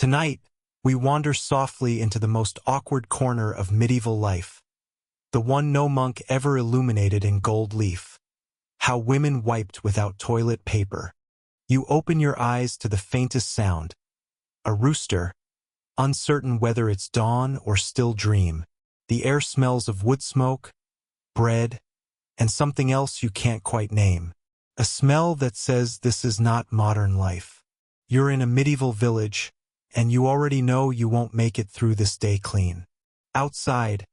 Tonight, we wander softly into the most awkward corner of medieval life, the one no monk ever illuminated in gold leaf. How women wiped without toilet paper. You open your eyes to the faintest sound, a rooster, uncertain whether it's dawn or still dream. The air smells of wood smoke, bread, and something else you can't quite name. A smell that says this is not modern life. You're in a medieval village, and you already know you won't make it through this day clean. Outside,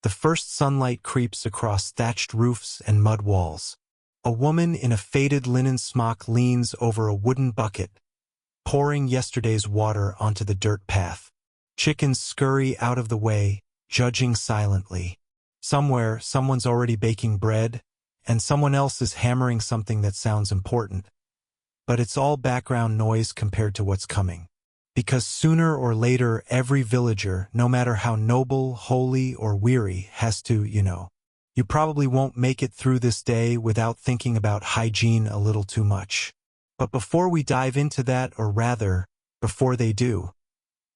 the first sunlight creeps across thatched roofs and mud walls. A woman in a faded linen smock leans over a wooden bucket, pouring yesterday's water onto the dirt path. Chickens scurry out of the way, judging silently. Somewhere, someone's already baking bread, and someone else is hammering something that sounds important. But it's all background noise compared to what's coming. Because sooner or later, every villager, no matter how noble, holy, or weary, has to, You probably won't make it through this day without thinking about hygiene a little too much. But before we dive into that, or rather, before they do,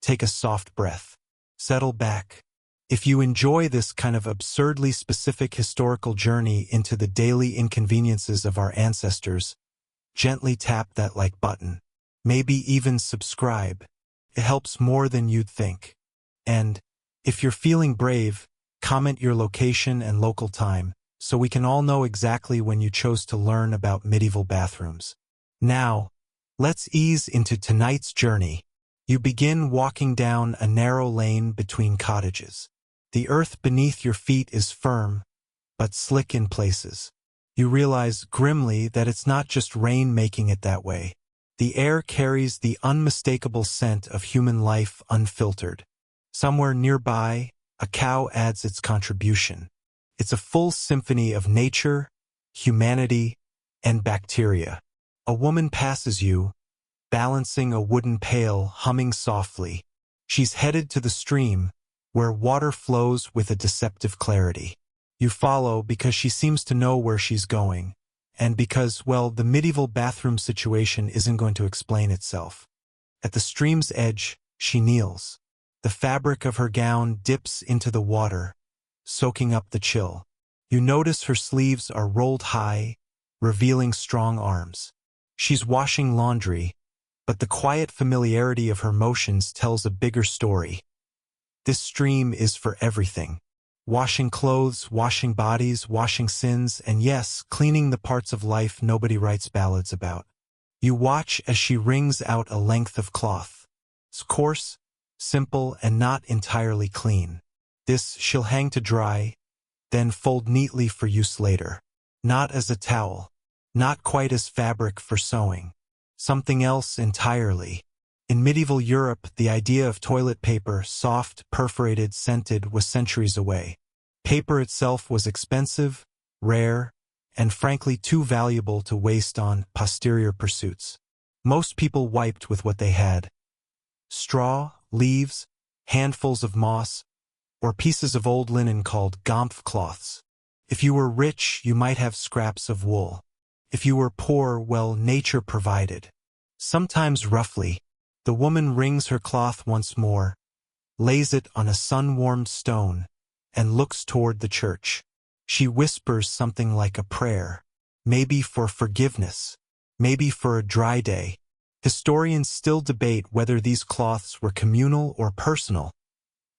take a soft breath. Settle back. If you enjoy this kind of absurdly specific historical journey into the daily inconveniences of our ancestors, gently tap that like button. Maybe even subscribe. It helps more than you'd think. And, if you're feeling brave, comment your location and local time, so we can all know exactly when you chose to learn about medieval bathrooms. Now, let's ease into tonight's journey. You begin walking down a narrow lane between cottages. The earth beneath your feet is firm, but slick in places. You realize grimly that it's not just rain making it that way. The air carries the unmistakable scent of human life unfiltered. Somewhere nearby, a cow adds its contribution. It's a full symphony of nature, humanity, and bacteria. A woman passes you, balancing a wooden pail, humming softly. She's headed to the stream, where water flows with a deceptive clarity. You follow because she seems to know where she's going, and because, well, the medieval bathroom situation isn't going to explain itself. At the stream's edge, she kneels. The fabric of her gown dips into the water, soaking up the chill. You notice her sleeves are rolled high, revealing strong arms. She's washing laundry, but the quiet familiarity of her motions tells a bigger story. This stream is for everything. Washing clothes, washing bodies, washing sins, and yes, cleaning the parts of life nobody writes ballads about. You watch as she wrings out a length of cloth. It's coarse, simple, and not entirely clean. This she'll hang to dry, then fold neatly for use later. Not as a towel, not quite as fabric for sewing. Something else entirely. In medieval Europe, the idea of toilet paper, soft, perforated, scented, was centuries away. Paper itself was expensive, rare, and frankly too valuable to waste on posterior pursuits. Most people wiped with what they had. Straw, leaves, handfuls of moss, or pieces of old linen called gomph cloths. If you were rich, you might have scraps of wool. If you were poor, well, nature provided. Sometimes roughly, the woman wrings her cloth once more, lays it on a sun-warmed stone, and looks toward the church. She whispers something like a prayer, maybe for forgiveness, maybe for a dry day. Historians still debate whether these cloths were communal or personal,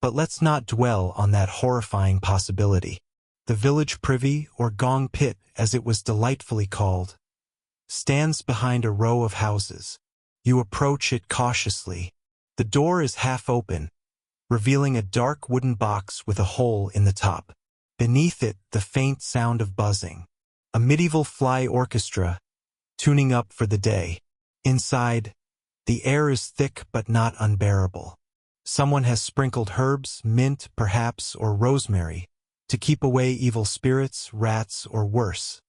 but let's not dwell on that horrifying possibility. The village privy, or gong pit as it was delightfully called, stands behind a row of houses. You approach it cautiously. The door is half open, revealing a dark wooden box with a hole in the top. Beneath it, the faint sound of buzzing. A medieval fly orchestra, tuning up for the day. Inside, the air is thick but not unbearable. Someone has sprinkled herbs, mint, perhaps, or rosemary, to keep away evil spirits, rats, or worse,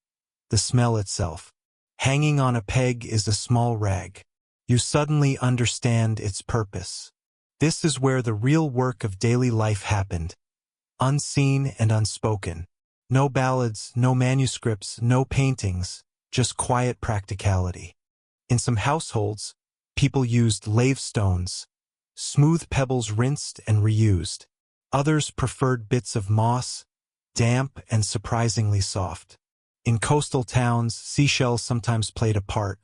the smell itself. Hanging on a peg is a small rag. You suddenly understand its purpose. This is where the real work of daily life happened, unseen and unspoken. No ballads, no manuscripts, no paintings, just quiet practicality. In some households, people used lave stones, smooth pebbles rinsed and reused. Others preferred bits of moss, damp and surprisingly soft. In coastal towns, seashells sometimes played a part,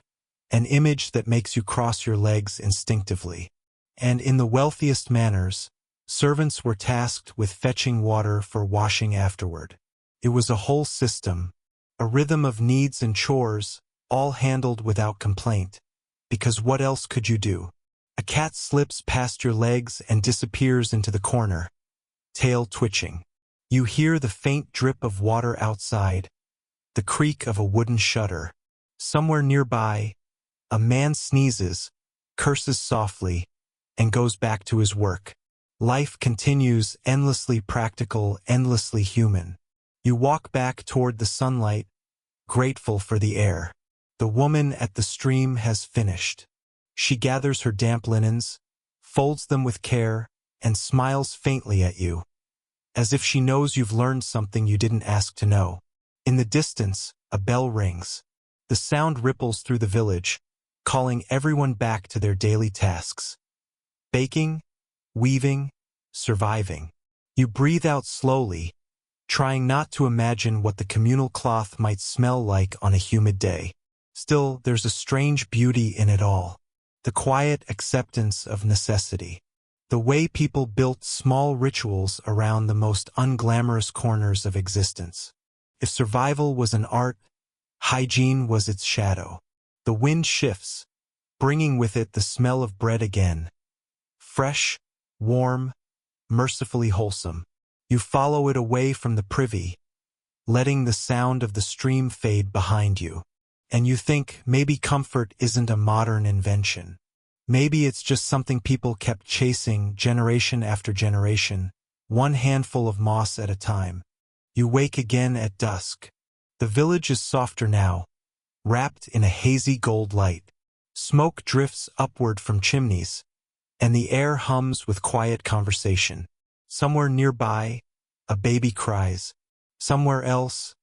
an image that makes you cross your legs instinctively. And in the wealthiest manors, servants were tasked with fetching water for washing afterward. It was a whole system, a rhythm of needs and chores, all handled without complaint. Because what else could you do? A cat slips past your legs and disappears into the corner, tail twitching. You hear the faint drip of water outside, the creak of a wooden shutter. Somewhere nearby, a man sneezes, curses softly, and goes back to his work. Life continues, endlessly practical, endlessly human. You walk back toward the sunlight, grateful for the air. The woman at the stream has finished. She gathers her damp linens, folds them with care, and smiles faintly at you, as if she knows you've learned something you didn't ask to know. In the distance, a bell rings. The sound ripples through the village, calling everyone back to their daily tasks. Baking, weaving, surviving. You breathe out slowly, trying not to imagine what the communal cloth might smell like on a humid day. Still, there's a strange beauty in it all. The quiet acceptance of necessity. The way people built small rituals around the most unglamorous corners of existence. If survival was an art, hygiene was its shadow. The wind shifts, bringing with it the smell of bread again. Fresh, warm, mercifully wholesome. You follow it away from the privy, letting the sound of the stream fade behind you. And you think maybe comfort isn't a modern invention. Maybe it's just something people kept chasing generation after generation, one handful of moss at a time. You wake again at dusk. The village is softer now, wrapped in a hazy gold light. Smoke drifts upward from chimneys, and the air hums with quiet conversation. Somewhere nearby, a baby cries. Somewhere else,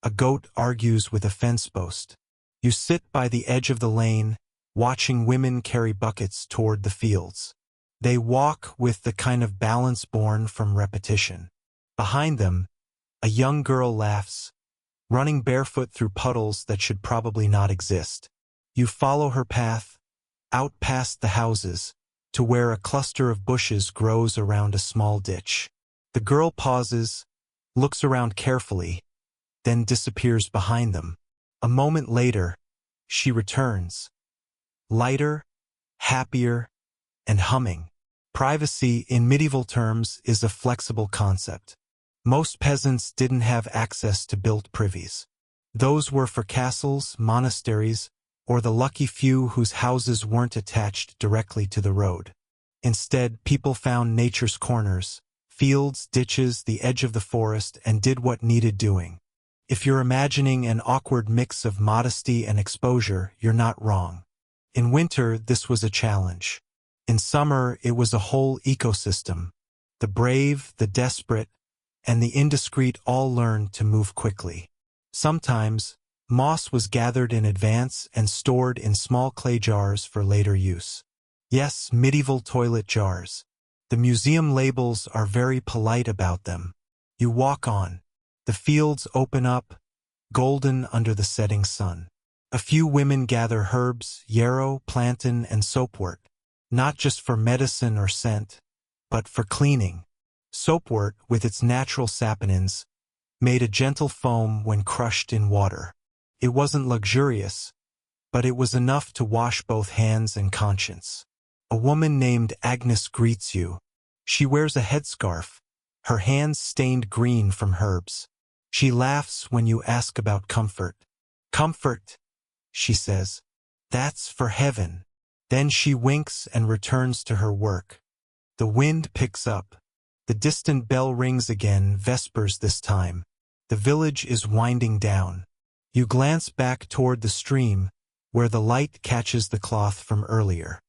a goat argues with a fence post. You sit by the edge of the lane, watching women carry buckets toward the fields. They walk with the kind of balance born from repetition. Behind them, a young girl laughs, running barefoot through puddles that should probably not exist. You follow her path, out past the houses, to where a cluster of bushes grows around a small ditch. The girl pauses, looks around carefully, then disappears behind them. A moment later, she returns, lighter, happier, and humming. Privacy, in medieval terms, is a flexible concept. Most peasants didn't have access to built privies. Those were for castles, monasteries, or the lucky few whose houses weren't attached directly to the road. Instead, people found nature's corners, fields, ditches, the edge of the forest, and did what needed doing. If you're imagining an awkward mix of modesty and exposure, you're not wrong. In winter, this was a challenge. In summer, it was a whole ecosystem. The brave, the desperate, and the indiscreet all learned to move quickly. Sometimes, moss was gathered in advance and stored in small clay jars for later use. Yes, medieval toilet jars. The museum labels are very polite about them. You walk on. The fields open up, golden under the setting sun. A few women gather herbs, yarrow, plantain, and soapwort, not just for medicine or scent, but for cleaning. Soapwort, with its natural saponins, made a gentle foam when crushed in water. It wasn't luxurious, but it was enough to wash both hands and conscience. A woman named Agnes greets you. She wears a headscarf, her hands stained green from herbs. She laughs when you ask about comfort. Comfort, she says. That's for heaven. Then she winks and returns to her work. The wind picks up. The distant bell rings again, vespers this time. The village is winding down. You glance back toward the stream, where the light catches the cloth from earlier.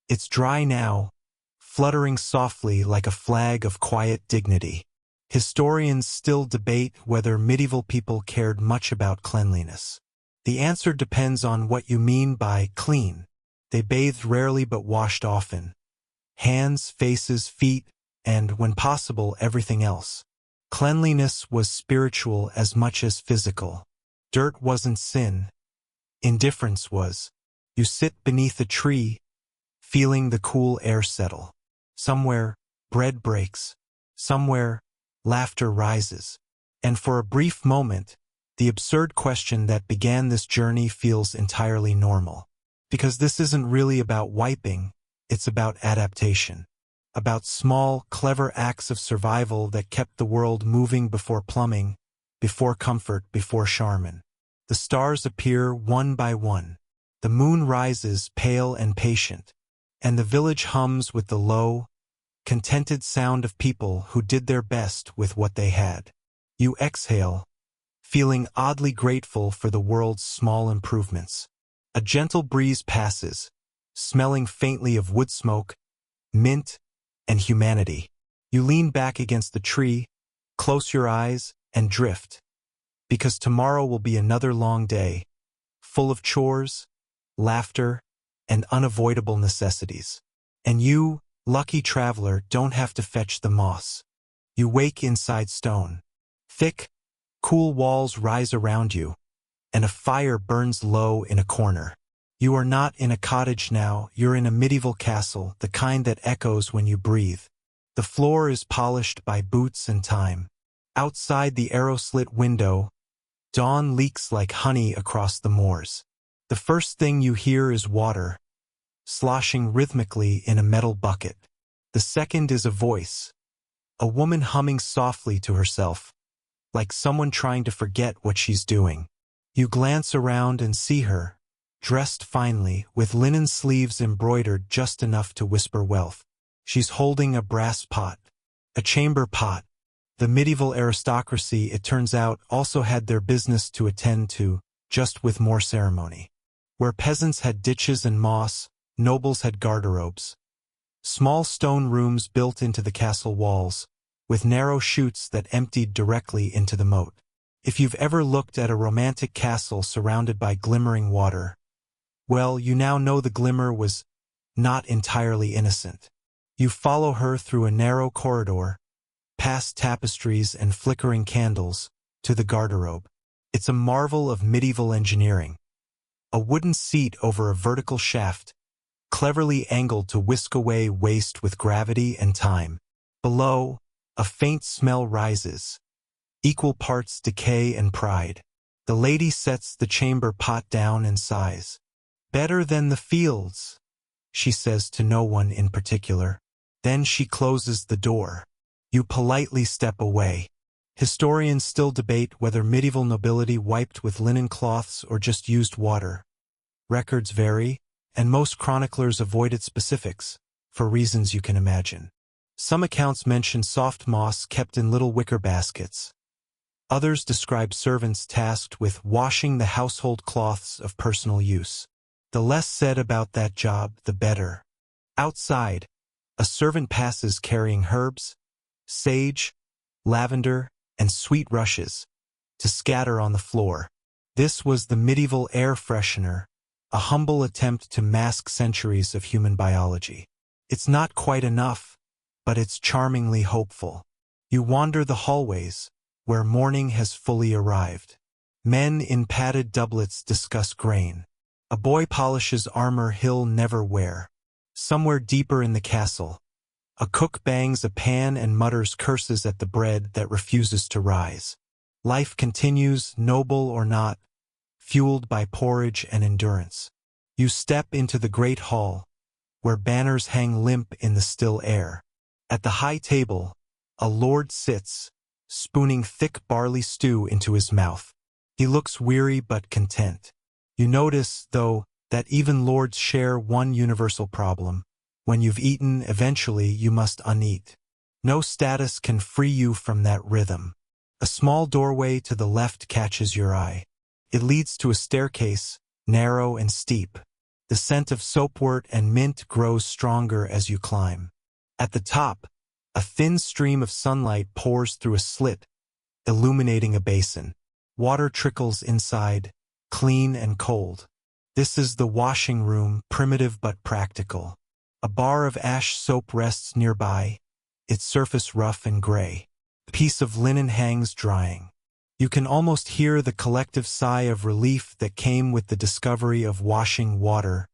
It's dry now, fluttering softly like a flag of quiet dignity. Historians still debate whether medieval people cared much about cleanliness. The answer depends on what you mean by clean. They bathed rarely but washed often. hands, faces, feet, and, when possible, everything else. Cleanliness was spiritual as much as physical. Dirt wasn't sin. Indifference was. You sit beneath a tree, feeling the cool air settle. Somewhere, bread breaks. Somewhere, laughter rises. And for a brief moment, the absurd question that began this journey feels entirely normal. Because this isn't really about wiping, it's about adaptation. About small, clever acts of survival that kept the world moving before plumbing, before comfort, before Charmin. The stars appear one by one. The moon rises pale and patient, and the village hums with the low, contented sound of people who did their best with what they had. You exhale, feeling oddly grateful for the world's small improvements. A gentle breeze passes, smelling faintly of wood smoke, mint, and humanity. You lean back against the tree, close your eyes, and drift. Because tomorrow will be another long day, full of chores, laughter, and unavoidable necessities. And you, lucky traveler, don't have to fetch the moss. You wake inside stone. Thick, cool walls rise around you, and a fire burns low in a corner. You are not in a cottage now, you're in a medieval castle, the kind that echoes when you breathe. The floor is polished by boots and time. Outside the arrow-slit window, dawn leaks like honey across the moors. The first thing you hear is water, sloshing rhythmically in a metal bucket. The second is a voice, a woman humming softly to herself, like someone trying to forget what she's doing. You glance around and see her, dressed finely, with linen sleeves embroidered just enough to whisper wealth. She's holding a brass pot, a chamber pot. The medieval aristocracy, it turns out, also had their business to attend to, just with more ceremony. Where peasants had ditches and moss, nobles had garderobes. Small stone rooms built into the castle walls, with narrow chutes that emptied directly into the moat. If you've ever looked at a romantic castle surrounded by glimmering water, well, you now know the glimmer was not entirely innocent. You follow her through a narrow corridor, past tapestries and flickering candles, to the garderobe. It's a marvel of medieval engineering. A wooden seat over a vertical shaft, cleverly angled to whisk away waste with gravity and time. Below, a faint smell rises, equal parts decay and pride. The lady sets the chamber pot down and sighs. "Better than the fields," she says to no one in particular. Then she closes the door. You politely step away. Historians still debate whether medieval nobility wiped with linen cloths or just used water. Records vary, and most chroniclers avoided specifics, for reasons you can imagine. Some accounts mention soft moss kept in little wicker baskets. Others describe servants tasked with washing the household cloths of personal use. The less said about that job, the better. Outside, a servant passes carrying herbs, sage, lavender, and sweet rushes, to scatter on the floor. This was the medieval air freshener, a humble attempt to mask centuries of human biology. It's not quite enough, but it's charmingly hopeful. You wander the hallways, where morning has fully arrived. Men in padded doublets discuss grain. A boy polishes armor he'll never wear. Somewhere deeper in the castle, a cook bangs a pan and mutters curses at the bread that refuses to rise. Life continues, noble or not, fueled by porridge and endurance. You step into the great hall, where banners hang limp in the still air. At the high table, a lord sits, spooning thick barley stew into his mouth. He looks weary but content. You notice, though, that even lords share one universal problem. When you've eaten, eventually you must uneat. No status can free you from that rhythm. A small doorway to the left catches your eye. It leads to a staircase, narrow and steep. The scent of soapwort and mint grows stronger as you climb. At the top, a thin stream of sunlight pours through a slit, illuminating a basin. Water trickles inside, clean and cold. This is the washing room, primitive but practical. A bar of ash soap rests nearby, its surface rough and gray. A piece of linen hangs drying. You can almost hear the collective sigh of relief that came with the discovery of washing water,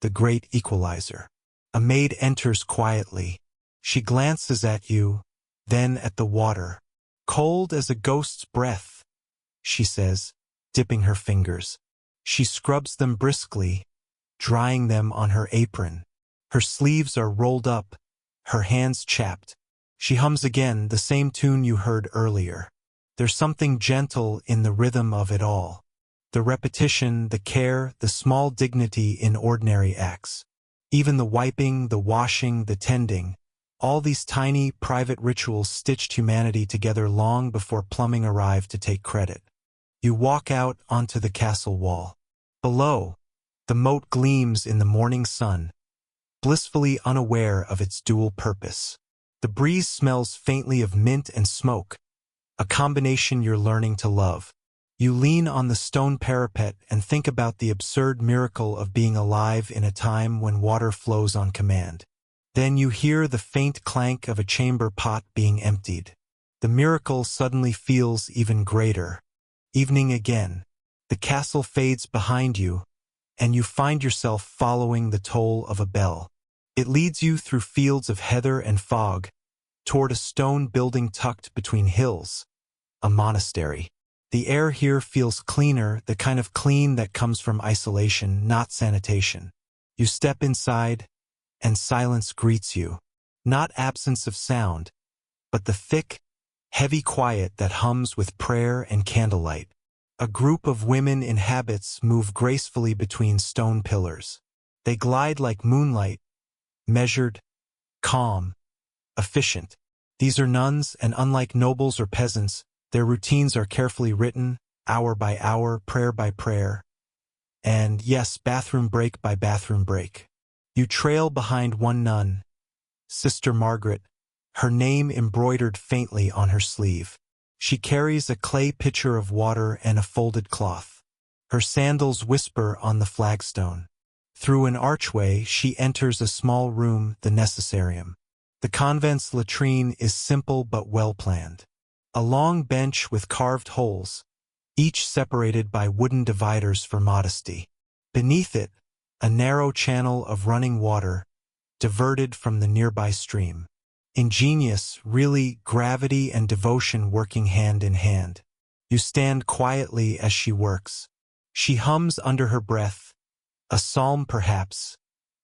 the great equalizer. A maid enters quietly. She glances at you, then at the water. "Cold as a ghost's breath," she says, dipping her fingers. She scrubs them briskly, drying them on her apron. Her sleeves are rolled up, her hands chapped. She hums again, the same tune you heard earlier. There's something gentle in the rhythm of it all. The repetition, the care, the small dignity in ordinary acts. Even the wiping, the washing, the tending, all these tiny, private rituals stitched humanity together long before plumbing arrived to take credit. You walk out onto the castle wall. Below, the moat gleams in the morning sun, blissfully unaware of its dual purpose. The breeze smells faintly of mint and smoke, a combination you're learning to love. You lean on the stone parapet and think about the absurd miracle of being alive in a time when water flows on command. Then you hear the faint clank of a chamber pot being emptied. The miracle suddenly feels even greater. Evening again. The castle fades behind you, and you find yourself following the toll of a bell. It leads you through fields of heather and fog, toward a stone building tucked between hills, a monastery. The air here feels cleaner, the kind of clean that comes from isolation, not sanitation. You step inside, and silence greets you. Not absence of sound, but the thick, heavy quiet that hums with prayer and candlelight. A group of women in habits move gracefully between stone pillars. They glide like moonlight, measured, calm, efficient. These are nuns, and unlike nobles or peasants, their routines are carefully written, hour by hour, prayer by prayer, and, yes, bathroom break by bathroom break. You trail behind one nun, Sister Margaret, her name embroidered faintly on her sleeve. She carries a clay pitcher of water and a folded cloth. Her sandals whisper on the flagstone. Through an archway, she enters a small room, the necessarium. The convent's latrine is simple but well-planned. A long bench with carved holes, each separated by wooden dividers for modesty. Beneath it, a narrow channel of running water, diverted from the nearby stream. Ingenious, really, gravity and devotion working hand in hand. You stand quietly as she works. She hums under her breath, a psalm perhaps,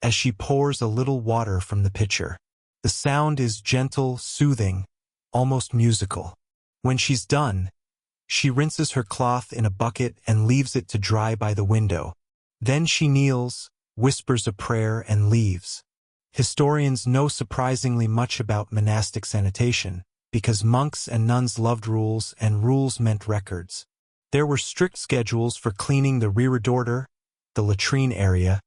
as she pours a little water from the pitcher. The sound is gentle, soothing, almost musical. When she's done, she rinses her cloth in a bucket and leaves it to dry by the window. Then she kneels, whispers a prayer, and leaves. Historians know surprisingly much about monastic sanitation, because monks and nuns loved rules, and rules meant records. There were strict schedules for cleaning the reredorer, the latrine area,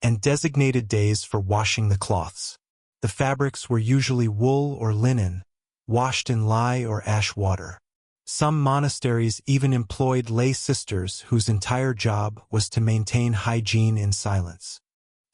and designated days for washing the cloths. The fabrics were usually wool or linen, washed in lye or ash water. Some monasteries even employed lay sisters whose entire job was to maintain hygiene in silence.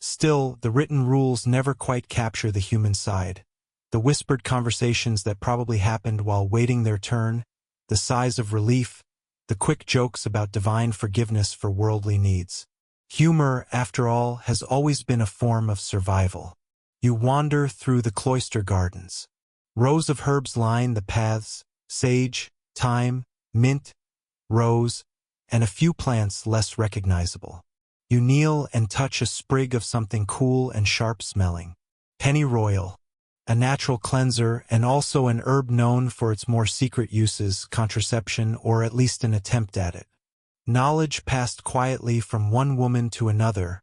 Still, the written rules never quite capture the human side. The whispered conversations that probably happened while waiting their turn, the sighs of relief, the quick jokes about divine forgiveness for worldly needs. Humor, after all, has always been a form of survival. You wander through the cloister gardens. Rows of herbs line the paths, sage, thyme, mint, rose, and a few plants less recognizable. You kneel and touch a sprig of something cool and sharp-smelling. Pennyroyal, a natural cleanser and also an herb known for its more secret uses, contraception, or at least an attempt at it. Knowledge passed quietly from one woman to another,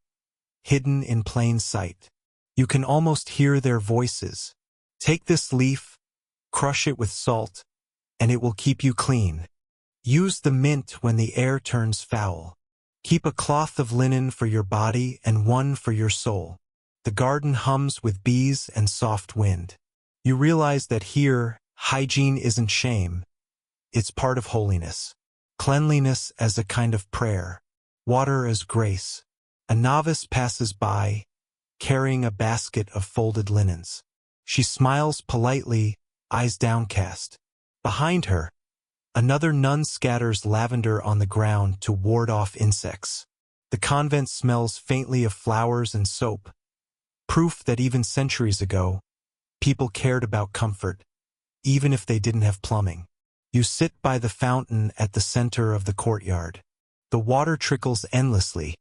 hidden in plain sight. You can almost hear their voices. Take this leaf, crush it with salt, and it will keep you clean. Use the mint when the air turns foul. Keep a cloth of linen for your body and one for your soul. The garden hums with bees and soft wind. You realize that here, hygiene isn't shame. It's part of holiness. Cleanliness as a kind of prayer. Water as grace. A novice passes by, carrying a basket of folded linens. She smiles politely, eyes downcast. Behind her, another nun scatters lavender on the ground to ward off insects. The convent smells faintly of flowers and soap, proof that even centuries ago, people cared about comfort, even if they didn't have plumbing. You sit by the fountain at the center of the courtyard. The water trickles endlessly,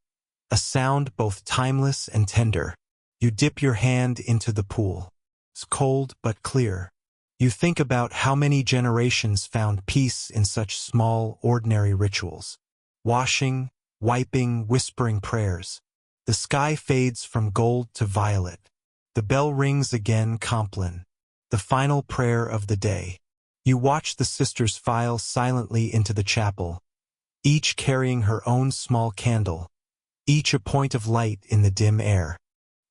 a sound both timeless and tender. You dip your hand into the pool. It's cold but clear. You think about how many generations found peace in such small, ordinary rituals. Washing, wiping, whispering prayers. The sky fades from gold to violet. The bell rings again, Compline. The final prayer of the day. You watch the sisters file silently into the chapel, each carrying her own small candle, each a point of light in the dim air.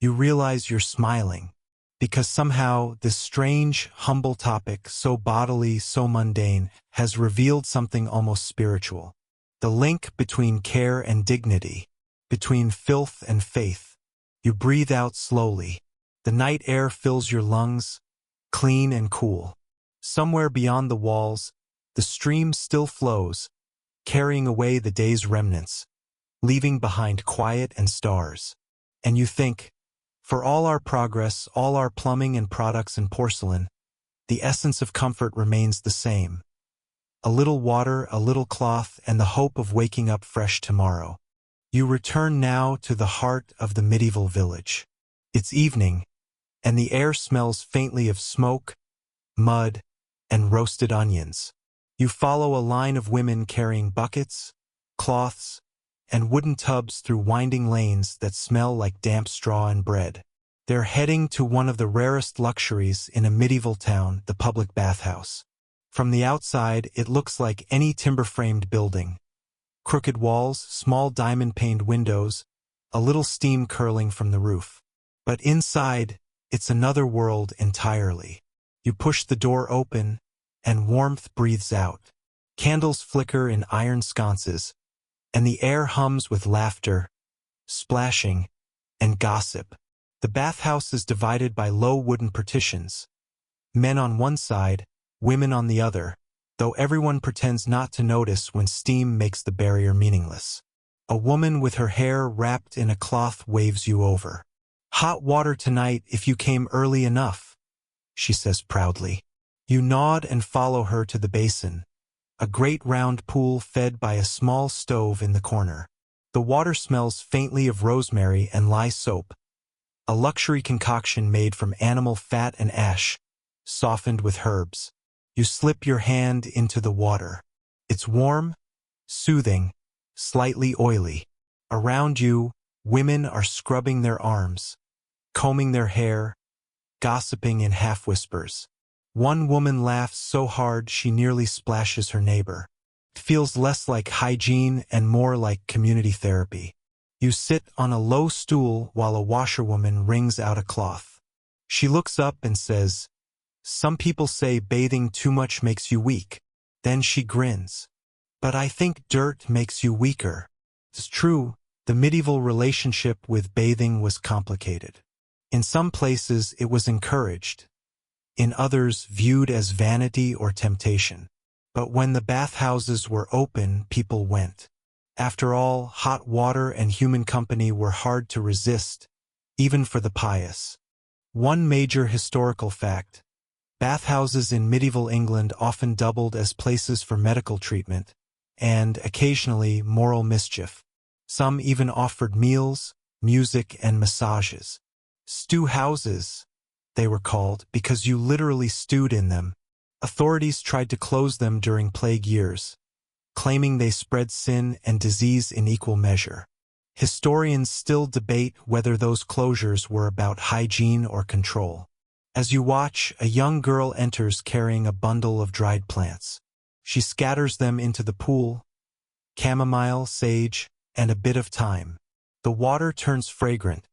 You realize you're smiling, because somehow this strange, humble topic, so bodily, so mundane, has revealed something almost spiritual. The link between care and dignity, between filth and faith. You breathe out slowly. The night air fills your lungs, clean and cool. Somewhere beyond the walls, the stream still flows, carrying away the day's remnants, leaving behind quiet and stars. And you think, for all our progress, all our plumbing and products and porcelain, the essence of comfort remains the same. A little water, a little cloth, and the hope of waking up fresh tomorrow. You return now to the heart of the medieval village. It's evening, and the air smells faintly of smoke, mud, and roasted onions. You follow a line of women carrying buckets, cloths, and wooden tubs through winding lanes that smell like damp straw and bread. They're heading to one of the rarest luxuries in a medieval town, the public bathhouse. From the outside, it looks like any timber-framed building. Crooked walls, small diamond-paned windows, a little steam curling from the roof. But inside, it's another world entirely. You push the door open, and warmth breathes out. Candles flicker in iron sconces, and the air hums with laughter, splashing, and gossip. The bathhouse is divided by low wooden partitions. Men on one side, women on the other, though everyone pretends not to notice when steam makes the barrier meaningless. A woman with her hair wrapped in a cloth waves you over. "Hot water tonight if you came early enough," she says proudly. You nod and follow her to the basin, a great round pool fed by a small stove in the corner. The water smells faintly of rosemary and lye soap, a luxury concoction made from animal fat and ash, softened with herbs. You slip your hand into the water. It's warm, soothing, slightly oily. Around you, women are scrubbing their arms, combing their hair, gossiping in half-whispers. One woman laughs so hard she nearly splashes her neighbor. It feels less like hygiene and more like community therapy. You sit on a low stool while a washerwoman wrings out a cloth. She looks up and says, "Some people say bathing too much makes you weak." Then she grins. "But I think dirt makes you weaker." It's true, the medieval relationship with bathing was complicated. In some places it was encouraged, in others viewed as vanity or temptation. But when the bathhouses were open, people went. After all, hot water and human company were hard to resist, even for the pious. One major historical fact: bathhouses in medieval England often doubled as places for medical treatment, and, occasionally, moral mischief. Some even offered meals, music, and massages. Stew houses, they were called, because you literally stewed in them. Authorities tried to close them during plague years, claiming they spread sin and disease in equal measure. Historians still debate whether those closures were about hygiene or control. As you watch, a young girl enters carrying a bundle of dried plants. She scatters them into the pool, chamomile, sage, and a bit of thyme. The water turns fragrant,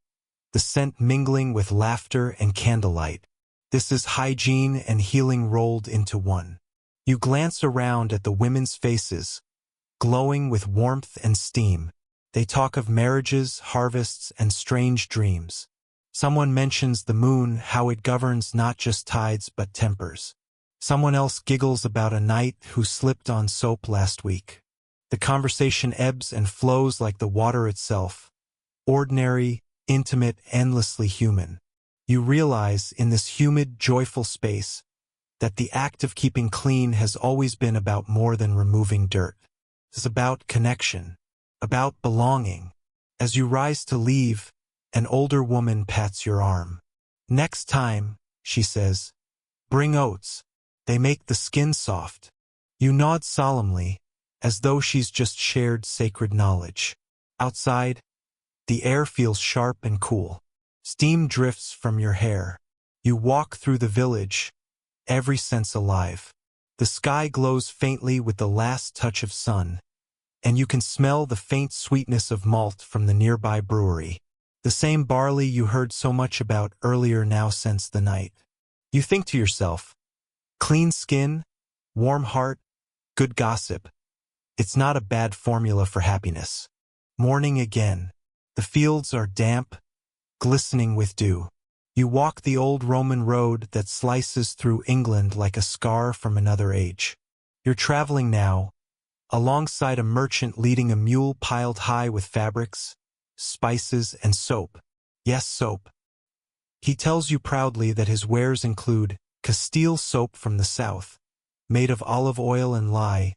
the scent mingling with laughter and candlelight. This is hygiene and healing rolled into one. You glance around at the women's faces, glowing with warmth and steam. They talk of marriages, harvests, and strange dreams. Someone mentions the moon, how it governs not just tides but tempers. Someone else giggles about a knight who slipped on soap last week. The conversation ebbs and flows like the water itself. Ordinary, intimate, endlessly human. You realize, in this humid, joyful space, that the act of keeping clean has always been about more than removing dirt. It's about connection, about belonging. As you rise to leave, an older woman pats your arm. "Next time," she says, "bring oats. They make the skin soft." You nod solemnly, as though she's just shared sacred knowledge. Outside, the air feels sharp and cool. Steam drifts from your hair. You walk through the village, every sense alive. The sky glows faintly with the last touch of sun, and you can smell the faint sweetness of malt from the nearby brewery. The same barley you heard so much about earlier now scents the night. You think to yourself, clean skin, warm heart, good gossip. It's not a bad formula for happiness. Morning again. The fields are damp, glistening with dew. You walk the old Roman road that slices through England like a scar from another age. You're traveling now, alongside a merchant leading a mule piled high with fabrics, spices, and soap. Yes, soap. He tells you proudly that his wares include Castile soap from the south, made of olive oil and lye,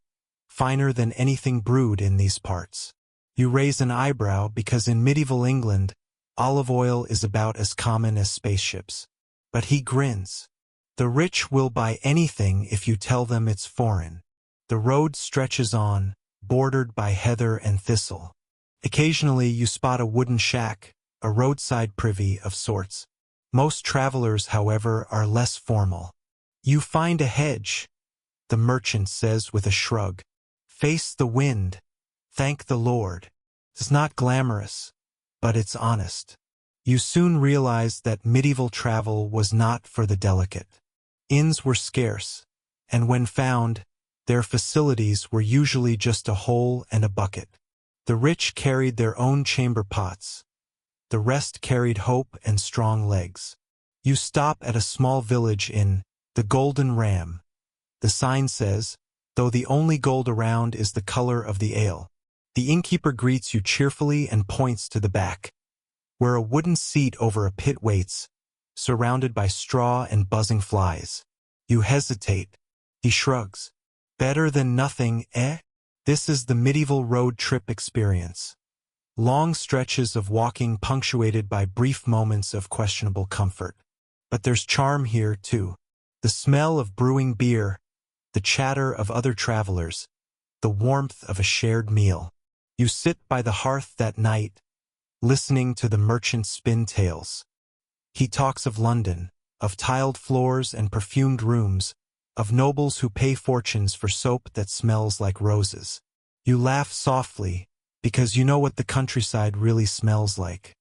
finer than anything brewed in these parts. You raise an eyebrow because in medieval England, olive oil is about as common as spaceships. But he grins. The rich will buy anything if you tell them it's foreign. The road stretches on, bordered by heather and thistle. Occasionally you spot a wooden shack, a roadside privy of sorts. Most travelers, however, are less formal. You find a hedge, the merchant says with a shrug. Face the wind. Thank the Lord. It's not glamorous, but it's honest. You soon realize that medieval travel was not for the delicate. Inns were scarce, and when found, their facilities were usually just a hole and a bucket. The rich carried their own chamber pots. The rest carried hope and strong legs. You stop at a small village in the Golden Ram. The sign says, though the only gold around is the color of the ale. The innkeeper greets you cheerfully and points to the back, where a wooden seat over a pit waits, surrounded by straw and buzzing flies. You hesitate. He shrugs. Better than nothing, eh? This is the medieval road trip experience. Long stretches of walking punctuated by brief moments of questionable comfort. But there's charm here, too. The smell of brewing beer, the chatter of other travelers, the warmth of a shared meal. You sit by the hearth that night, listening to the merchant spin tales. He talks of London, of tiled floors and perfumed rooms, of nobles who pay fortunes for soap that smells like roses. You laugh softly, because you know what the countryside really smells like.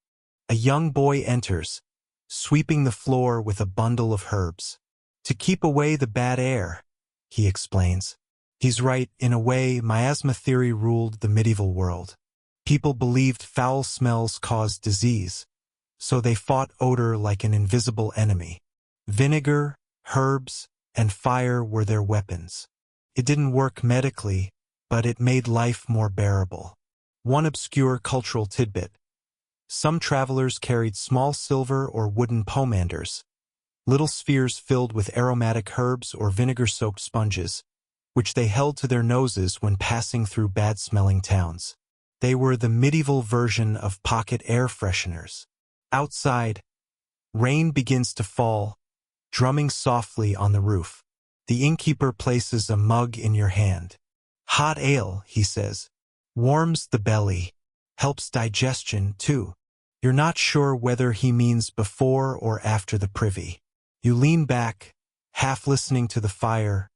A young boy enters, sweeping the floor with a bundle of herbs. To keep away the bad air, he explains. He's right, in a way, miasma theory ruled the medieval world. People believed foul smells caused disease, so they fought odor like an invisible enemy. Vinegar, herbs, and fire were their weapons. It didn't work medically, but it made life more bearable. One obscure cultural tidbit. Some travelers carried small silver or wooden pomanders, little spheres filled with aromatic herbs or vinegar-soaked sponges, which they held to their noses when passing through bad-smelling towns. They were the medieval version of pocket air fresheners. Outside, rain begins to fall, drumming softly on the roof. The innkeeper places a mug in your hand. Hot ale, he says. Warms the belly. Helps digestion, too. You're not sure whether he means before or after the privy. You lean back, half listening to the fire,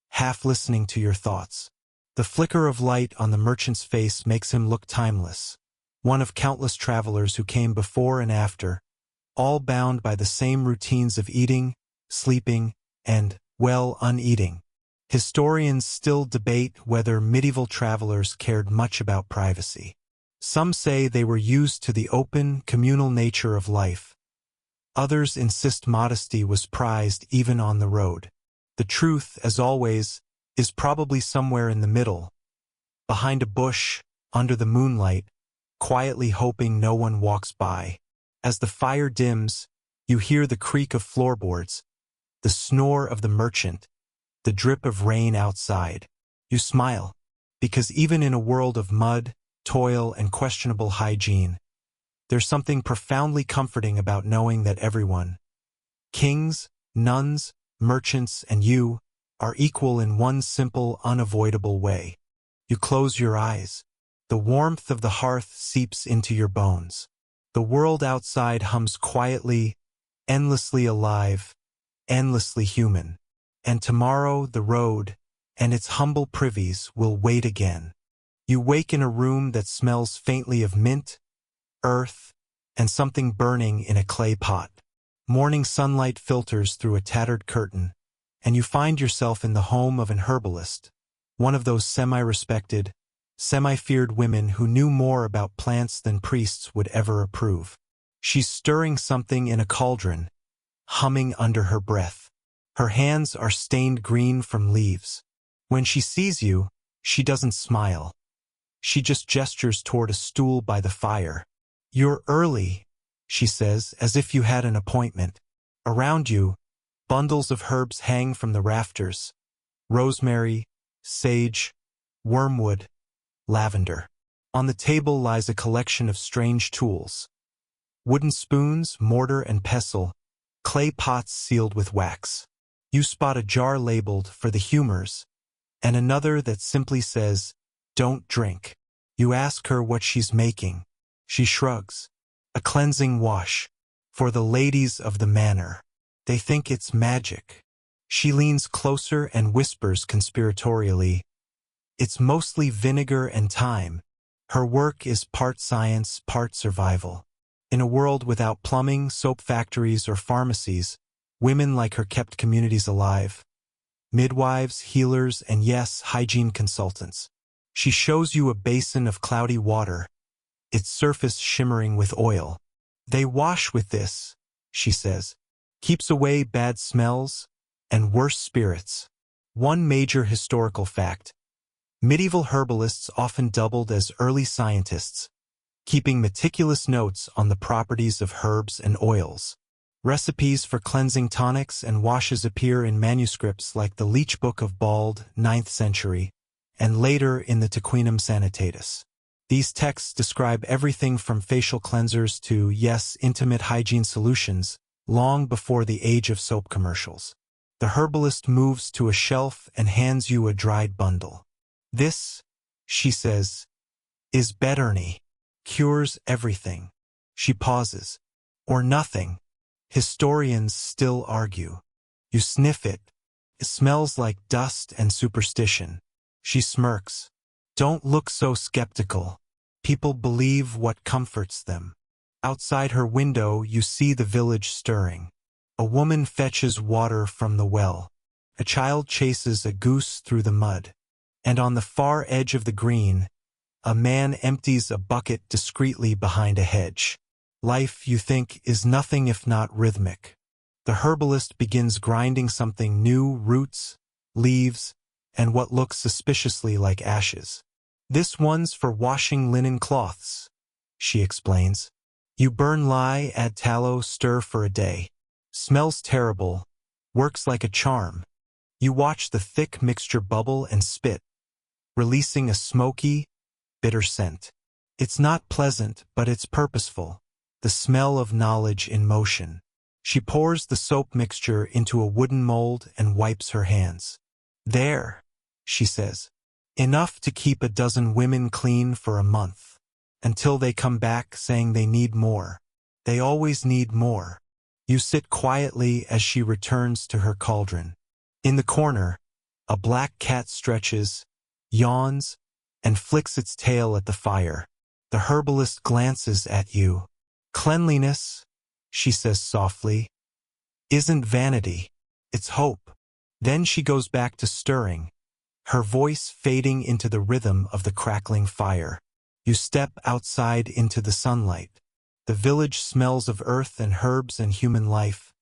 half listening to your thoughts. The flicker of light on the merchant's face makes him look timeless. One of countless travelers who came before and after, all bound by the same routines of eating, sleeping, and, well, uneating. Historians still debate whether medieval travelers cared much about privacy. Some say they were used to the open, communal nature of life, Others insist modesty was prized even on the road. The truth, as always, is probably somewhere in the middle, behind a bush, under the moonlight, quietly hoping no one walks by. As the fire dims, you hear the creak of floorboards, the snore of the merchant, the drip of rain outside. You smile, because even in a world of mud, toil, and questionable hygiene, there's something profoundly comforting about knowing that everyone, kings, nuns, merchants, and you, are equal in one simple, unavoidable way. You close your eyes. The warmth of the hearth seeps into your bones. The world outside hums quietly, endlessly alive, endlessly human. And tomorrow the road and its humble privies will wait again. You wake in a room that smells faintly of mint, earth, and something burning in a clay pot. Morning sunlight filters through a tattered curtain, and you find yourself in the home of an herbalist, one of those semi-respected, semi-feared women who knew more about plants than priests would ever approve. She's stirring something in a cauldron, humming under her breath. Her hands are stained green from leaves. When she sees you, she doesn't smile. She just gestures toward a stool by the fire. "You're early," she says, as if you had an appointment. Around you, bundles of herbs hang from the rafters: rosemary, sage, wormwood, lavender. On the table lies a collection of strange tools: wooden spoons, mortar and pestle, clay pots sealed with wax. You spot a jar labeled "for the humors," and another that simply says, "Don't drink." You ask her what she's making. She shrugs. "A cleansing wash, for the ladies of the manor. They think it's magic." She leans closer and whispers conspiratorially, "It's mostly vinegar and thyme." Her work is part science, part survival. In a world without plumbing, soap factories, or pharmacies, women like her kept communities alive. Midwives, healers, and yes, hygiene consultants. She shows you a basin of cloudy water, its surface shimmering with oil. "They wash with this," she says. "Keeps away bad smells and worse spirits." One major historical fact: medieval herbalists often doubled as early scientists, keeping meticulous notes on the properties of herbs and oils. Recipes for cleansing tonics and washes appear in manuscripts like the Leech Book of Bald, 9th century, and later in the Tequinum Sanitatis. These texts describe everything from facial cleansers to, yes, intimate hygiene solutions, long before the age of soap commercials. The herbalist moves to a shelf and hands you a dried bundle. "This," she says, "is Bedtime. Cures everything." She pauses. "Or nothing. Historians still argue." You sniff it. It smells like dust and superstition. She smirks. "Don't look so skeptical. People believe what comforts them." Outside her window, you see the village stirring. A woman fetches water from the well. A child chases a goose through the mud. And on the far edge of the green, a man empties a bucket discreetly behind a hedge. Life, you think, is nothing if not rhythmic. The herbalist begins grinding something new: roots, leaves, and what looks suspiciously like ashes. "This one's for washing linen cloths," she explains. "You burn lye, add tallow, stir for a day. Smells terrible, works like a charm." You watch the thick mixture bubble and spit, releasing a smoky, bitter scent. It's not pleasant, but it's purposeful. The smell of knowledge in motion. She pours the soap mixture into a wooden mold and wipes her hands. "There," she says. "Enough to keep a dozen women clean for a month. Until they come back saying they need more. They always need more." You sit quietly as she returns to her cauldron. In the corner, a black cat stretches, yawns, and flicks its tail at the fire. The herbalist glances at you. "Cleanliness," she says softly, "isn't vanity. It's hope." Then she goes back to stirring, her voice fading into the rhythm of the crackling fire. You step outside into the sunlight. The village smells of earth and herbs and human life.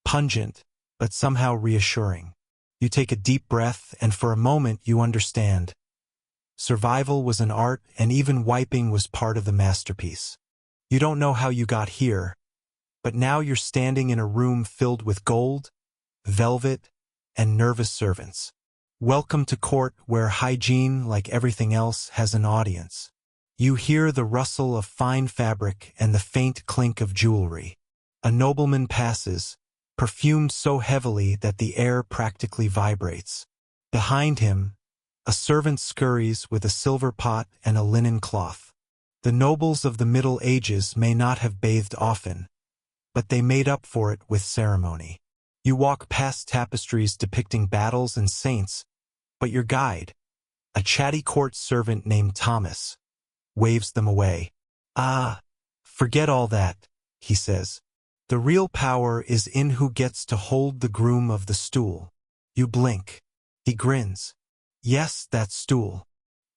Pungent, but somehow reassuring. You take a deep breath, and for a moment you understand. Survival was an art, and even wiping was part of the masterpiece. You don't know how you got here, but now you're standing in a room filled with gold, velvet, and nervous servants. Welcome to court, where hygiene, like everything else, has an audience. You hear the rustle of fine fabric and the faint clink of jewelry. A nobleman passes, perfumed so heavily that the air practically vibrates. Behind him, a servant scurries with a silver pot and a linen cloth. The nobles of the Middle Ages may not have bathed often, but they made up for it with ceremony. You walk past tapestries depicting battles and saints, but your guide, a chatty court servant named Thomas, waves them away. "Ah, forget all that," he says. "The real power is in who gets to hold the groom of the stool." You blink. He grins. "Yes, that stool."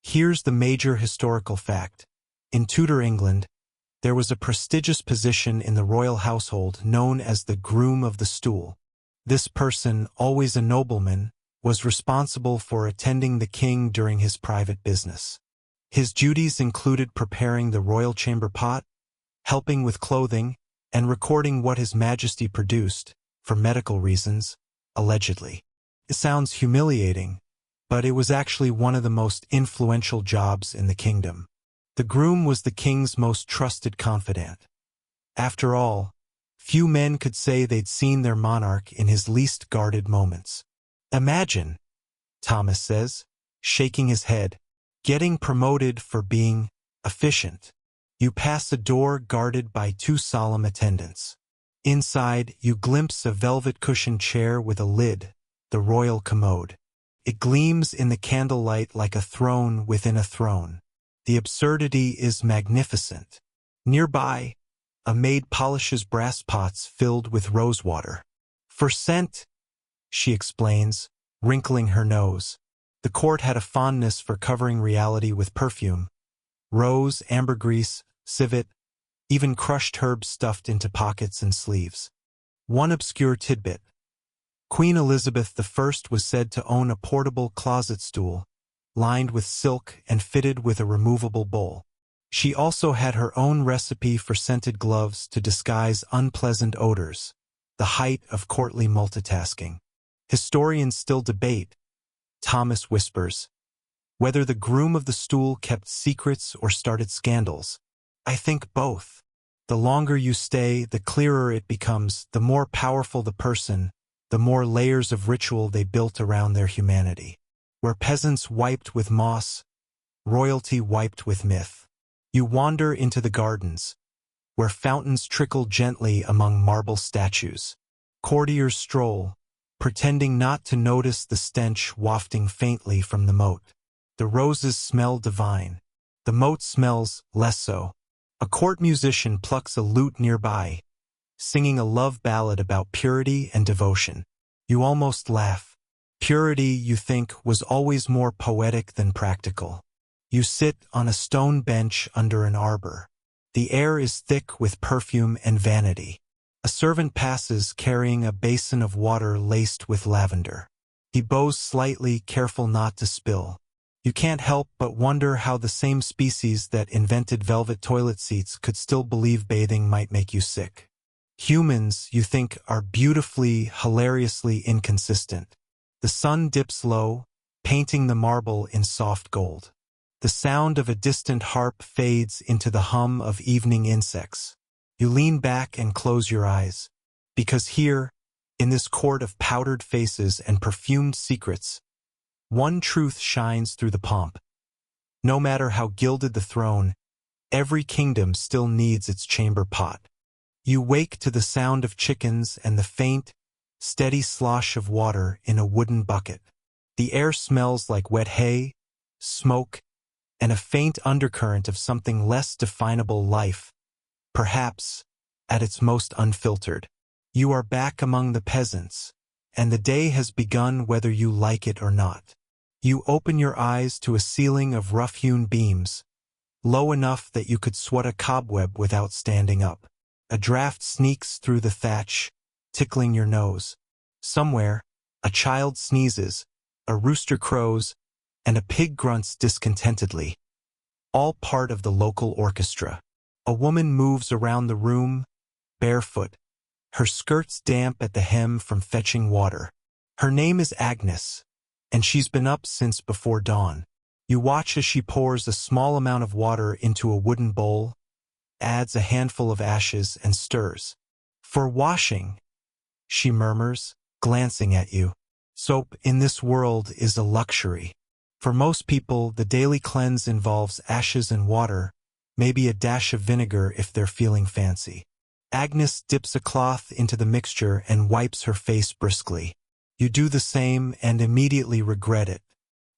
Here's the major historical fact. In Tudor England, there was a prestigious position in the royal household known as the groom of the stool. This person, always a nobleman, was responsible for attending the king during his private business. His duties included preparing the royal chamber pot, helping with clothing, and recording what His Majesty produced, for medical reasons, allegedly. It sounds humiliating, but it was actually one of the most influential jobs in the kingdom. The groom was the king's most trusted confidant. After all, few men could say they'd seen their monarch in his least guarded moments. "Imagine," Thomas says, shaking his head, "getting promoted for being efficient. You pass a door guarded by 2 solemn attendants. Inside, you glimpse a velvet-cushioned chair with a lid, the royal commode. It gleams in the candlelight like a throne within a throne. The absurdity is magnificent. Nearby, a maid polishes brass pots filled with rosewater. For scent, she explains, wrinkling her nose. The court had a fondness for covering reality with perfume. Rose, ambergris, civet, even crushed herbs stuffed into pockets and sleeves. One obscure tidbit. Queen Elizabeth I was said to own a portable closet stool, lined with silk and fitted with a removable bowl. She also had her own recipe for scented gloves to disguise unpleasant odors, the height of courtly multitasking. Historians still debate, Thomas whispers, whether the groom of the stool kept secrets or started scandals. "I think both. The longer you stay, the clearer it becomes, the more powerful the person, the more layers of ritual they built around their humanity. Where peasants wiped with moss, royalty wiped with myth. You wander into the gardens, where fountains trickle gently among marble statues. Courtiers stroll, pretending not to notice the stench wafting faintly from the moat. The roses smell divine. The moat smells less so. A court musician plucks a lute nearby, singing a love ballad about purity and devotion. You almost laugh. Purity, you think, was always more poetic than practical. You sit on a stone bench under an arbor. The air is thick with perfume and vanity. A servant passes carrying a basin of water laced with lavender. He bows slightly, careful not to spill. You can't help but wonder how the same species that invented velvet toilet seats could still believe bathing might make you sick. Humans, you think, are beautifully, hilariously inconsistent. The sun dips low, painting the marble in soft gold. The sound of a distant harp fades into the hum of evening insects. You lean back and close your eyes, because here, in this court of powdered faces and perfumed secrets, one truth shines through the pomp. No matter how gilded the throne, every kingdom still needs its chamber pot. You wake to the sound of chickens and the faint, steady slosh of water in a wooden bucket. The air smells like wet hay, smoke, and a faint undercurrent of something less definable life, perhaps at its most unfiltered. You are back among the peasants, and the day has begun whether you like it or not. You open your eyes to a ceiling of rough-hewn beams, low enough that you could swat a cobweb without standing up. A draft sneaks through the thatch, tickling your nose. Somewhere, a child sneezes, a rooster crows, and a pig grunts discontentedly. All part of the local orchestra. A woman moves around the room, barefoot, her skirts damp at the hem from fetching water. Her name is Agnes, and she's been up since before dawn. You watch as she pours a small amount of water into a wooden bowl, adds a handful of ashes, and stirs. "For washing," she murmurs, glancing at you. Soap in this world is a luxury. For most people, the daily cleanse involves ashes and water, maybe a dash of vinegar if they're feeling fancy. Agnes dips a cloth into the mixture and wipes her face briskly. You do the same and immediately regret it.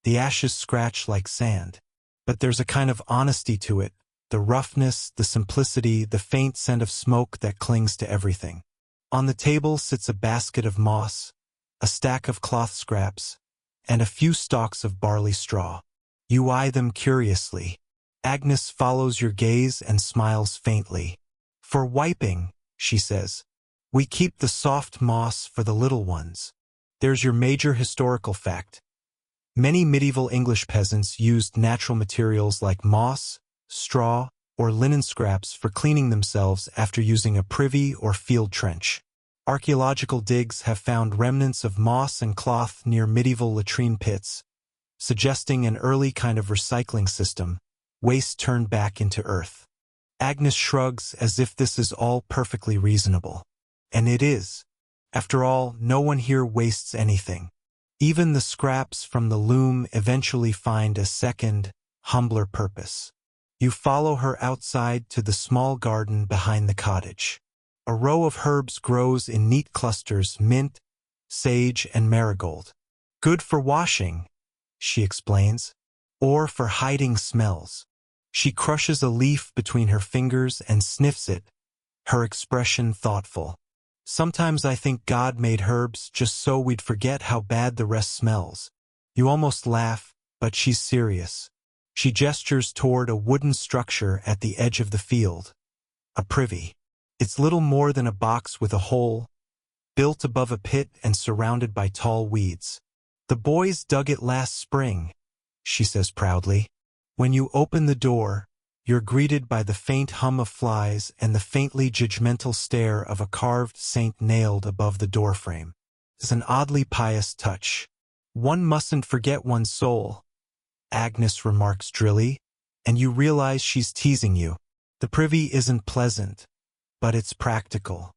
The ashes scratch like sand. But there's a kind of honesty to it, the roughness, the simplicity, the faint scent of smoke that clings to everything. On the table sits a basket of moss, a stack of cloth scraps, and a few stalks of barley straw. You eye them curiously. Agnes follows your gaze and smiles faintly. "For wiping," she says. "We keep the soft moss for the little ones." There's your major historical fact. Many medieval English peasants used natural materials like moss, straw, or linen scraps for cleaning themselves after using a privy or field trench. Archaeological digs have found remnants of moss and cloth near medieval latrine pits, suggesting an early kind of recycling system, waste turned back into earth. Agnes shrugs as if this is all perfectly reasonable. And it is. After all, no one here wastes anything. Even the scraps from the loom eventually find a second, humbler purpose. You follow her outside to the small garden behind the cottage. A row of herbs grows in neat clusters: mint, sage, and marigold. "Good for washing," she explains, "or for hiding smells." She crushes a leaf between her fingers and sniffs it, her expression thoughtful. "Sometimes I think God made herbs just so we'd forget how bad the rest smells." You almost laugh, but she's serious. She gestures toward a wooden structure at the edge of the field. A privy. It's little more than a box with a hole, built above a pit and surrounded by tall weeds. "The boys dug it last spring," she says proudly. When you open the door, you're greeted by the faint hum of flies and the faintly judgmental stare of a carved saint nailed above the doorframe. It's an oddly pious touch. "One mustn't forget one's soul," Agnes remarks drily, and you realize she's teasing you. The privy isn't pleasant, but it's practical.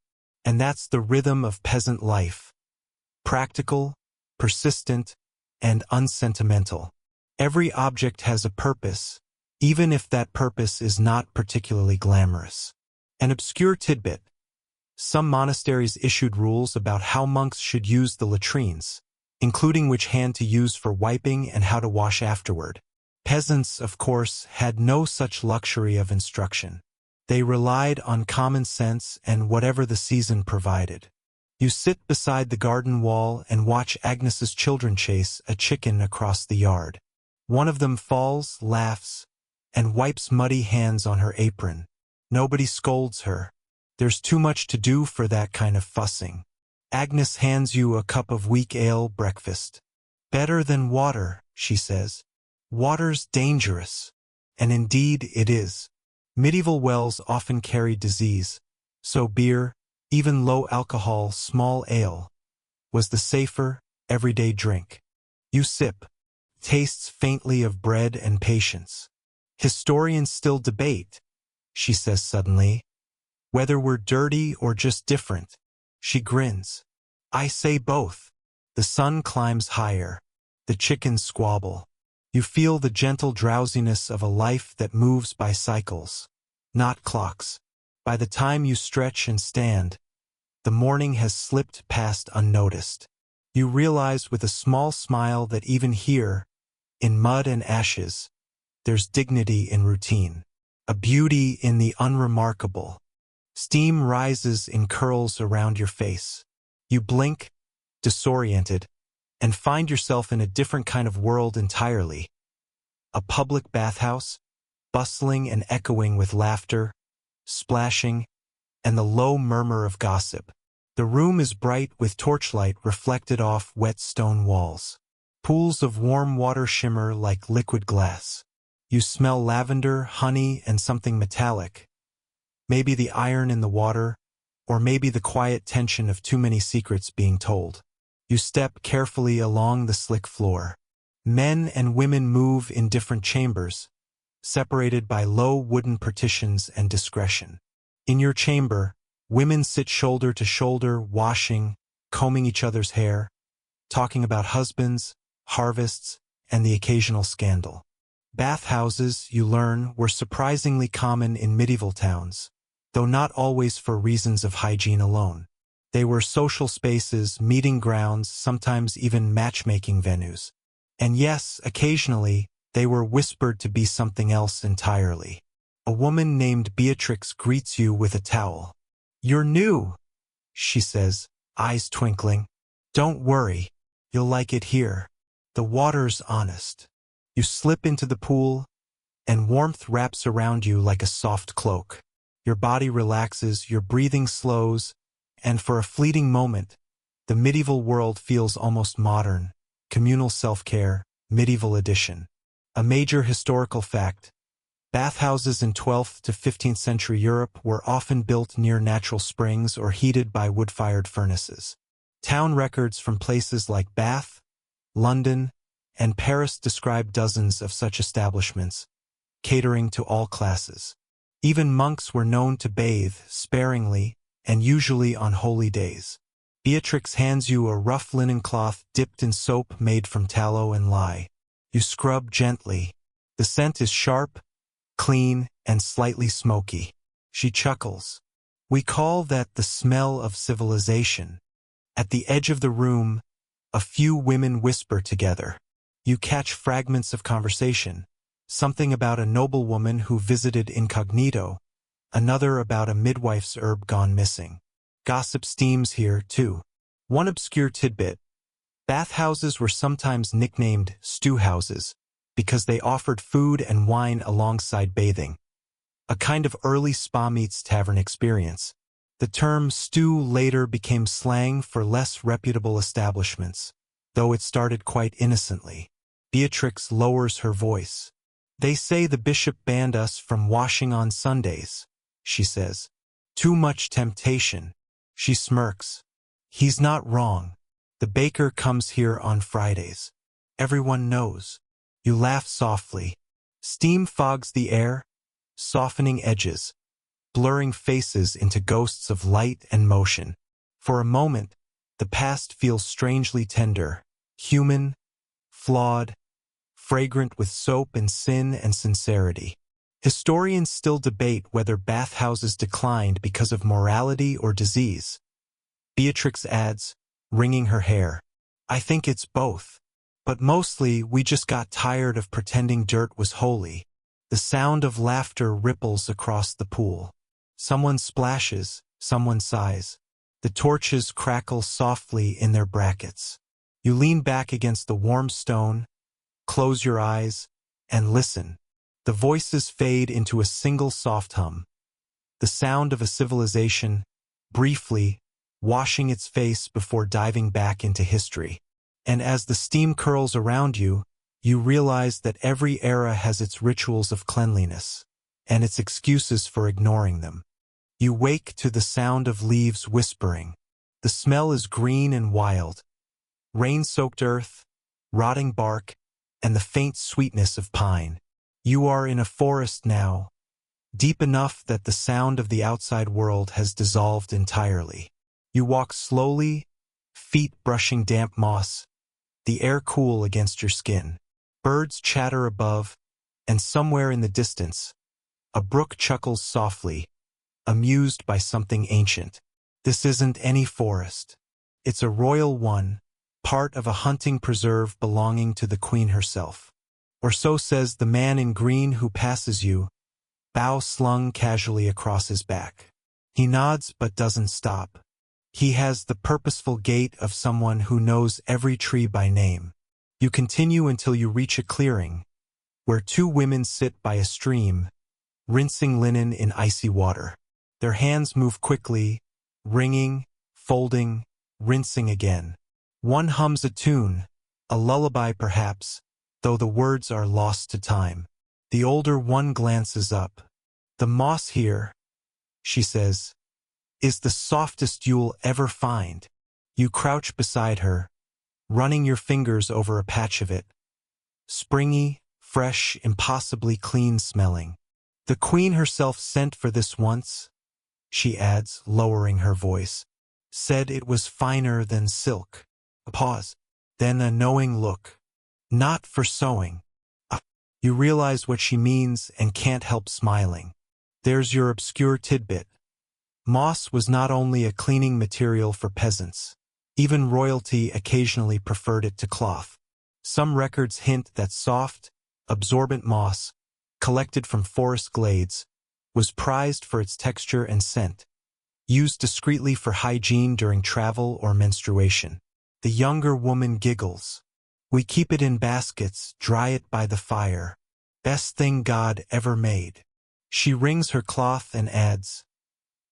And that's the rhythm of peasant life. Practical, persistent, and unsentimental. Every object has a purpose, even if that purpose is not particularly glamorous. An obscure tidbit. Some monasteries issued rules about how monks should use the latrines, including which hand to use for wiping and how to wash afterward. Peasants, of course, had no such luxury of instruction. They relied on common sense and whatever the season provided. You sit beside the garden wall and watch Agnes's children chase a chicken across the yard. One of them falls, laughs, and wipes muddy hands on her apron. Nobody scolds her. There's too much to do for that kind of fussing. Agnes hands you a cup of weak ale breakfast. "Better than water," she says. "Water's dangerous." And indeed it is. Medieval wells often carried disease, so beer, even low-alcohol small ale, was the safer, everyday drink. You sip, tastes faintly of bread and patience. "Historians still debate," she says suddenly, "whether we're dirty or just different." She grins. "I say both." The sun climbs higher. The chickens squabble. You feel the gentle drowsiness of a life that moves by cycles, not clocks. By the time you stretch and stand, the morning has slipped past unnoticed. You realize with a small smile that even here, in mud and ashes, there's dignity in routine, a beauty in the unremarkable. Steam rises in curls around your face. You blink, disoriented, and find yourself in a different kind of world entirely. A public bathhouse, bustling and echoing with laughter, splashing, and the low murmur of gossip. The room is bright with torchlight reflected off wet stone walls. Pools of warm water shimmer like liquid glass. You smell lavender, honey, and something metallic. Maybe the iron in the water, or maybe the quiet tension of too many secrets being told. You step carefully along the slick floor. Men and women move in different chambers, separated by low wooden partitions and discretion. In your chamber, women sit shoulder to shoulder, washing, combing each other's hair, talking about husbands, harvests, and the occasional scandal. Bathhouses, you learn, were surprisingly common in medieval towns, though not always for reasons of hygiene alone. They were social spaces, meeting grounds, sometimes even matchmaking venues. And yes, occasionally, they were whispered to be something else entirely. A woman named Beatrix greets you with a towel. "You're new," she says, eyes twinkling. "Don't worry, you'll like it here. The water's honest." You slip into the pool, and warmth wraps around you like a soft cloak. Your body relaxes, your breathing slows, and for a fleeting moment, the medieval world feels almost modern. Communal self-care, medieval edition. A major historical fact: bathhouses in 12th to 15th century Europe were often built near natural springs or heated by wood-fired furnaces. Town records from places like Bath, London, and Paris describe dozens of such establishments, catering to all classes. Even monks were known to bathe sparingly and usually on holy days. Beatrix hands you a rough linen cloth dipped in soap made from tallow and lye. You scrub gently. The scent is sharp, clean, and slightly smoky. She chuckles. "We call that the smell of civilization." At the edge of the room, a few women whisper together. You catch fragments of conversation, something about a noblewoman who visited incognito, another about a midwife's herb gone missing. Gossip steams here, too. One obscure tidbit: bathhouses were sometimes nicknamed stew houses because they offered food and wine alongside bathing, a kind of early spa meets tavern experience. The term stew later became slang for less reputable establishments, though it started quite innocently. Beatrix lowers her voice. "They say the bishop banned us from washing on Sundays," she says. "Too much temptation." She smirks. "He's not wrong. The baker comes here on Fridays. Everyone knows." You laugh softly. Steam fogs the air, softening edges, blurring faces into ghosts of light and motion. For a moment, the past feels strangely tender, human, flawed, fragrant with soap and sin and sincerity. Historians still debate whether bathhouses declined because of morality or disease. Beatrix adds, wringing her hair, "I think it's both. But mostly we just got tired of pretending dirt was holy." The sound of laughter ripples across the pool. Someone splashes, someone sighs. The torches crackle softly in their brackets. You lean back against the warm stone, close your eyes, and listen. The voices fade into a single soft hum. The sound of a civilization, briefly, washing its face before diving back into history. And as the steam curls around you, you realize that every era has its rituals of cleanliness, and its excuses for ignoring them. You wake to the sound of leaves whispering. The smell is green and wild. Rain-soaked earth, rotting bark, and the faint sweetness of pine. You are in a forest now, deep enough that the sound of the outside world has dissolved entirely. You walk slowly, feet brushing damp moss, the air cool against your skin. Birds chatter above, and somewhere in the distance, a brook chuckles softly, amused by something ancient. This isn't any forest. It's a royal one, part of a hunting preserve belonging to the queen herself. Or so says the man in green who passes you, bow slung casually across his back. He nods but doesn't stop. He has the purposeful gait of someone who knows every tree by name. You continue until you reach a clearing, where two women sit by a stream, rinsing linen in icy water. Their hands move quickly, wringing, folding, rinsing again. One hums a tune, a lullaby perhaps, though the words are lost to time. The older one glances up. "The moss here," she says, "is the softest you'll ever find." You crouch beside her, running your fingers over a patch of it. Springy, fresh, impossibly clean-smelling. "The queen herself sent for this once," she adds, lowering her voice. "Said it was finer than silk." A pause, then a knowing look. "Not for sewing." You realize what she means and can't help smiling. There's your obscure tidbit. Moss was not only a cleaning material for peasants. Even royalty occasionally preferred it to cloth. Some records hint that soft, absorbent moss, collected from forest glades, was prized for its texture and scent, used discreetly for hygiene during travel or menstruation. The younger woman giggles. "We keep it in baskets, dry it by the fire. Best thing God ever made." She wrings her cloth and adds,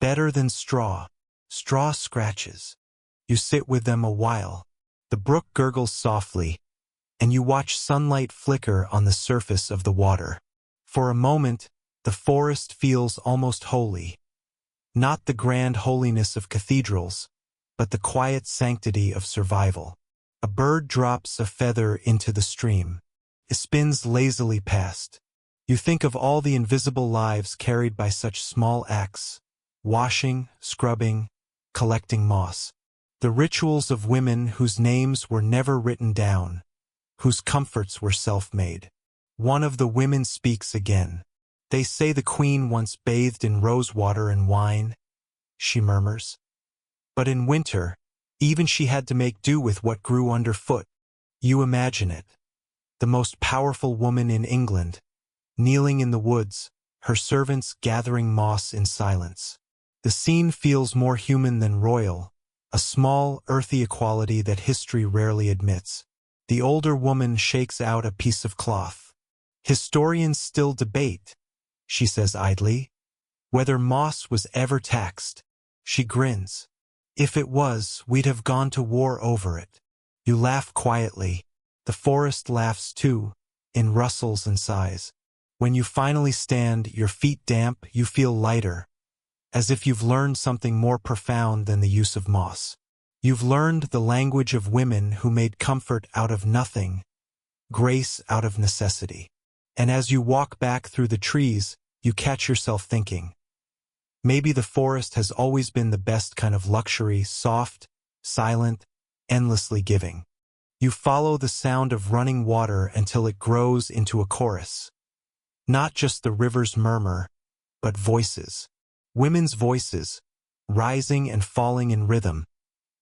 "Better than straw. Straw scratches." You sit with them a while. The brook gurgles softly, and you watch sunlight flicker on the surface of the water. For a moment, the forest feels almost holy. Not the grand holiness of cathedrals, but the quiet sanctity of survival. A bird drops a feather into the stream. It spins lazily past. You think of all the invisible lives carried by such small acts, washing, scrubbing, collecting moss. The rituals of women whose names were never written down, whose comforts were self-made. One of the women speaks again. "They say the queen once bathed in rosewater and wine," she murmurs. "But in winter, even she had to make do with what grew underfoot." You imagine it. The most powerful woman in England, kneeling in the woods, her servants gathering moss in silence. The scene feels more human than royal, a small, earthy equality that history rarely admits. The older woman shakes out a piece of cloth. "Historians still debate," she says idly, "whether moss was ever taxed." She grins. "If it was, we'd have gone to war over it." You laugh quietly. The forest laughs too, in rustles and sighs. When you finally stand, your feet damp, you feel lighter, as if you've learned something more profound than the use of moss. You've learned the language of women who made comfort out of nothing, grace out of necessity. And as you walk back through the trees, you catch yourself thinking, maybe the forest has always been the best kind of luxury, soft, silent, endlessly giving. You follow the sound of running water until it grows into a chorus. Not just the river's murmur, but voices. Women's voices, rising and falling in rhythm,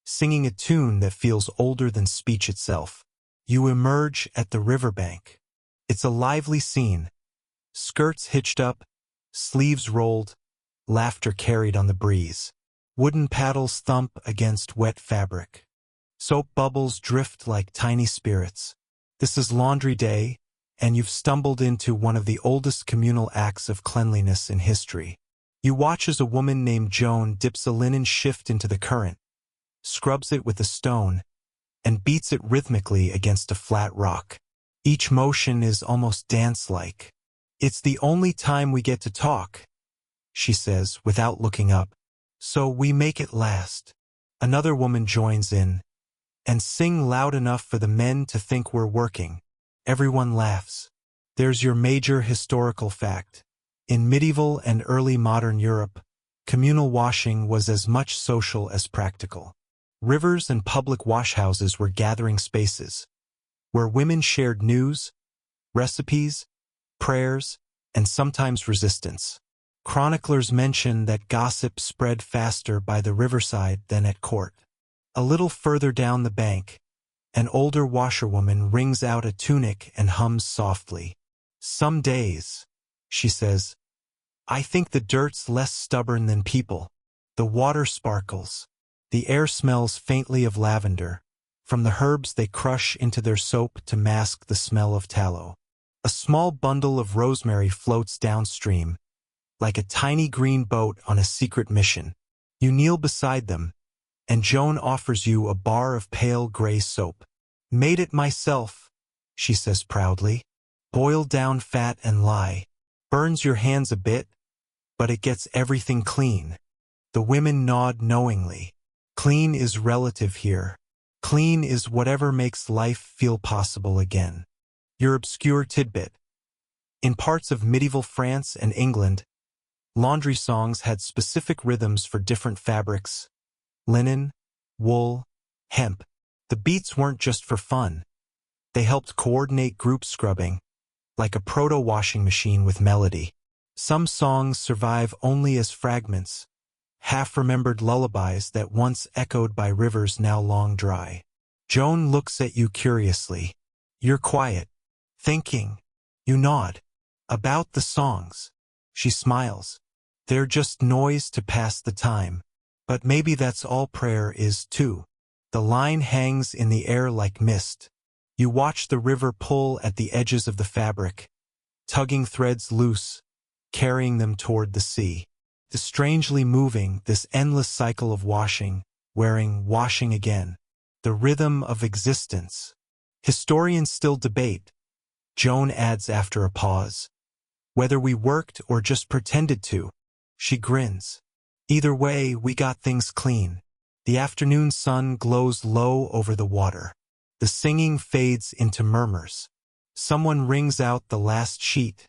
singing a tune that feels older than speech itself. You emerge at the riverbank. It's a lively scene. Skirts hitched up, sleeves rolled, laughter carried on the breeze. Wooden paddles thump against wet fabric. Soap bubbles drift like tiny spirits. This is laundry day, and you've stumbled into one of the oldest communal acts of cleanliness in history. You watch as a woman named Joan dips a linen shift into the current, scrubs it with a stone, and beats it rhythmically against a flat rock. Each motion is almost dance-like. "It's the only time we get to talk," she says without looking up, "so we make it last." Another woman joins in, "And sing loud enough for the men to think we're working." Everyone laughs. There's your major historical fact. In medieval and early modern Europe, communal washing was as much social as practical. Rivers and public washhouses were gathering spaces, where women shared news, recipes, prayers, and sometimes resistance. Chroniclers mention that gossip spread faster by the riverside than at court. A little further down the bank, an older washerwoman wrings out a tunic and hums softly. "Some days," she says, "I think the dirt's less stubborn than people." The water sparkles. The air smells faintly of lavender, from the herbs they crush into their soap to mask the smell of tallow. A small bundle of rosemary floats downstream, like a tiny green boat on a secret mission. You kneel beside them, and Joan offers you a bar of pale gray soap. "Made it myself," she says proudly. "Boiled down fat and lye. Burns your hands a bit, but it gets everything clean." The women nod knowingly. Clean is relative here. Clean is whatever makes life feel possible again. Your obscure tidbit. In parts of medieval France and England, laundry songs had specific rhythms for different fabrics: linen, wool, hemp. The beats weren't just for fun. They helped coordinate group scrubbing, like a proto-washing machine with melody. Some songs survive only as fragments, half-remembered lullabies that once echoed by rivers now long dry. Joan looks at you curiously. You're quiet, thinking. You nod. "About the songs." She smiles. "They're just noise to pass the time. But maybe that's all prayer is, too." The line hangs in the air like mist. You watch the river pull at the edges of the fabric, tugging threads loose, carrying them toward the sea. The strangely moving, this endless cycle of washing, wearing, washing again. The rhythm of existence. Historians still debate, Joan adds after a pause, whether we worked or just pretended to. She grins. Either way, we got things clean. The afternoon sun glows low over the water. The singing fades into murmurs. Someone rings out the last sheet,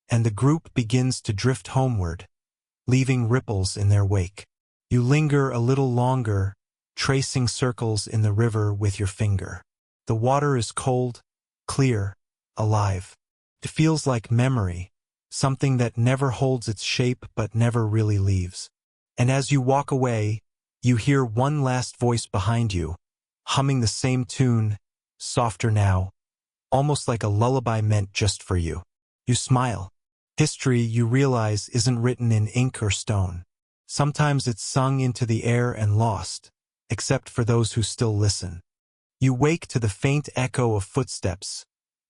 and the group begins to drift homeward, leaving ripples in their wake. You linger a little longer, tracing circles in the river with your finger. The water is cold, clear, alive. It feels like memory, something that never holds its shape but never really leaves. And as you walk away, you hear one last voice behind you, humming the same tune, softer now, almost like a lullaby meant just for you. You smile. History, you realize, isn't written in ink or stone. Sometimes it's sung into the air and lost, except for those who still listen. You wake to the faint echo of footsteps,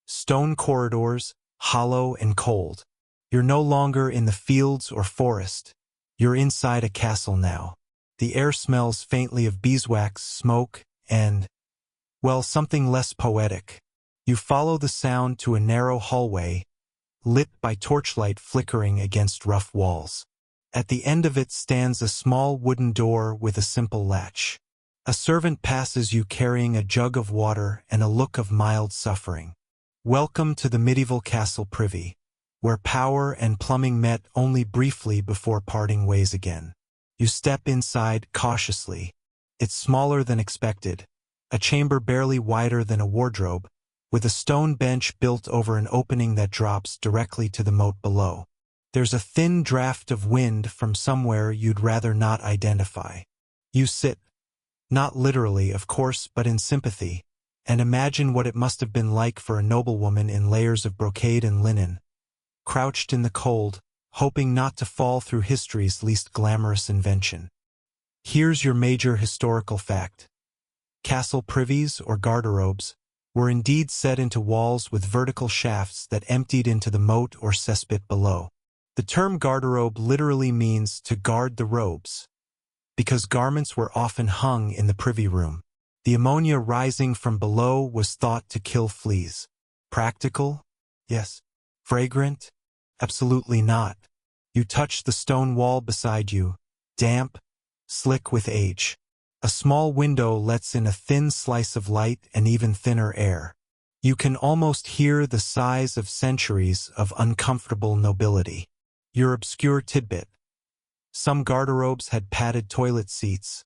stone corridors, hollow and cold. You're no longer in the fields or forest. You're inside a castle now. The air smells faintly of beeswax, smoke, and, well, something less poetic. You follow the sound to a narrow hallway, lit by torchlight flickering against rough walls. At the end of it stands a small wooden door with a simple latch. A servant passes you carrying a jug of water and a look of mild suffering. Welcome to the medieval castle privy, where power and plumbing met only briefly before parting ways again. You step inside cautiously. It's smaller than expected, a chamber barely wider than a wardrobe, with a stone bench built over an opening that drops directly to the moat below. There's a thin draft of wind from somewhere you'd rather not identify. You sit, not literally, of course, but in sympathy, and imagine what it must have been like for a noblewoman in layers of brocade and linen, crouched in the cold, hoping not to fall through history's least glamorous invention. Here's your major historical fact. Castle privies, or garderobes, were indeed set into walls with vertical shafts that emptied into the moat or cesspit below. The term garderobe literally means to guard the robes, because garments were often hung in the privy room. The ammonia rising from below was thought to kill fleas. Practical? Yes. Fragrant? Absolutely not. You touch the stone wall beside you, damp, slick with age. A small window lets in a thin slice of light and even thinner air. You can almost hear the sighs of centuries of uncomfortable nobility. Your obscure tidbit. Some garderobes had padded toilet seats,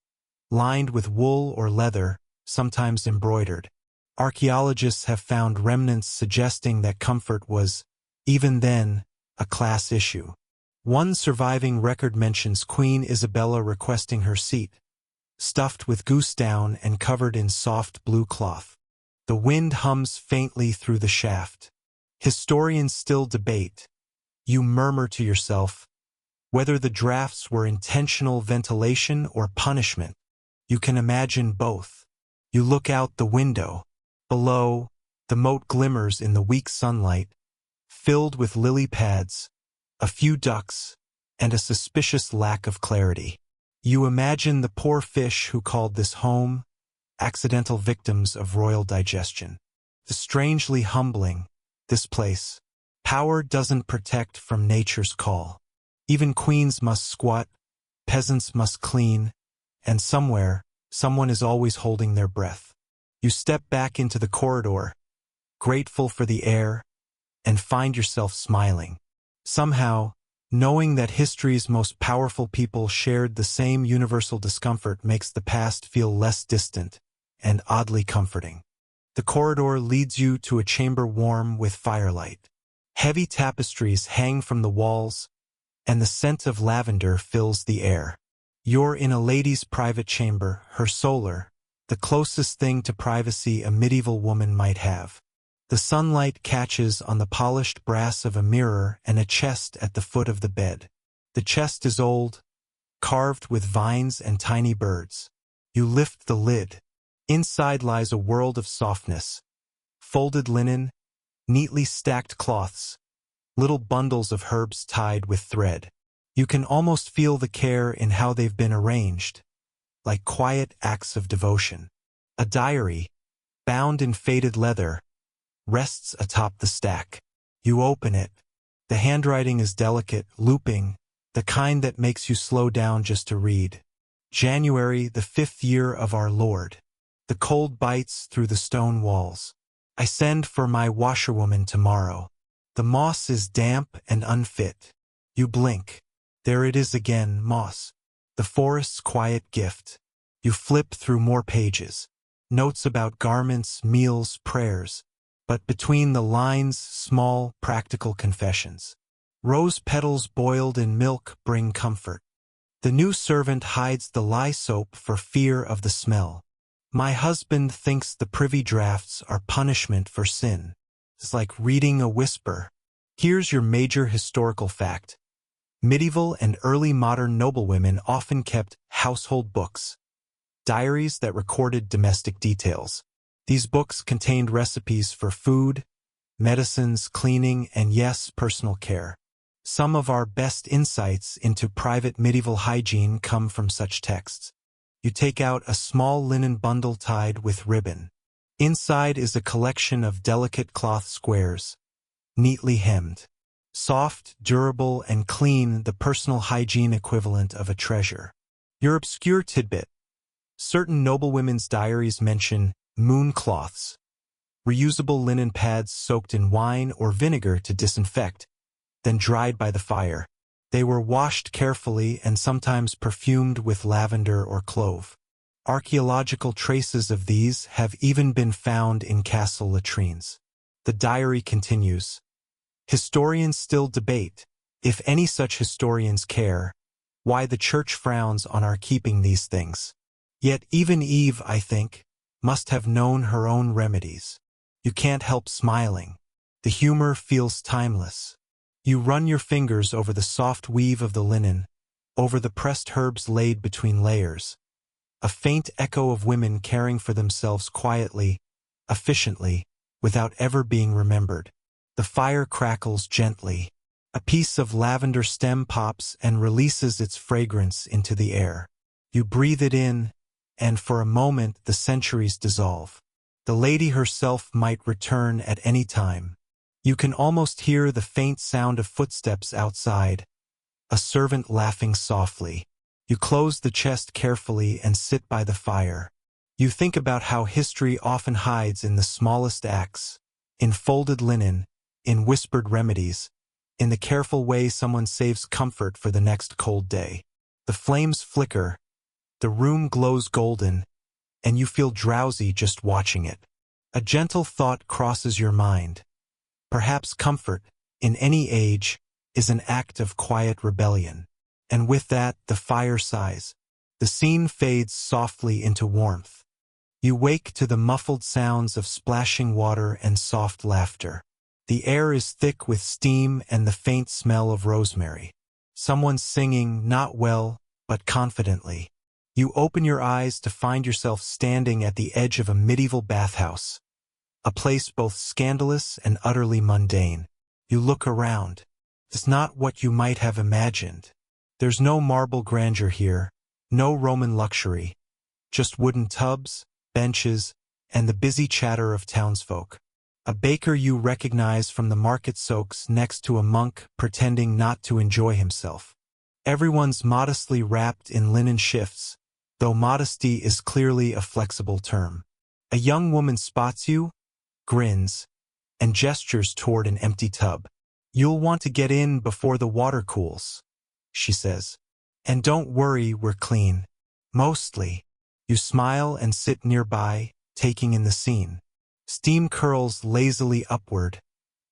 lined with wool or leather, sometimes embroidered. Archaeologists have found remnants suggesting that comfort was, even then, a class issue. One surviving record mentions Queen Isabella requesting her seat, stuffed with goose down and covered in soft blue cloth. The wind hums faintly through the shaft. Historians still debate. You murmur to yourself, whether the drafts were intentional ventilation or punishment. You can imagine both. You look out the window. Below, the moat glimmers in the weak sunlight, filled with lily pads, a few ducks, and a suspicious lack of clarity. You imagine the poor fish who called this home, accidental victims of royal digestion. The strangely humbling, this place. Power doesn't protect from nature's call. Even queens must squat, peasants must clean, and somewhere, someone is always holding their breath. You step back into the corridor, grateful for the air, and find yourself smiling. Somehow, knowing that history's most powerful people shared the same universal discomfort makes the past feel less distant and oddly comforting. The corridor leads you to a chamber warm with firelight. Heavy tapestries hang from the walls, and the scent of lavender fills the air. You're in a lady's private chamber, her solar, the closest thing to privacy a medieval woman might have. The sunlight catches on the polished brass of a mirror and a chest at the foot of the bed. The chest is old, carved with vines and tiny birds. You lift the lid. Inside lies a world of softness. Folded linen, neatly stacked cloths, little bundles of herbs tied with thread. You can almost feel the care in how they've been arranged, like quiet acts of devotion. A diary, bound in faded leather, rests atop the stack. You open it. The handwriting is delicate, looping, the kind that makes you slow down just to read. January, the 5th year of our Lord. The cold bites through the stone walls. I send for my washerwoman tomorrow. The moss is damp and unfit. You blink. There it is again, moss. The forest's quiet gift. You flip through more pages. Notes about garments, meals, prayers. But between the lines, small, practical confessions. Rose petals boiled in milk bring comfort. The new servant hides the lye soap for fear of the smell. My husband thinks the privy drafts are punishment for sin. It's like reading a whisper. Here's your major historical fact. Medieval and early modern noblewomen often kept household books, diaries that recorded domestic details. These books contained recipes for food, medicines, cleaning, and yes, personal care. Some of our best insights into private medieval hygiene come from such texts. You take out a small linen bundle tied with ribbon. Inside is a collection of delicate cloth squares, neatly hemmed. Soft, durable, and clean, the personal hygiene equivalent of a treasure. Your obscure tidbit. Certain noblewomen's diaries mention moon cloths, reusable linen pads soaked in wine or vinegar to disinfect, then dried by the fire. They were washed carefully and sometimes perfumed with lavender or clove. Archaeological traces of these have even been found in castle latrines. The diary continues. Historians still debate, if any such historians care, why the church frowns on our keeping these things. Yet even Eve, I think, must have known her own remedies. You can't help smiling. The humor feels timeless. You run your fingers over the soft weave of the linen, over the pressed herbs laid between layers. A faint echo of women caring for themselves quietly, efficiently, without ever being remembered. The fire crackles gently. A piece of lavender stem pops and releases its fragrance into the air. You breathe it in, and for a moment the centuries dissolve. The lady herself might return at any time. You can almost hear the faint sound of footsteps outside, a servant laughing softly. You close the chest carefully and sit by the fire. You think about how history often hides in the smallest acts, in folded linen, in whispered remedies, in the careful way someone saves comfort for the next cold day. The flames flicker, the room glows golden, and you feel drowsy just watching it. A gentle thought crosses your mind. Perhaps comfort, in any age, is an act of quiet rebellion. And with that, the fire sighs. The scene fades softly into warmth. You wake to the muffled sounds of splashing water and soft laughter. The air is thick with steam and the faint smell of rosemary. Someone's singing, not well, but confidently. You open your eyes to find yourself standing at the edge of a medieval bathhouse, a place both scandalous and utterly mundane. You look around. It's not what you might have imagined. There's no marble grandeur here, no Roman luxury, just wooden tubs, benches, and the busy chatter of townsfolk. A baker you recognize from the market soaks next to a monk pretending not to enjoy himself. Everyone's modestly wrapped in linen shifts, though modesty is clearly a flexible term. A young woman spots you, grins, and gestures toward an empty tub. "You'll want to get in before the water cools," she says. "And don't worry, we're clean. Mostly." You smile and sit nearby, taking in the scene. Steam curls lazily upward,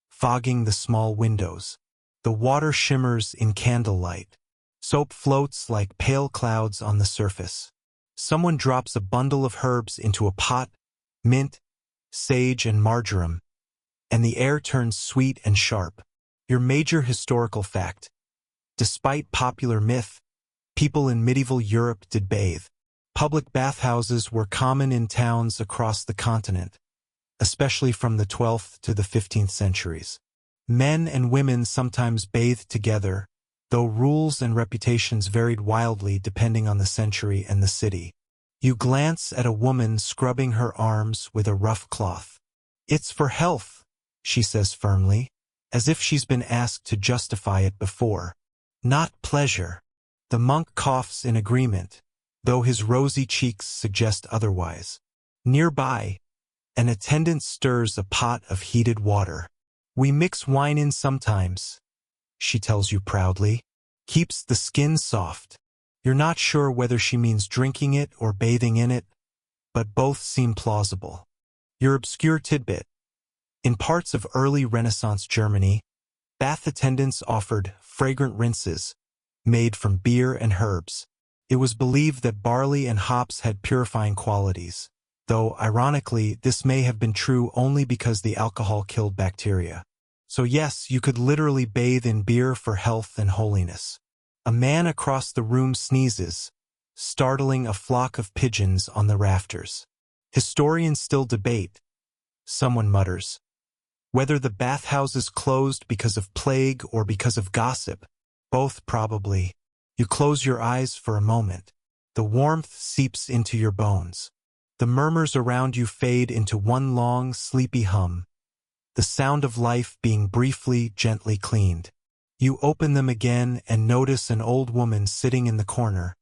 fogging the small windows. The water shimmers in candlelight. Soap floats like pale clouds on the surface. Someone drops a bundle of herbs into a pot, mint, sage, and marjoram, and the air turns sweet and sharp. Your major historical fact: despite popular myth, people in medieval Europe did bathe. Public bathhouses were common in towns across the continent, especially from the 12th to the 15th centuries. Men and women sometimes bathed together, though rules and reputations varied wildly depending on the century and the city. You glance at a woman scrubbing her arms with a rough cloth. "It's for health," she says firmly, as if she's been asked to justify it before. "Not pleasure." The monk coughs in agreement, though his rosy cheeks suggest otherwise. Nearby, an attendant stirs a pot of heated water. "We mix wine in sometimes," she tells you proudly. "Keeps the skin soft." You're not sure whether she means drinking it or bathing in it, but both seem plausible. Your obscure tidbit: in parts of early Renaissance Germany, bath attendants offered fragrant rinses made from beer and herbs. It was believed that barley and hops had purifying qualities, though, ironically, this may have been true only because the alcohol killed bacteria. So yes, you could literally bathe in beer for health and holiness. A man across the room sneezes, startling a flock of pigeons on the rafters. Historians still debate, someone mutters, whether the bathhouses closed because of plague or because of gossip. Both probably. You close your eyes for a moment. The warmth seeps into your bones. The murmurs around you fade into one long, sleepy hum, the sound of life being briefly, gently cleaned. You open them again and notice an old woman sitting in the corner,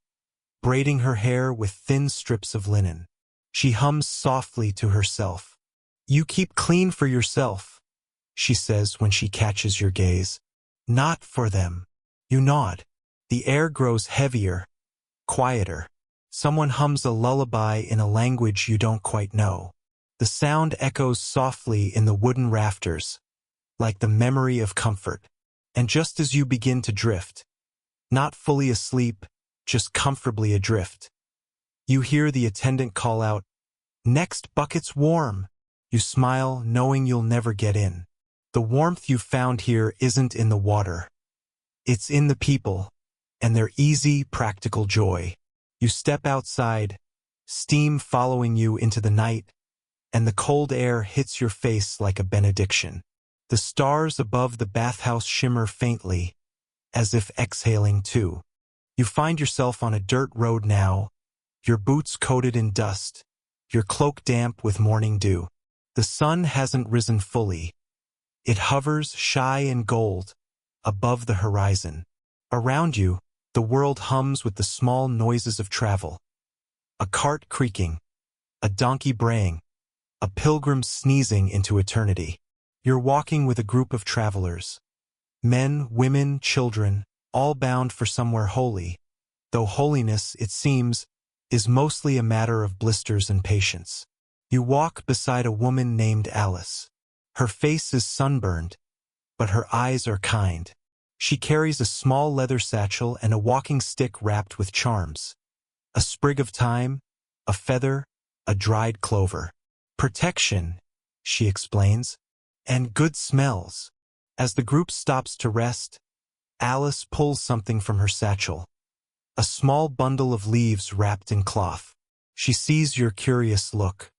braiding her hair with thin strips of linen. She hums softly to herself. "You keep clean for yourself," she says when she catches your gaze. "Not for them." You nod. The air grows heavier, quieter. Someone hums a lullaby in a language you don't quite know. The sound echoes softly in the wooden rafters, like the memory of comfort. And just as you begin to drift, not fully asleep, just comfortably adrift, you hear the attendant call out, "Next bucket's warm." You smile, knowing you'll never get in. The warmth you found here isn't in the water. It's in the people, and their easy, practical joy. You step outside, steam following you into the night, and the cold air hits your face like a benediction. The stars above the bathhouse shimmer faintly, as if exhaling too. You find yourself on a dirt road now, your boots coated in dust, your cloak damp with morning dew. The sun hasn't risen fully. It hovers shy and gold above the horizon. Around you, the world hums with the small noises of travel. A cart creaking, a donkey braying, a pilgrim sneezing into eternity. You're walking with a group of travelers. Men, women, children, all bound for somewhere holy, though holiness, it seems, is mostly a matter of blisters and patience. You walk beside a woman named Alice. Her face is sunburned, but her eyes are kind. She carries a small leather satchel and a walking stick wrapped with charms. A sprig of thyme, a feather, a dried clover. "Protection," she explains, "and good smells." As the group stops to rest, Alice pulls something from her satchel. A small bundle of leaves wrapped in cloth. She sees your curious look.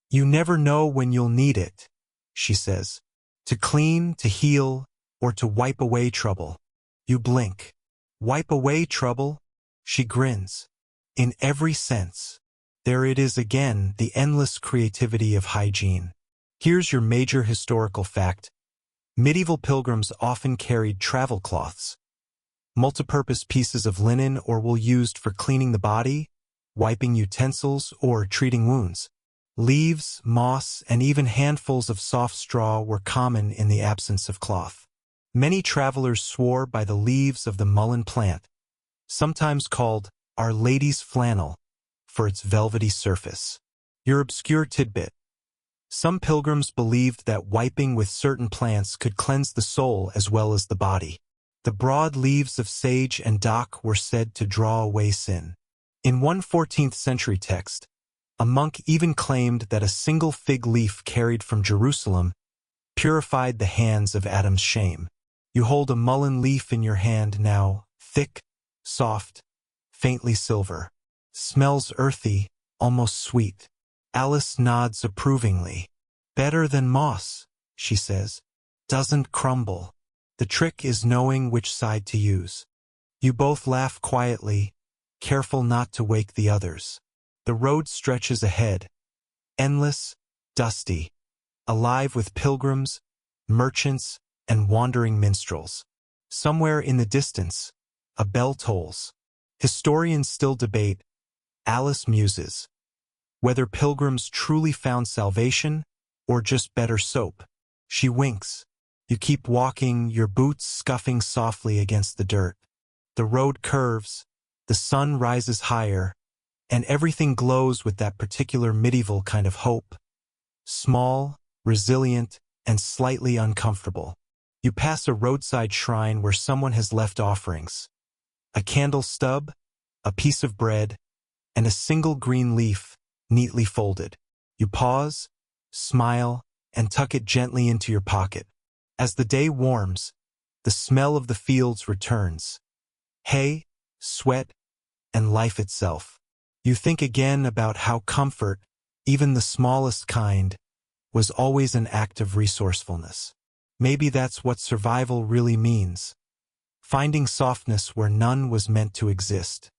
"You never know when you'll need it," she says. "To clean, to heal, or to wipe away trouble. You blink. Wipe away trouble? She grins. In every sense. There it is again, the endless creativity of hygiene. Here's your major historical fact. Medieval pilgrims often carried travel cloths, multipurpose pieces of linen or wool used for cleaning the body, wiping utensils, or treating wounds. Leaves, moss, and even handfuls of soft straw were common in the absence of cloth. Many travelers swore by the leaves of the mullein plant, sometimes called Our Lady's flannel, for its velvety surface. Your obscure tidbit. Some pilgrims believed that wiping with certain plants could cleanse the soul as well as the body. The broad leaves of sage and dock were said to draw away sin. In one 14th century text, a monk even claimed that a single fig leaf carried from Jerusalem purified the hands of Adam's shame. You hold a mullein leaf in your hand now, thick, soft, faintly silver. Smells earthy, almost sweet. Alice nods approvingly. Better than moss, she says. Doesn't crumble. The trick is knowing which side to use. You both laugh quietly, careful not to wake the others. The road stretches ahead, endless, dusty, alive with pilgrims, merchants, and wandering minstrels. Somewhere in the distance, a bell tolls. Historians still debate, Alice muses, whether pilgrims truly found salvation or just better soap. She winks. You keep walking, your boots scuffing softly against the dirt. The road curves, the sun rises higher, and everything glows with that particular medieval kind of hope. Small, resilient, and slightly uncomfortable. You pass a roadside shrine where someone has left offerings. A candle stub, a piece of bread, and a single green leaf, neatly folded. You pause, smile, and tuck it gently into your pocket. As the day warms, the smell of the fields returns. Hay, sweat, and life itself. You think again about how comfort, even the smallest kind, was always an act of resourcefulness. Maybe that's what survival really means. Finding softness where none was meant to exist.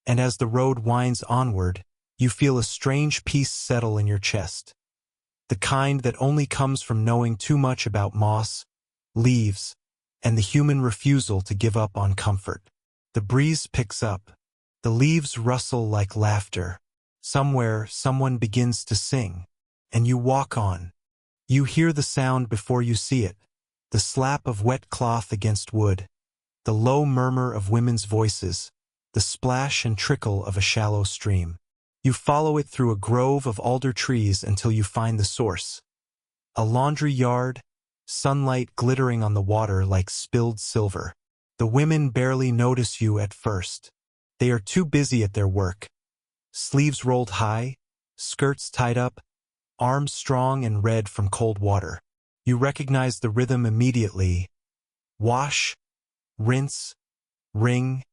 And as the road winds onward, you feel a strange peace settle in your chest. The kind that only comes from knowing too much about moss, leaves, and the human refusal to give up on comfort. The breeze picks up. The leaves rustle like laughter. Somewhere, someone begins to sing. And you walk on. You hear the sound before you see it. The slap of wet cloth against wood. The low murmur of women's voices. The splash and trickle of a shallow stream. You follow it through a grove of alder trees until you find the source. A laundry yard, sunlight glittering on the water like spilled silver. The women barely notice you at first. They are too busy at their work. Sleeves rolled high, skirts tied up, arms strong and red from cold water. You recognize the rhythm immediately. Wash, rinse, wring,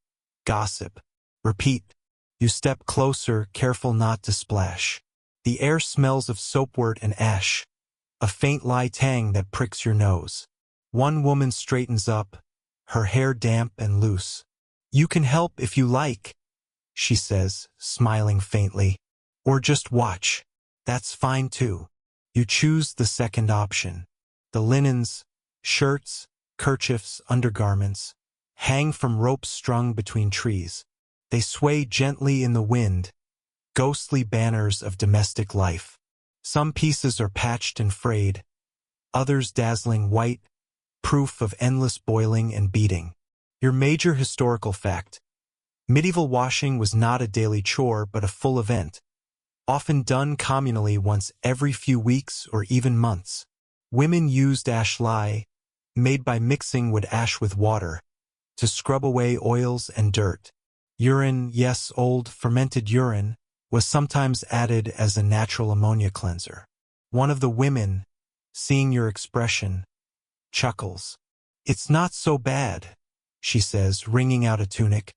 gossip. Repeat. You step closer, careful not to splash. The air smells of soapwort and ash, a faint lye tang that pricks your nose. One woman straightens up, her hair damp and loose. You can help if you like, she says, smiling faintly. Or just watch. That's fine too. You choose the second option. The linens, shirts, kerchiefs, undergarments, hang from ropes strung between trees. They sway gently in the wind, ghostly banners of domestic life. Some pieces are patched and frayed, others dazzling white, proof of endless boiling and beating. Your major historical fact. Medieval washing was not a daily chore but a full event, often done communally once every few weeks or even months. Women used ash lye, made by mixing wood ash with water, to scrub away oils and dirt. Urine, yes, old fermented urine, was sometimes added as a natural ammonia cleanser. One of the women, seeing your expression, chuckles. It's not so bad, she says, wringing out a tunic.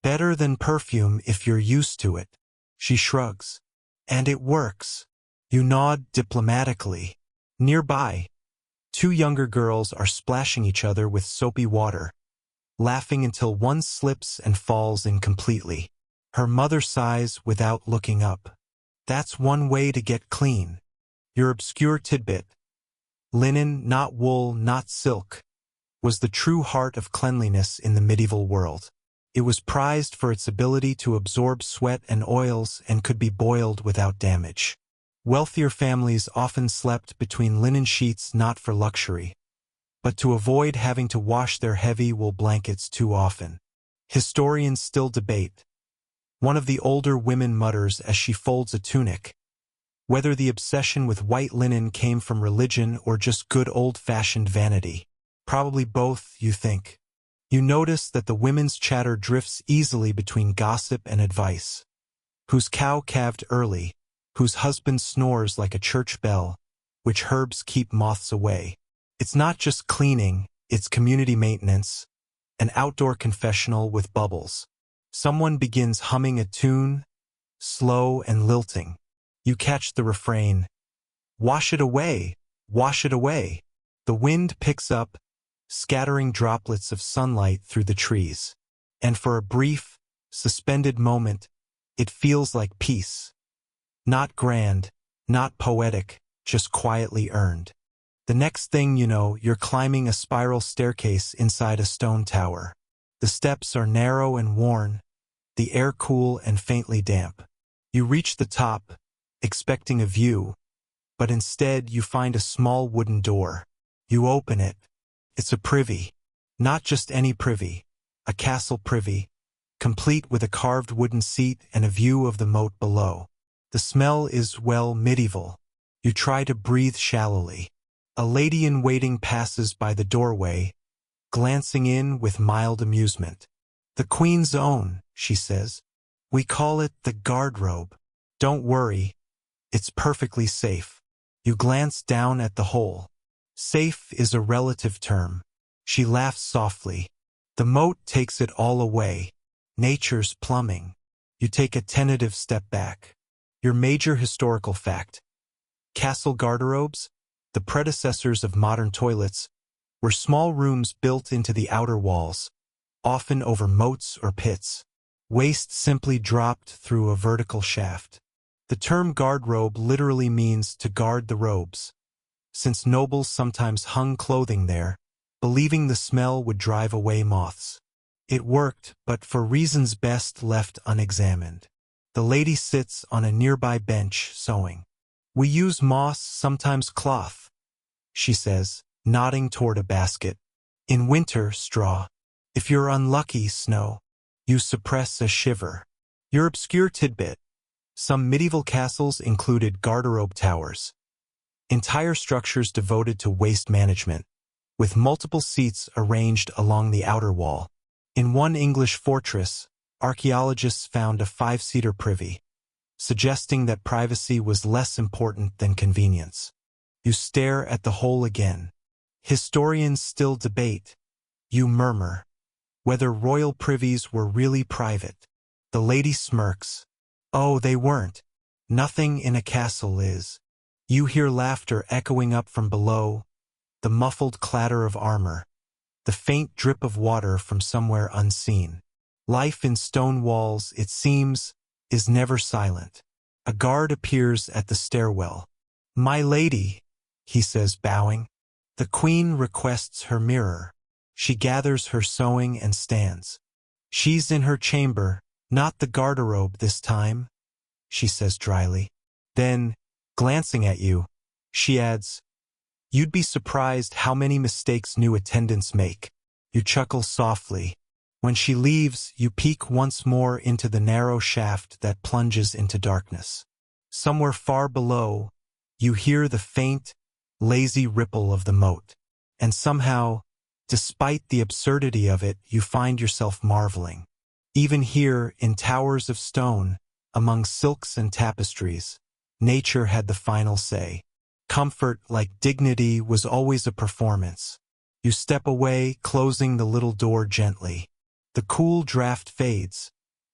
Better than perfume if you're used to it. She shrugs. And it works. You nod diplomatically. Nearby, Two younger girls are splashing each other with soapy water, laughing until one slips and falls incompletely. Her mother sighs without looking up. That's one way to get clean. Your obscure tidbit, linen, not wool, not silk, was the true heart of cleanliness in the medieval world. It was prized for its ability to absorb sweat and oils and could be boiled without damage. Wealthier families often slept between linen sheets not for luxury, but to avoid having to wash their heavy wool blankets too often. Historians still debate. One of the older women mutters as she folds a tunic, whether the obsession with white linen came from religion or just good old-fashioned vanity. Probably both, you think. You notice that the women's chatter drifts easily between gossip and advice. Whose cow calved early, whose husband snores like a church bell, which herbs keep moths away. It's not just cleaning, it's community maintenance, an outdoor confessional with bubbles. Someone begins humming a tune, slow and lilting. You catch the refrain, "Wash it away, wash it away." The wind picks up, scattering droplets of sunlight through the trees. And for a brief, suspended moment, it feels like peace. Not grand, not poetic, just quietly earned. The next thing you know, you're climbing a spiral staircase inside a stone tower. The steps are narrow and worn, the air cool and faintly damp. You reach the top, expecting a view, but instead you find a small wooden door. You open it. It's a privy. Not just any privy, a castle privy, complete with a carved wooden seat and a view of the moat below. The smell is, well, medieval. You try to breathe shallowly. A lady-in-waiting passes by the doorway, glancing in with mild amusement. "The Queen's own," she says. "We call it the garderobe. Don't worry, it's perfectly safe." You glance down at the hole. Safe is a relative term. She laughs softly. The moat takes it all away. Nature's plumbing. You take a tentative step back. Your major historical fact. Castle garderobes, the predecessors of modern toilets, were small rooms built into the outer walls, often over moats or pits. Waste simply dropped through a vertical shaft. The term garderobe literally means to guard the robes, since nobles sometimes hung clothing there, believing the smell would drive away moths. It worked, but for reasons best left unexamined. The lady sits on a nearby bench, sewing. "We use moss, sometimes cloth," she says, nodding toward a basket. "In winter, straw. If you're unlucky, snow." You suppress a shiver. Your obscure tidbit. Some medieval castles included garderobe towers, entire structures devoted to waste management, with multiple seats arranged along the outer wall. In one English fortress, archaeologists found a 5-seater privy, suggesting that privacy was less important than convenience. You stare at the hole again. Historians still debate. You murmur whether royal privies were really private. The lady smirks. "Oh, they weren't. Nothing in a castle is." You hear laughter echoing up from below, the muffled clatter of armor, the faint drip of water from somewhere unseen. Life in stone walls, it seems, is never silent. A guard appears at the stairwell. "My lady," he says, bowing. "The Queen requests her mirror." She gathers her sewing and stands. "She's in her chamber, not the garderobe this time," she says dryly. Then, glancing at you, she adds, "You'd be surprised how many mistakes new attendants make." You chuckle softly. When she leaves, you peek once more into the narrow shaft that plunges into darkness. Somewhere far below, you hear the faint, lazy ripple of the moat. And somehow, despite the absurdity of it, you find yourself marveling. Even here, in towers of stone, among silks and tapestries, nature had the final say. Comfort, like dignity, was always a performance. You step away, closing the little door gently. The cool draft fades,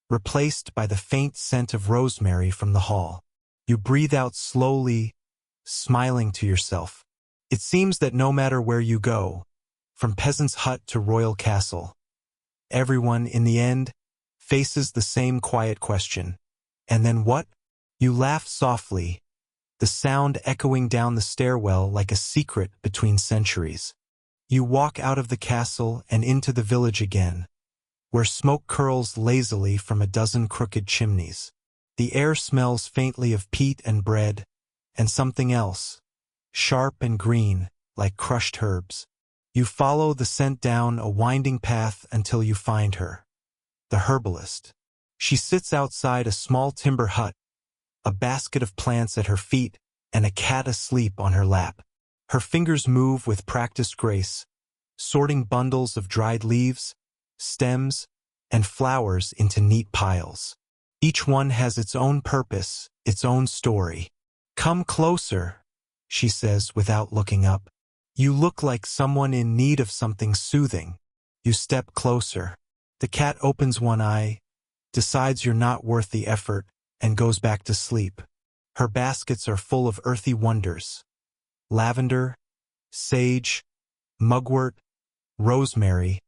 replaced by the faint scent of rosemary from the hall. You breathe out slowly, smiling to yourself. It seems that no matter where you go, from peasant's hut to royal castle, everyone, in the end, faces the same quiet question. And then what? You laugh softly, the sound echoing down the stairwell like a secret between centuries. You walk out of the castle and into the village again, where smoke curls lazily from a dozen crooked chimneys. The air smells faintly of peat and bread, and something else, sharp and green, like crushed herbs. You follow the scent down a winding path until you find her, the herbalist. She sits outside a small timber hut, a basket of plants at her feet and a cat asleep on her lap. Her fingers move with practiced grace, sorting bundles of dried leaves, stems, and flowers into neat piles. Each one has its own purpose, its own story. "Come closer," she says without looking up. "You look like someone in need of something soothing." You step closer. The cat opens one eye, decides you're not worth the effort, and goes back to sleep. Her baskets are full of earthy wonders: lavender, sage, mugwort, rosemary,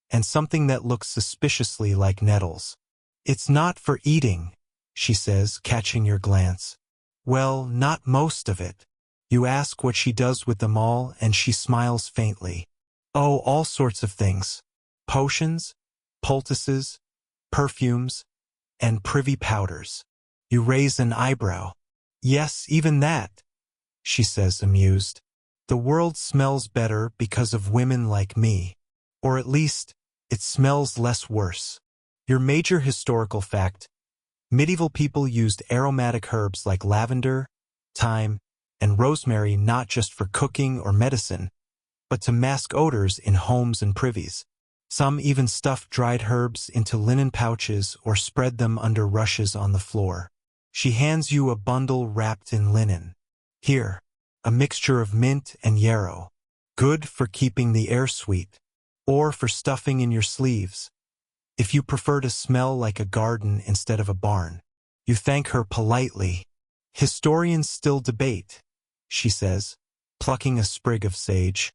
and something that looks suspiciously like nettles. "It's not for eating," she says, catching your glance. "Well, not most of it." You ask what she does with them all, and she smiles faintly. "Oh, all sorts of things. Potions, poultices, perfumes, and privy powders." You raise an eyebrow. "Yes, even that," she says, amused. "The world smells better because of women like me. Or at least, it smells less worse." Your major historical fact: medieval people used aromatic herbs like lavender, thyme, and rosemary not just for cooking or medicine, but to mask odors in homes and privies. Some even stuffed dried herbs into linen pouches or spread them under rushes on the floor. She hands you a bundle wrapped in linen. "Here, a mixture of mint and yarrow. Good for keeping the air sweet, or for stuffing in your sleeves, if you prefer to smell like a garden instead of a barn." You thank her politely. "Historians still debate," she says, plucking a sprig of sage,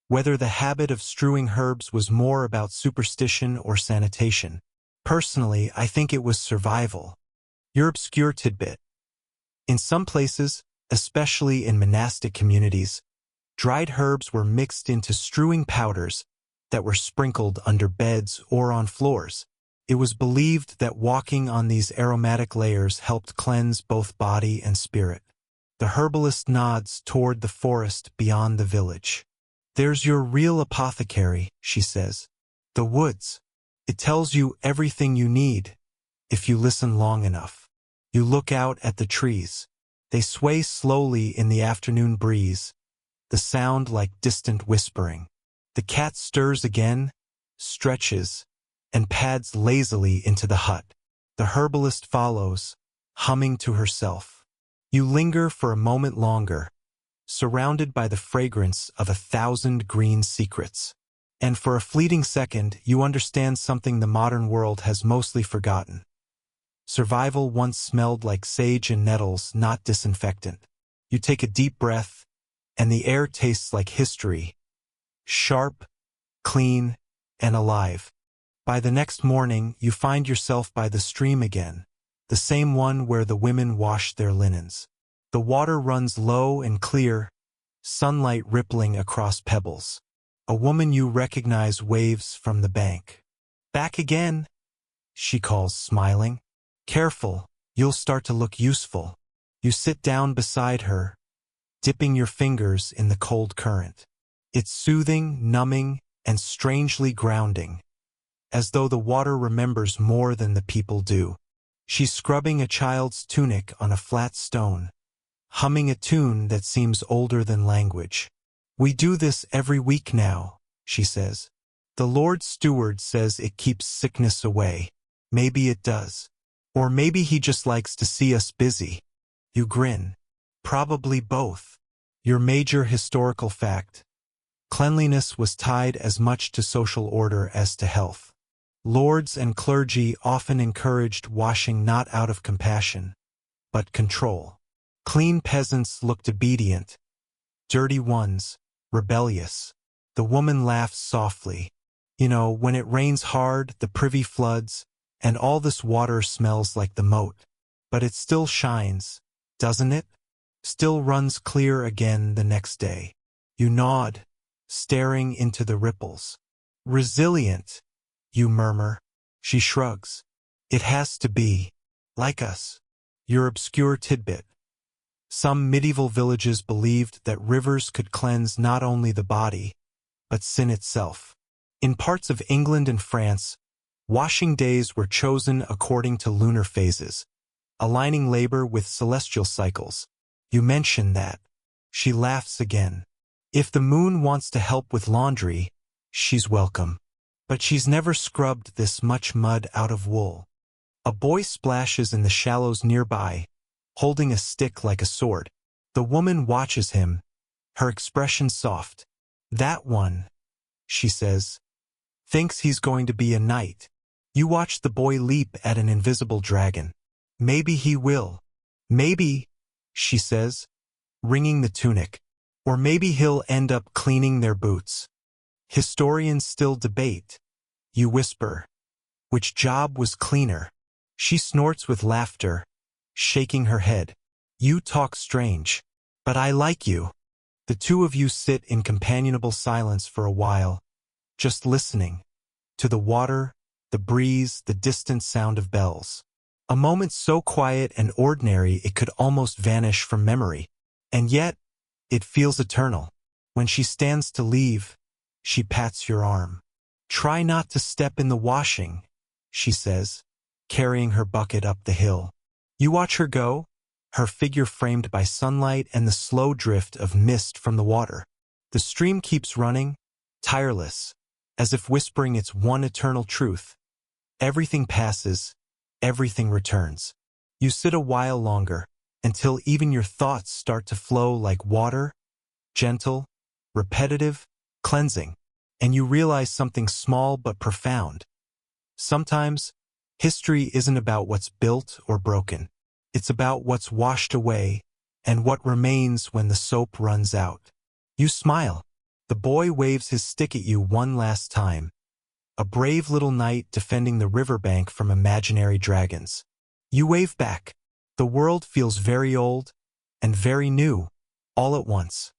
"whether the habit of strewing herbs was more about superstition or sanitation. Personally, I think it was survival." Your obscure tidbit: in some places, especially in monastic communities, dried herbs were mixed into strewing powders that were sprinkled under beds or on floors. It was believed that walking on these aromatic layers helped cleanse both body and spirit. The herbalist nods toward the forest beyond the village. "There's your real apothecary," she says. "The woods. It tells you everything you need, if you listen long enough." You look out at the trees. They sway slowly in the afternoon breeze, the sound like distant whispering. The cat stirs again, stretches, and pads lazily into the hut. The herbalist follows, humming to herself. You linger for a moment longer, surrounded by the fragrance of 1,000 green secrets. And for a fleeting second, you understand something the modern world has mostly forgotten. Survival once smelled like sage and nettles, not disinfectant. You take a deep breath, and the air tastes like history, sharp, clean, and alive. By the next morning, you find yourself by the stream again, the same one where the women washed their linens. The water runs low and clear, sunlight rippling across pebbles. A woman you recognize waves from the bank. "Back again," she calls, smiling. "Careful, you'll start to look useful." You sit down beside her, dipping your fingers in the cold current. It's soothing, numbing, and strangely grounding, as though the water remembers more than the people do. She's scrubbing a child's tunic on a flat stone, humming a tune that seems older than language. "We do this every week now," she says. "The Lord Steward says it keeps sickness away." Maybe it does. Or maybe he just likes to see us busy. You grin. Probably both. Your major historical fact: cleanliness was tied as much to social order as to health. Lords and clergy often encouraged washing not out of compassion, but control. Clean peasants looked obedient, Dirty ones, rebellious. The woman laughs softly. You know, when it rains hard, the privy floods, and all this water smells like the moat. But it still shines, doesn't it? Still runs clear again the next day. You nod, staring into the ripples. Resilient, you murmur. She shrugs. It has to be. Like us. Your obscure tidbit. Some medieval villages believed that rivers could cleanse not only the body, but sin itself. In parts of England and France, washing days were chosen according to lunar phases, aligning labor with celestial cycles. You mention that. She laughs again. If the moon wants to help with laundry, she's welcome. But she's never scrubbed this much mud out of wool. A boy splashes in the shallows nearby, holding a stick like a sword. The woman watches him, her expression soft. That one, she says, thinks he's going to be a knight. You watch the boy leap at an invisible dragon. Maybe he will. Maybe, she says, wringing the tunic. Or maybe he'll end up cleaning their boots. Historians still debate. You whisper. Which job was cleaner? She snorts with laughter, shaking her head. You talk strange. But I like you. The two of you sit in companionable silence for a while, just listening. To the water, the breeze, the distant sound of bells. A moment so quiet and ordinary it could almost vanish from memory. And yet, it feels eternal. When she stands to leave, she pats your arm. Try not to step in the washing, she says, carrying her bucket up the hill. You watch her go, her figure framed by sunlight and the slow drift of mist from the water. The stream keeps running, tireless, as if whispering its one eternal truth. Everything passes, everything returns. You sit a while longer, until even your thoughts start to flow like water, gentle, repetitive, cleansing, and you realize something small but profound. Sometimes, history isn't about what's built or broken. It's about what's washed away and what remains when the soap runs out. You smile. The boy waves his stick at you one last time. A brave little knight defending the riverbank from imaginary dragons. You wave back. The world feels very old and very new, all at once.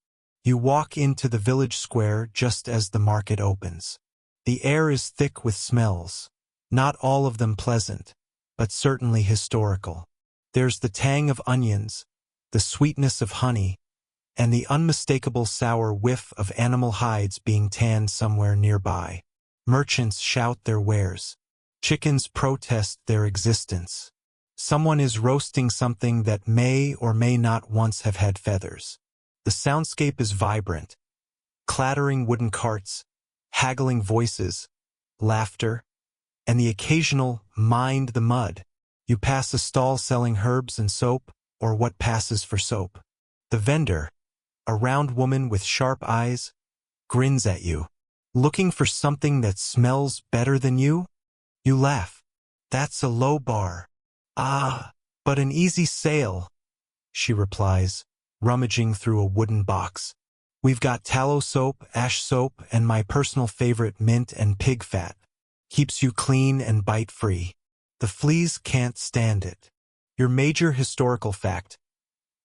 You walk into the village square just as the market opens. The air is thick with smells, not all of them pleasant, but certainly historical. There's the tang of onions, the sweetness of honey, and the unmistakable sour whiff of animal hides being tanned somewhere nearby. Merchants shout their wares. Chickens protest their existence. Someone is roasting something that may or may not once have had feathers. The soundscape is vibrant. Clattering wooden carts, haggling voices, laughter, and the occasional mind the mud. You pass a stall selling herbs and soap, or what passes for soap. The vendor, a round woman with sharp eyes, grins at you. Looking for something that smells better than you? You laugh. That's a low bar. Ah, but an easy sale, she replies, rummaging through a wooden box. We've got tallow soap, ash soap, and my personal favorite, mint and pig fat. Keeps you clean and bite-free. The fleas can't stand it. Your major historical fact.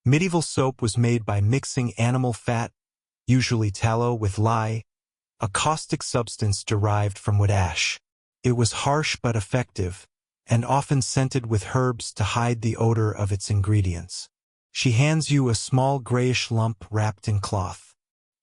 Medieval soap was made by mixing animal fat, usually tallow, with lye, a caustic substance derived from wood ash. It was harsh but effective, and often scented with herbs to hide the odor of its ingredients. She hands you a small grayish lump wrapped in cloth.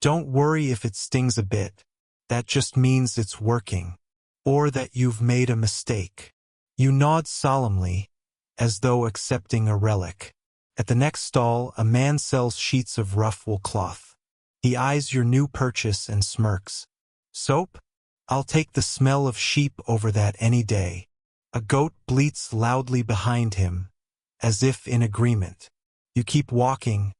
Don't worry if it stings a bit. That just means it's working. Or that you've made a mistake. You nod solemnly, as though accepting a relic. At the next stall, a man sells sheets of rough wool cloth. He eyes your new purchase and smirks. Soap? I'll take the smell of sheep over that any day. A goat bleats loudly behind him, as if in agreement. You keep walking,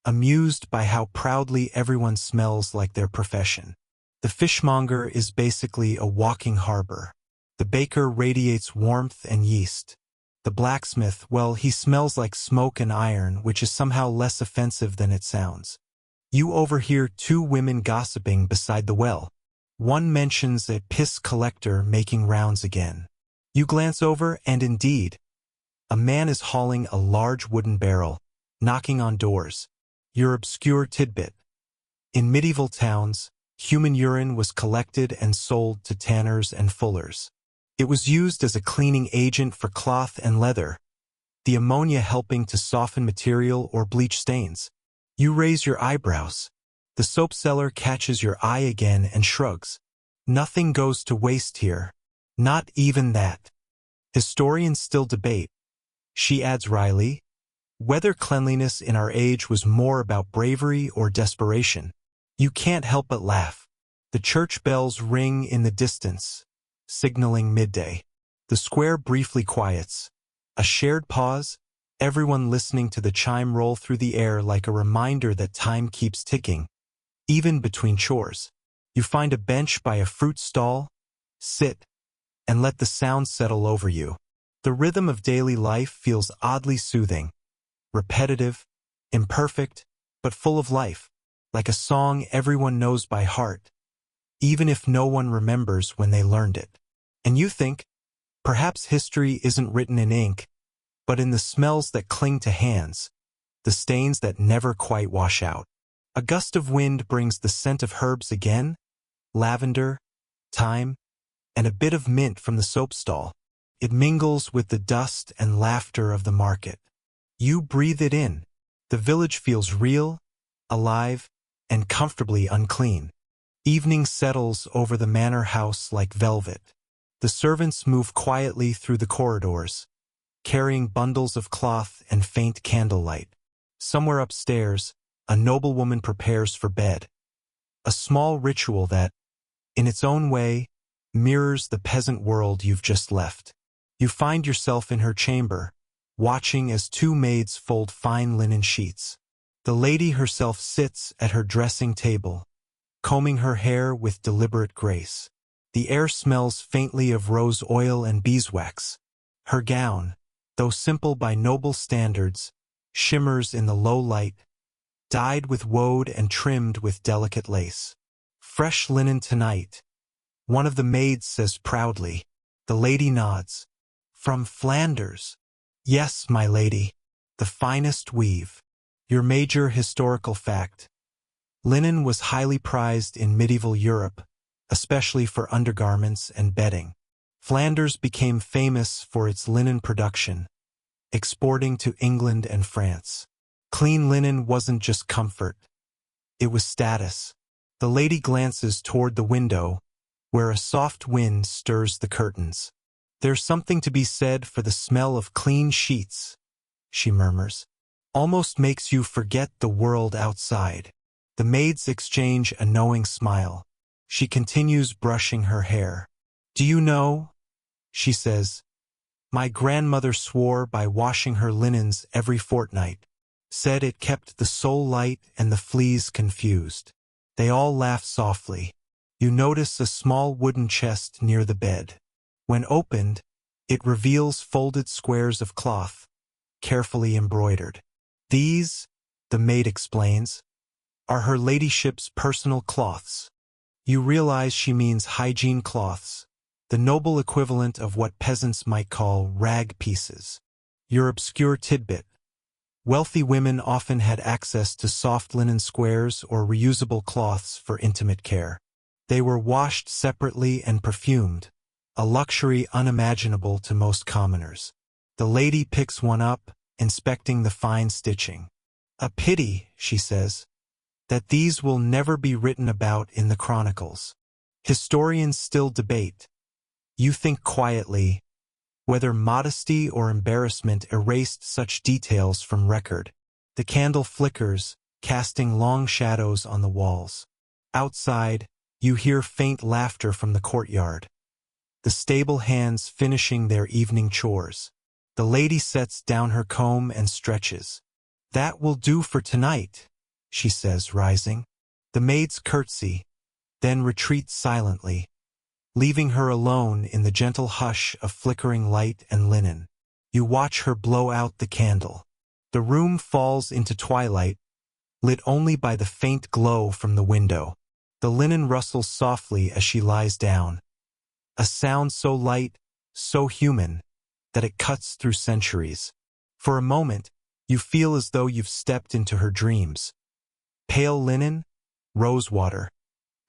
amused by how proudly everyone smells like their profession. The fishmonger is basically a walking harbor. The baker radiates warmth and yeast. The blacksmith, well, he smells like smoke and iron, which is somehow less offensive than it sounds. You overhear two women gossiping beside the well. One mentions a piss collector making rounds again. You glance over and indeed, a man is hauling a large wooden barrel, knocking on doors. Your obscure tidbit. In medieval towns, human urine was collected and sold to tanners and fullers. It was used as a cleaning agent for cloth and leather, the ammonia helping to soften material or bleach stains. You raise your eyebrows. The soap seller catches your eye again and shrugs. Nothing goes to waste here. Not even that. Historians still debate. She adds wryly, whether cleanliness in our age was more about bravery or desperation. You can't help but laugh. The church bells ring in the distance, signaling midday. The square briefly quiets. A shared pause, everyone listening to the chime roll through the air like a reminder that time keeps ticking, even between chores. You find a bench by a fruit stall, sit, and let the sound settle over you. The rhythm of daily life feels oddly soothing, repetitive, imperfect, but full of life, like a song everyone knows by heart, even if no one remembers when they learned it. And you think, perhaps history isn't written in ink, but in the smells that cling to hands, the stains that never quite wash out. A gust of wind brings the scent of herbs again, lavender, thyme, and a bit of mint from the soap stall. It mingles with the dust and laughter of the market. You breathe it in. The village feels real, alive, and comfortably unclean. Evening settles over the manor house like velvet. The servants move quietly through the corridors, carrying bundles of cloth and faint candlelight. Somewhere upstairs, a noblewoman prepares for bed. A small ritual that, in its own way, mirrors the peasant world you've just left. You find yourself in her chamber, watching as two maids fold fine linen sheets. The lady herself sits at her dressing table, combing her hair with deliberate grace. The air smells faintly of rose oil and beeswax. Her gown, though simple by noble standards, shimmers in the low light, dyed with woad and trimmed with delicate lace. Fresh linen tonight, one of the maids says proudly. The lady nods. From Flanders. Yes, my lady, the finest weave. Your major historical fact. Linen was highly prized in medieval Europe, especially for undergarments and bedding. Flanders became famous for its linen production, exporting to England and France. Clean linen wasn't just comfort. It was status. The lady glances toward the window, where a soft wind stirs the curtains. There's something to be said for the smell of clean sheets, she murmurs. Almost makes you forget the world outside. The maids exchange a knowing smile. She continues brushing her hair. Do you know, she says, my grandmother swore by washing her linens every fortnight, said it kept the soul light and the fleas confused. They all laugh softly. You notice a small wooden chest near the bed. When opened, it reveals folded squares of cloth, carefully embroidered. These, the maid explains, are her ladyship's personal cloths. You realize she means hygiene cloths, the noble equivalent of what peasants might call rag pieces. Your obscure tidbit. Wealthy women often had access to soft linen squares or reusable cloths for intimate care. They were washed separately and perfumed, a luxury unimaginable to most commoners. The lady picks one up, inspecting the fine stitching. A pity, she says, that these will never be written about in the chronicles. Historians still debate. You think quietly, whether modesty or embarrassment erased such details from record. The candle flickers, casting long shadows on the walls. Outside, you hear faint laughter from the courtyard. The stable hands finishing their evening chores. The lady sets down her comb and stretches. That will do for tonight, she says, rising. The maids curtsy, then retreat silently, leaving her alone in the gentle hush of flickering light and linen. You watch her blow out the candle. The room falls into twilight, lit only by the faint glow from the window. The linen rustles softly as she lies down, a sound so light, so human, that it cuts through centuries. For a moment, you feel as though you've stepped into her dreams. Pale linen, rosewater,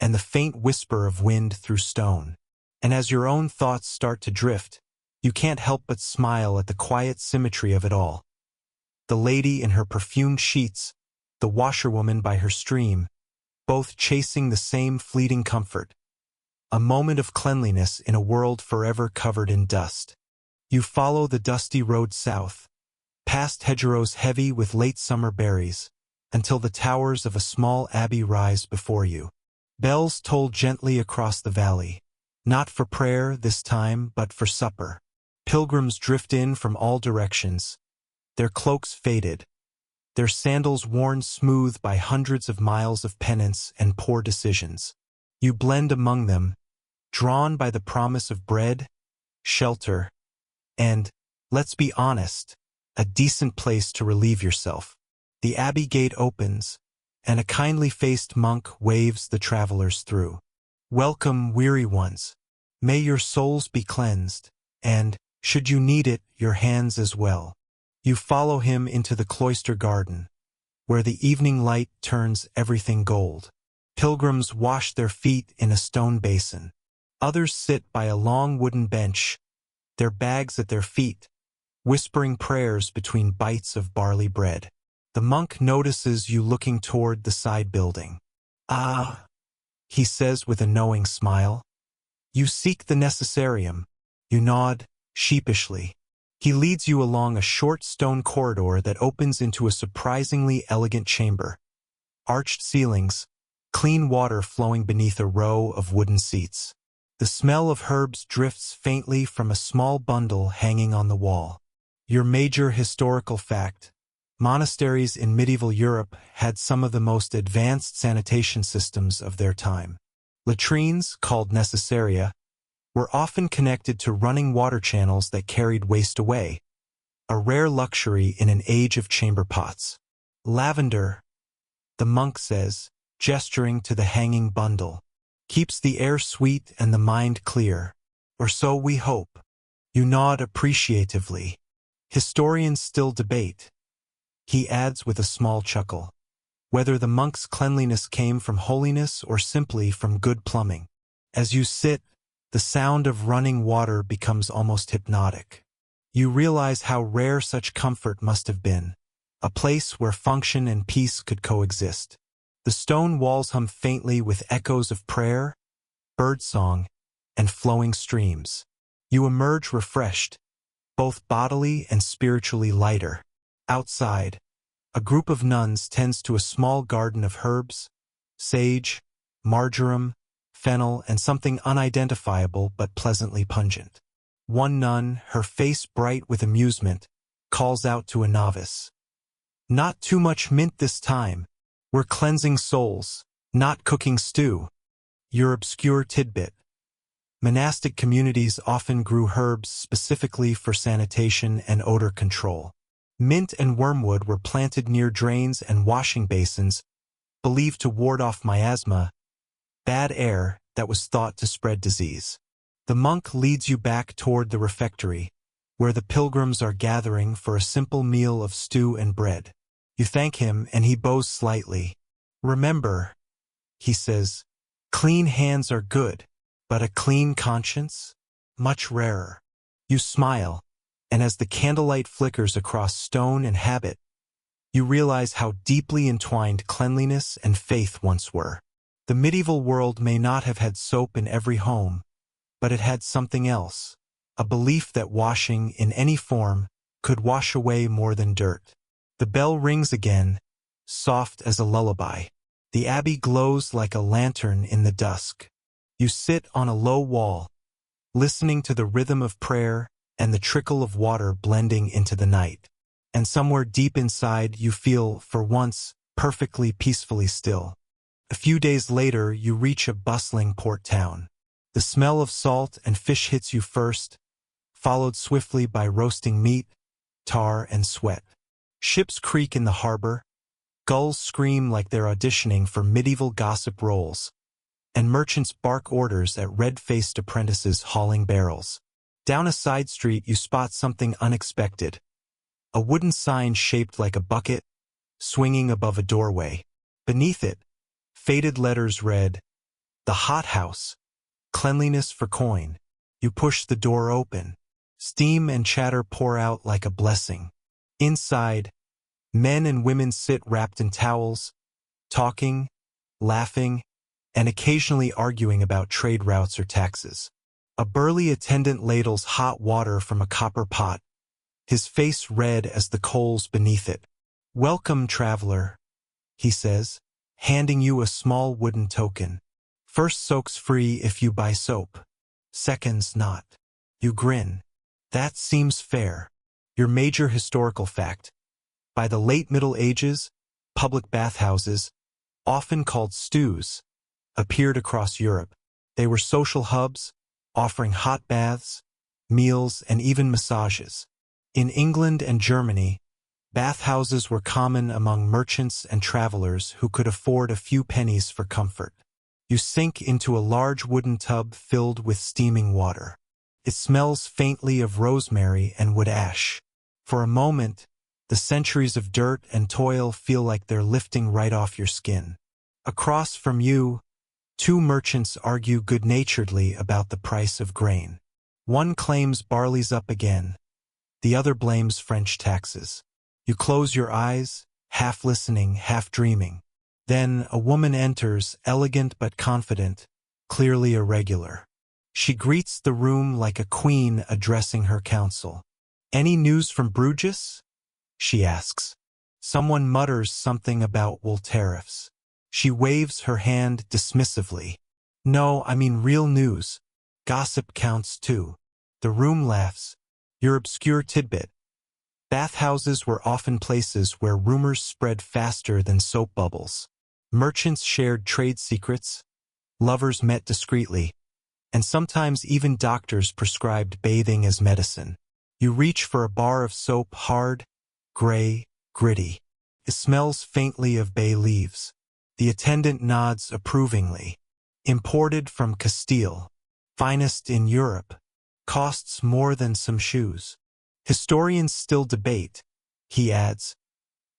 and the faint whisper of wind through stone. And as your own thoughts start to drift, you can't help but smile at the quiet symmetry of it all. The lady in her perfumed sheets, the washerwoman by her stream, both chasing the same fleeting comfort. A moment of cleanliness in a world forever covered in dust. You follow the dusty road south, past hedgerows heavy with late summer berries, until the towers of a small abbey rise before you. Bells toll gently across the valley, not for prayer this time, but for supper. Pilgrims drift in from all directions, their cloaks faded, their sandals worn smooth by hundreds of miles of penance and poor decisions. You blend among them, drawn by the promise of bread, shelter, and, let's be honest, a decent place to relieve yourself. The abbey gate opens, and a kindly-faced monk waves the travelers through. Welcome, weary ones. May your souls be cleansed, and, should you need it, your hands as well. You follow him into the cloister garden, where the evening light turns everything gold. Pilgrims wash their feet in a stone basin. Others sit by a long wooden bench, their bags at their feet, whispering prayers between bites of barley bread. The monk notices you looking toward the side building. Ah, he says with a knowing smile. You seek the necessarium. You nod, sheepishly. He leads you along a short stone corridor that opens into a surprisingly elegant chamber. Arched ceilings, clean water flowing beneath a row of wooden seats. The smell of herbs drifts faintly from a small bundle hanging on the wall. Your major historical fact: monasteries in medieval Europe had some of the most advanced sanitation systems of their time. Latrines, called necessaria, were often connected to running water channels that carried waste away, a rare luxury in an age of chamber pots. Lavender, the monk says, gesturing to the hanging bundle, keeps the air sweet and the mind clear. Or so we hope. You nod appreciatively. Historians still debate, he adds with a small chuckle, whether the monk's cleanliness came from holiness or simply from good plumbing. As you sit, the sound of running water becomes almost hypnotic. You realize how rare such comfort must have been, a place where function and peace could coexist. The stone walls hum faintly with echoes of prayer, birdsong, and flowing streams. You emerge refreshed, both bodily and spiritually lighter. Outside, a group of nuns tends to a small garden of herbs, sage, marjoram, fennel, and something unidentifiable but pleasantly pungent. One nun, her face bright with amusement, calls out to a novice, "Not too much mint this time. We're cleansing souls, not cooking stew." Your obscure tidbit: monastic communities often grew herbs specifically for sanitation and odor control. Mint and wormwood were planted near drains and washing basins, believed to ward off miasma, bad air that was thought to spread disease. The monk leads you back toward the refectory, where the pilgrims are gathering for a simple meal of stew and bread. You thank him and he bows slightly. "Remember," he says, "clean hands are good, but a clean conscience? Much rarer." You smile, and as the candlelight flickers across stone and habit, you realize how deeply entwined cleanliness and faith once were. The medieval world may not have had soap in every home, but it had something else, a belief that washing, in any form, could wash away more than dirt. The bell rings again, soft as a lullaby. The abbey glows like a lantern in the dusk. You sit on a low wall, listening to the rhythm of prayer and the trickle of water blending into the night. And somewhere deep inside you feel, for once, perfectly peacefully still. A few days later you reach a bustling port town. The smell of salt and fish hits you first, followed swiftly by roasting meat, tar, and sweat. Ships creak in the harbor, Gulls scream like they're auditioning for medieval gossip roles, and merchants bark orders at red-faced apprentices hauling barrels. Down a side street you spot something unexpected. A wooden sign shaped like a bucket, swinging above a doorway. Beneath it, faded letters read, "The Hot House. Cleanliness for coin." You push the door open. Steam and chatter pour out like a blessing. Inside, men and women sit wrapped in towels, talking, laughing, and occasionally arguing about trade routes or taxes. A burly attendant ladles hot water from a copper pot, his face red as the coals beneath it. "Welcome, traveler," he says, handing you a small wooden token. "First soak's free if you buy soap. Second's not." You grin. That seems fair. Your major historical fact. By the late Middle Ages, public bathhouses, often called stews, appeared across Europe. They were social hubs, offering hot baths, meals, and even massages. In England and Germany, bathhouses were common among merchants and travelers who could afford a few pennies for comfort. You sink into a large wooden tub filled with steaming water. It smells faintly of rosemary and wood ash. For a moment, the centuries of dirt and toil feel like they're lifting right off your skin. Across from you, two merchants argue good-naturedly about the price of grain. One claims barley's up again. The other blames French taxes. You close your eyes, half listening, half dreaming. Then a woman enters, elegant but confident, clearly irregular. She greets the room like a queen addressing her council. "Any news from Bruges?" she asks. Someone mutters something about wool tariffs. She waves her hand dismissively. "No, I mean real news. Gossip counts too." The room laughs. Your obscure tidbit. Bathhouses were often places where rumors spread faster than soap bubbles. Merchants shared trade secrets, lovers met discreetly, and sometimes even doctors prescribed bathing as medicine. You reach for a bar of soap, hard, gray, gritty. It smells faintly of bay leaves. The attendant nods approvingly. "Imported from Castile. Finest in Europe. Costs more than some shoes." Historians still debate, he adds,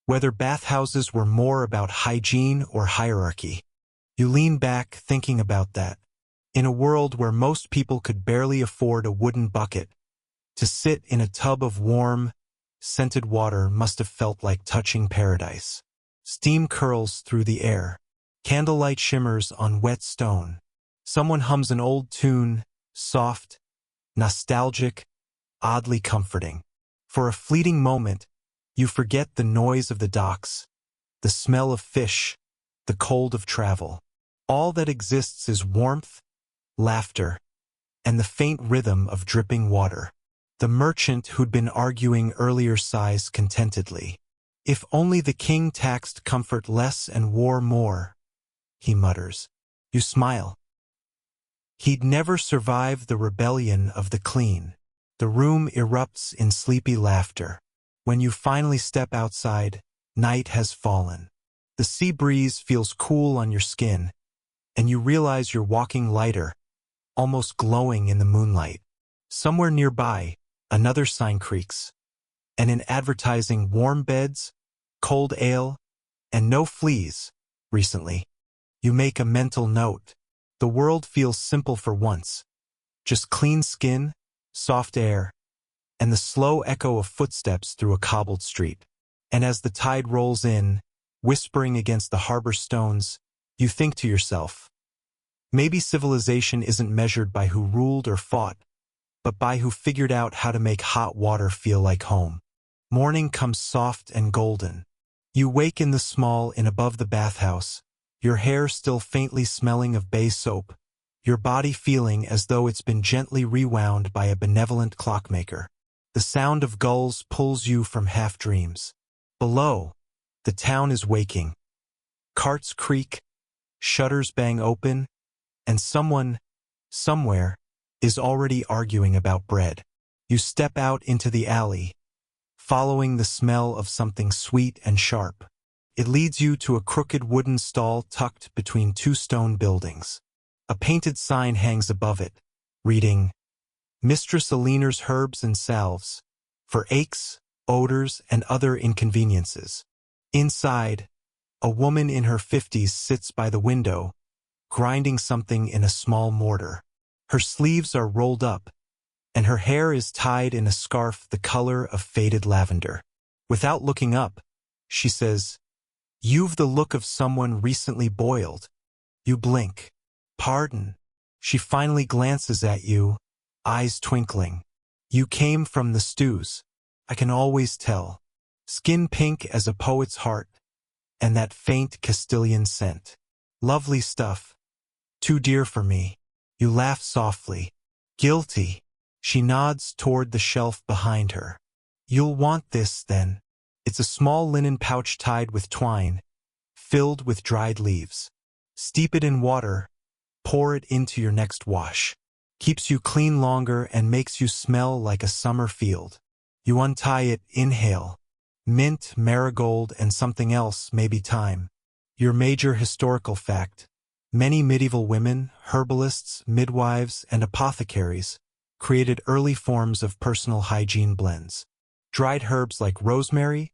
whether bathhouses were more about hygiene or hierarchy. You lean back thinking about that. In a world where most people could barely afford a wooden bucket, to sit in a tub of warm, scented water must have felt like touching paradise. Steam curls through the air. Candlelight shimmers on wet stone. Someone hums an old tune, soft, nostalgic, oddly comforting. For a fleeting moment, you forget the noise of the docks, the smell of fish, the cold of travel. All that exists is warmth, laughter, and the faint rhythm of dripping water. The merchant who'd been arguing earlier sighs contentedly. "If only the king taxed comfort less and war more," he mutters. You smile. He'd never survive the rebellion of the clean. The room erupts in sleepy laughter. When you finally step outside, night has fallen. The sea breeze feels cool on your skin, and you realize you're walking lighter, almost glowing in the moonlight. Somewhere nearby, another sign creaks, and in advertising warm beds, cold ale, and no fleas, recently. You make a mental note. The world feels simple for once. Just clean skin, soft air, and the slow echo of footsteps through a cobbled street. And as the tide rolls in, whispering against the harbor stones, you think to yourself, maybe civilization isn't measured by who ruled or fought, but by who figured out how to make hot water feel like home. Morning comes soft and golden. You wake in the small inn above the bathhouse, your hair still faintly smelling of bay soap, your body feeling as though it's been gently rewound by a benevolent clockmaker. The sound of gulls pulls you from half-dreams. Below, the town is waking. Carts creak, shutters bang open, and someone, somewhere, is already arguing about bread. You step out into the alley, following the smell of something sweet and sharp. It leads you to a crooked wooden stall tucked between two stone buildings. A painted sign hangs above it, reading, Mistress Aliner's Herbs and Salves, for aches, odors, and other inconveniences. Inside, a woman in her 50s sits by the window, grinding something in a small mortar. Her sleeves are rolled up, and her hair is tied in a scarf the color of faded lavender. Without looking up, she says, "You've the look of someone recently boiled." You blink. "Pardon." She finally glances at you, eyes twinkling. "You came from the stews. I can always tell. Skin pink as a poet's heart, and that faint Castilian scent. Lovely stuff. Too dear for me." You laugh softly. "Guilty." She nods toward the shelf behind her. "You'll want this, then." It's a small linen pouch tied with twine, filled with dried leaves. Steep it in water, pour it into your next wash. Keeps you clean longer and makes you smell like a summer field. You untie it, inhale. Mint, marigold, and something else, maybe thyme. Your major historical fact. Many medieval women, herbalists, midwives, and apothecaries created early forms of personal hygiene blends. Dried herbs like rosemary,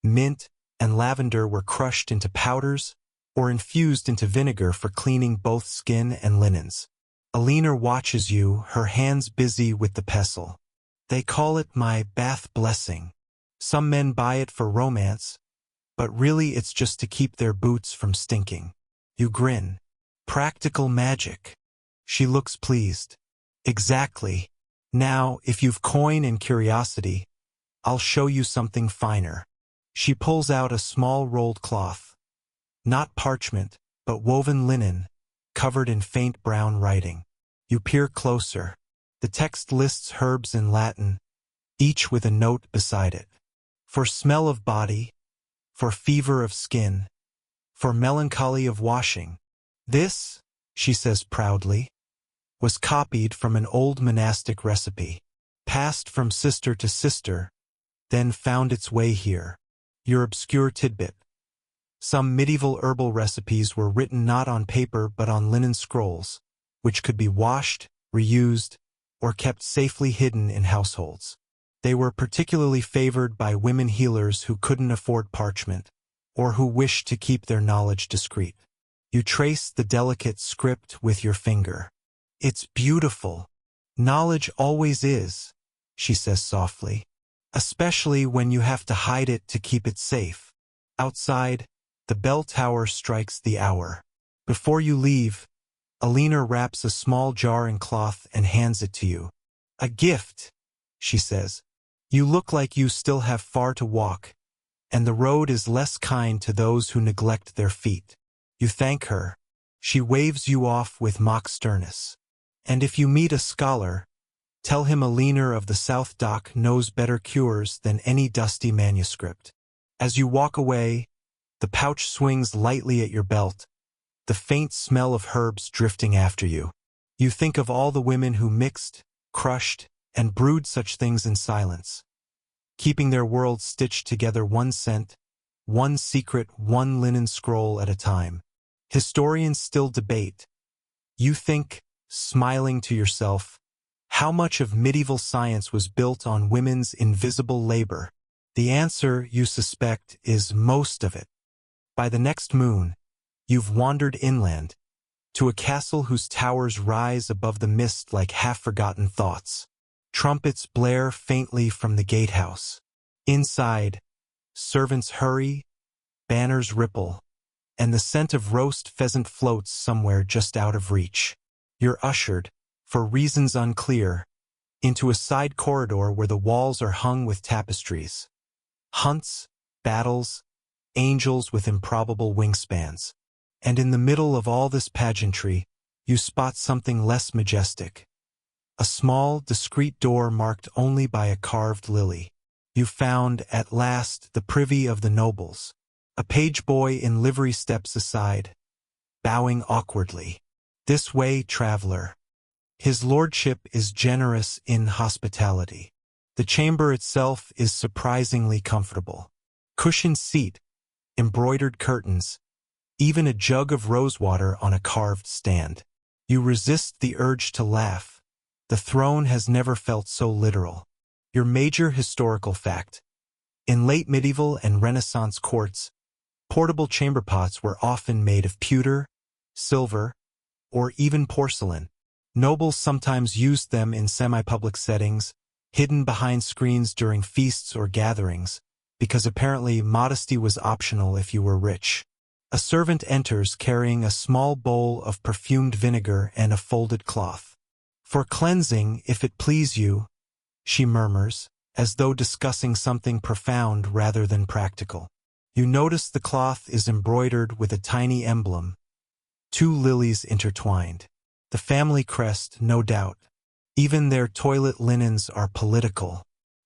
mint, and lavender were crushed into powders or infused into vinegar for cleaning both skin and linens. Aliner watches you, her hands busy with the pestle. "They call it my bath blessing. Some men buy it for romance, but really it's just to keep their boots from stinking." You grin. "Practical magic." She looks pleased. "Exactly. Now, if you've coin and curiosity, I'll show you something finer." She pulls out a small rolled cloth. Not parchment, but woven linen, covered in faint brown writing. You peer closer. The text lists herbs in Latin, each with a note beside it. For smell of body, for fever of skin, for melancholy of washing. This, she says proudly, was copied from an old monastic recipe, passed from sister to sister, then found its way here. Your obscure tidbit. Some medieval herbal recipes were written not on paper but on linen scrolls, which could be washed, reused, or kept safely hidden in households. They were particularly favored by women healers who couldn't afford parchment, or who wished to keep their knowledge discreet. You trace the delicate script with your finger. "It's beautiful. Knowledge always is," she says softly, "especially when you have to hide it to keep it safe." Outside, the bell tower strikes the hour. Before you leave, Aliner wraps a small jar in cloth and hands it to you. "A gift," she says. "You look like you still have far to walk, and the road is less kind to those who neglect their feet." You thank her. She waves you off with mock sternness. "And if you meet a scholar, tell him Aliner of the South Dock knows better cures than any dusty manuscript." As you walk away, the pouch swings lightly at your belt, the faint smell of herbs drifting after you. You think of all the women who mixed, crushed, and brewed such things in silence, keeping their worlds stitched together one scent, one secret, one linen scroll at a time. Historians still debate. You think, smiling to yourself, how much of medieval science was built on women's invisible labor? The answer, you suspect, is most of it. By the next moon, you've wandered inland, to a castle whose towers rise above the mist like half-forgotten thoughts. Trumpets blare faintly from the gatehouse. Inside, servants hurry, banners ripple, and the scent of roast pheasant floats somewhere just out of reach. You're ushered, for reasons unclear, into a side corridor where the walls are hung with tapestries. Hunts, battles, angels with improbable wingspans. And in the middle of all this pageantry, you spot something less majestic. A small, discreet door marked only by a carved lily. You found, at last, the privy of the nobles. A page boy in livery steps aside, bowing awkwardly. "This way, traveler." His lordship is generous in hospitality. The chamber itself is surprisingly comfortable. Cushioned seat, embroidered curtains, even a jug of rosewater on a carved stand. You resist the urge to laugh. The throne has never felt so literal. Your major historical fact. In late medieval and Renaissance courts, portable chamber pots were often made of pewter, silver, or even porcelain. Nobles sometimes used them in semi-public settings, hidden behind screens during feasts or gatherings, because apparently modesty was optional if you were rich. A servant enters carrying a small bowl of perfumed vinegar and a folded cloth. "For cleansing, if it please you," she murmurs, as though discussing something profound rather than practical. You notice the cloth is embroidered with a tiny emblem, two lilies intertwined. The family crest, no doubt. Even their toilet linens are political.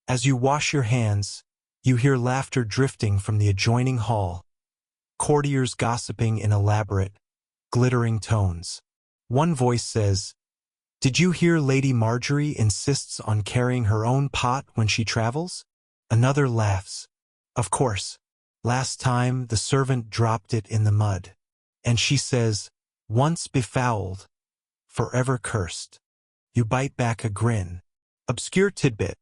As you wash your hands, you hear laughter drifting from the adjoining hall, courtiers gossiping in elaborate, glittering tones. One voice says, "Did you hear Lady Marjorie insists on carrying her own pot when she travels?" Another laughs. "Of course. Last time the servant dropped it in the mud." And she says, "Once befouled, forever cursed." You bite back a grin. Obscure tidbit.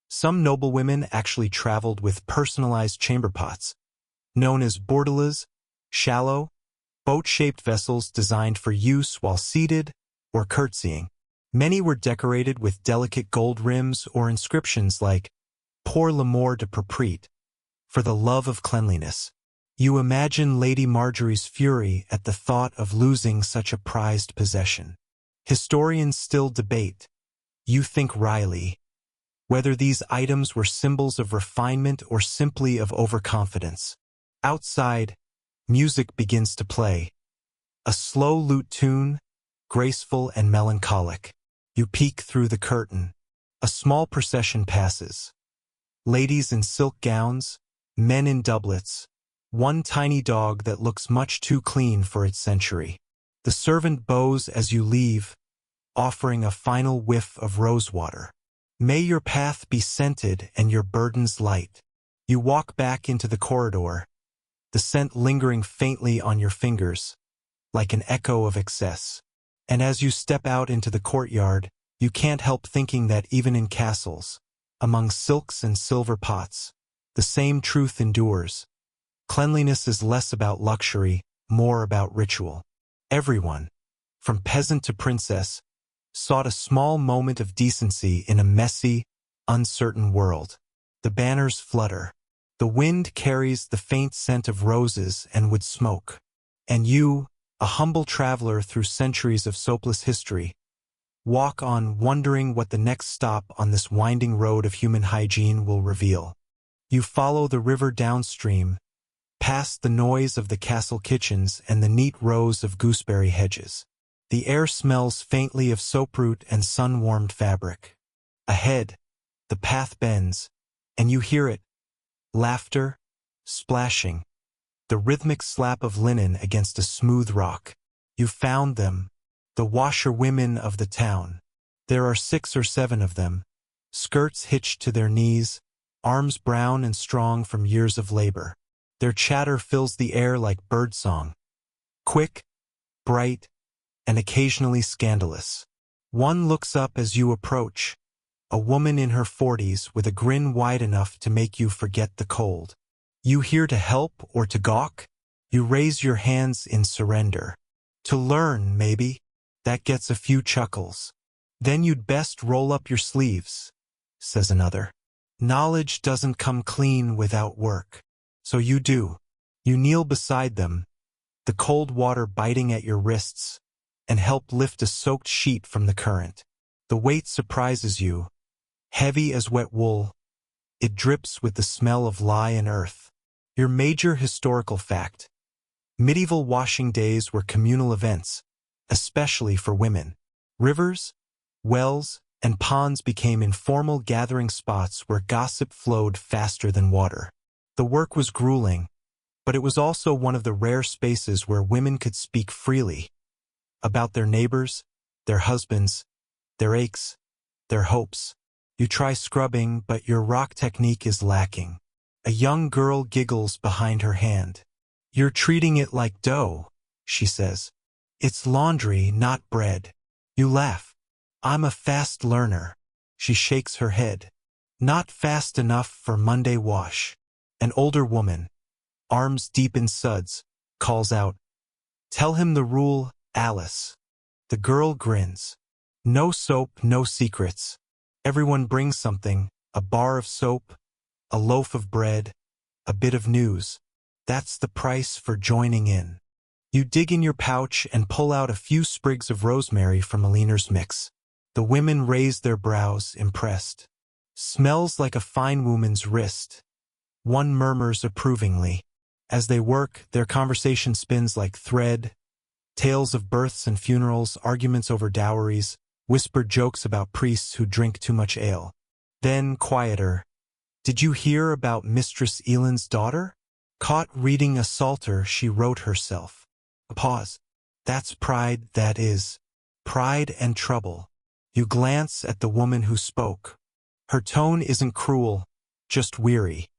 Some noblewomen actually traveled with personalized chamber pots, known as bordelas, shallow, boat-shaped vessels designed for use while seated or curtsying. Many were decorated with delicate gold rims or inscriptions like, "Pour l'amour de propriété," for the love of cleanliness. You imagine Lady Marjorie's fury at the thought of losing such a prized possession. Historians still debate, you think wryly, whether these items were symbols of refinement or simply of overconfidence. Outside, music begins to play. A slow lute tune, graceful and melancholic. You peek through the curtain. A small procession passes. Ladies in silk gowns, men in doublets, one tiny dog that looks much too clean for its century. The servant bows as you leave, offering a final whiff of rosewater. "May your path be scented and your burdens light." You walk back into the corridor, the scent lingering faintly on your fingers, like an echo of excess. And as you step out into the courtyard, you can't help thinking that even in castles, among silks and silver pots, the same truth endures. Cleanliness is less about luxury, more about ritual. Everyone, from peasant to princess, sought a small moment of decency in a messy, uncertain world. The banners flutter. The wind carries the faint scent of roses and wood smoke. And you, a humble traveler through centuries of soapless history, walk on wondering what the next stop on this winding road of human hygiene will reveal. You follow the river downstream, past the noise of the castle kitchens and the neat rows of gooseberry hedges. The air smells faintly of soaproot and sun-warmed fabric. Ahead, the path bends, and you hear it. Laughter, splashing, the rhythmic slap of linen against a smooth rock. You found them, the washerwomen of the town. There are 6 or 7 of them, skirts hitched to their knees, arms brown and strong from years of labor. Their chatter fills the air like birdsong, quick, bright, and occasionally scandalous. One looks up as you approach, a woman in her 40s with a grin wide enough to make you forget the cold. You here to help or to gawk? You raise your hands in surrender. To learn, maybe. That gets a few chuckles. "Then you'd best roll up your sleeves," says another. "Knowledge doesn't come clean without work." So you do. You kneel beside them, the cold water biting at your wrists, and help lift a soaked sheet from the current. The weight surprises you. Heavy as wet wool, it drips with the smell of lye and earth. Your major historical fact. Medieval washing days were communal events, especially for women. Rivers, wells, and ponds became informal gathering spots where gossip flowed faster than water. The work was grueling, but it was also one of the rare spaces where women could speak freely about their neighbors, their husbands, their aches, their hopes. You try scrubbing, but your rock technique is lacking. A young girl giggles behind her hand. You're treating it like dough, she says. It's laundry, not bread. You laugh. I'm a fast learner. She shakes her head. Not fast enough for Monday wash. An older woman, arms deep in suds, calls out, "Tell him the rule, Alice." The girl grins. No soap, no secrets. Everyone brings something, a bar of soap, a loaf of bread, a bit of news. That's the price for joining in. You dig in your pouch and pull out a few sprigs of rosemary from Aliner's mix. The women raise their brows, impressed. Smells like a fine woman's wrist. One murmurs approvingly. As they work, their conversation spins like thread. Tales of births and funerals, arguments over dowries, whispered jokes about priests who drink too much ale. Then, quieter. Did you hear about Mistress Elend's daughter? Caught reading a psalter she wrote herself. A pause. That's pride, that is. Pride and trouble. You glance at the woman who spoke. Her tone isn't cruel, just weary.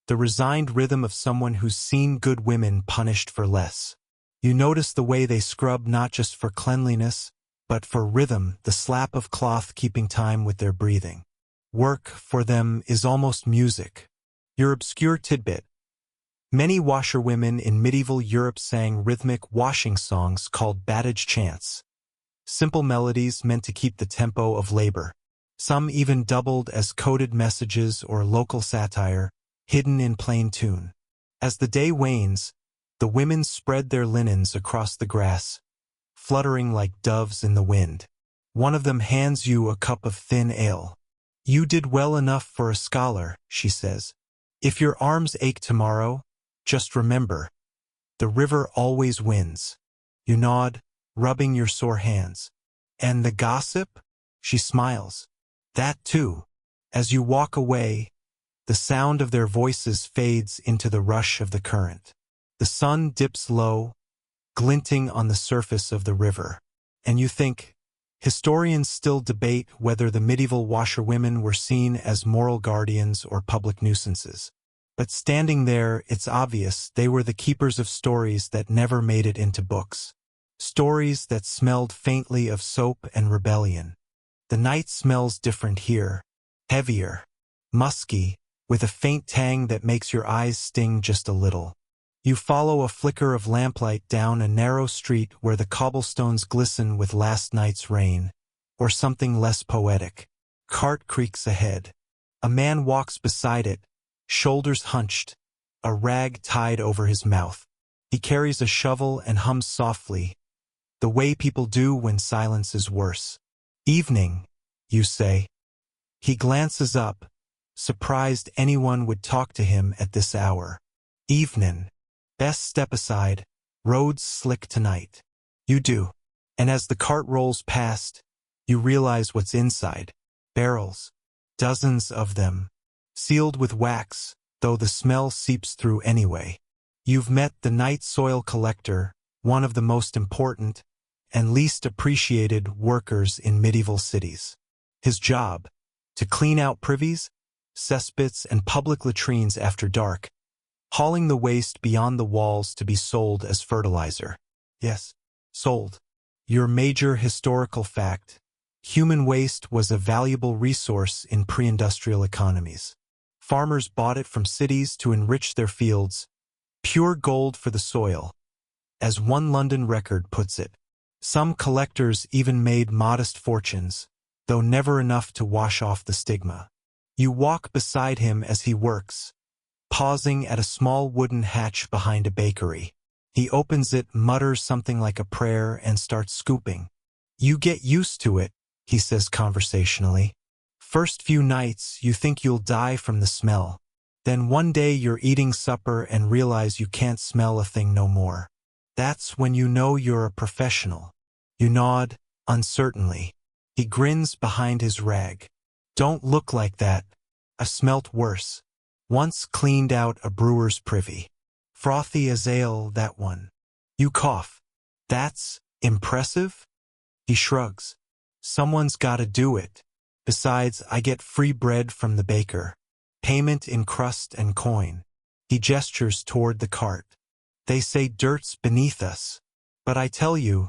The resigned rhythm of someone who's seen good women punished for less. You notice the way they scrub not just for cleanliness, but for rhythm, the slap of cloth keeping time with their breathing. Work, for them, is almost music. Your obscure tidbit. Many washerwomen in medieval Europe sang rhythmic washing songs called battage chants. Simple melodies meant to keep the tempo of labor. Some even doubled as coded messages or local satire, hidden in plain tune. As the day wanes, the women spread their linens across the grass, fluttering like doves in the wind. One of them hands you a cup of thin ale. You did well enough for a scholar, she says. If your arms ache tomorrow, just remember, the river always wins. You nod, rubbing your sore hands. And the gossip? She smiles. That too. As you walk away, the sound of their voices fades into the rush of the current. The sun dips low, glinting on the surface of the river. And you think, historians still debate whether the medieval washerwomen were seen as moral guardians or public nuisances. But standing there, it's obvious they were the keepers of stories that never made it into books. Stories that smelled faintly of soap and rebellion. The night smells different here. Heavier. Musky, with a faint tang that makes your eyes sting just a little. You follow a flicker of lamplight down a narrow street where the cobblestones glisten with last night's rain. Or something less poetic. Cart creaks ahead. A man walks beside it, shoulders hunched, a rag tied over his mouth. He carries a shovel and hums softly, the way people do when silence is worse. Evening, you say. He glances up, surprised anyone would talk to him at this hour. Evening. Best step aside, roads slick tonight. You do. And as the cart rolls past, you realize what's inside. Barrels. Dozens of them. Sealed with wax, though the smell seeps through anyway. You've met the night soil collector, one of the most important and least appreciated workers in medieval cities. His job, to clean out privies, cesspits, and public latrines after dark, hauling the waste beyond the walls to be sold as fertilizer. Yes, sold. Your major historical fact: human waste was a valuable resource in pre-industrial economies. Farmers bought it from cities to enrich their fields, pure gold for the soil. As one London record puts it, some collectors even made modest fortunes, though never enough to wash off the stigma. You walk beside him as he works, pausing at a small wooden hatch behind a bakery. He opens it, mutters something like a prayer, and starts scooping. You get used to it, he says conversationally. First few nights, you think you'll die from the smell. Then one day you're eating supper and realize you can't smell a thing no more. That's when you know you're a professional. You nod, uncertainly. He grins behind his rag. Don't look like that. I smelt worse. Once cleaned out a brewer's privy. Frothy as ale, that one. You cough. That's impressive? He shrugs. Someone's gotta do it. Besides, I get free bread from the baker. Payment in crust and coin. He gestures toward the cart. They say dirt's beneath us. But I tell you,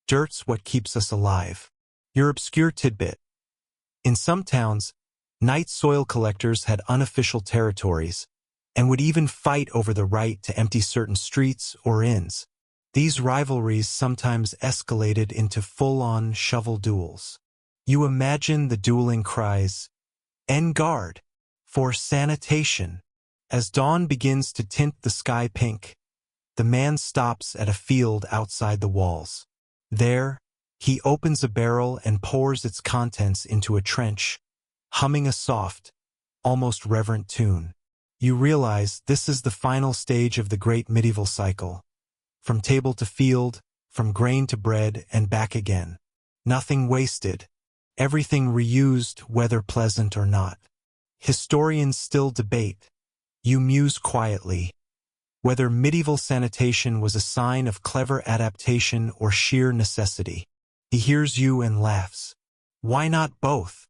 dirt's what keeps us alive. Your obscure tidbit. In some towns, night soil collectors had unofficial territories, and would even fight over the right to empty certain streets or inns. These rivalries sometimes escalated into full-on shovel duels. You imagine the dueling cries, "En garde! For sanitation!" As dawn begins to tint the sky pink, the man stops at a field outside the walls. There, he opens a barrel and pours its contents into a trench, humming a soft, almost reverent tune. You realize this is the final stage of the great medieval cycle. From table to field, from grain to bread, and back again. Nothing wasted. Everything reused, whether pleasant or not. Historians still debate. You muse quietly. Whether medieval sanitation was a sign of clever adaptation or sheer necessity. He hears you and laughs. Why not both?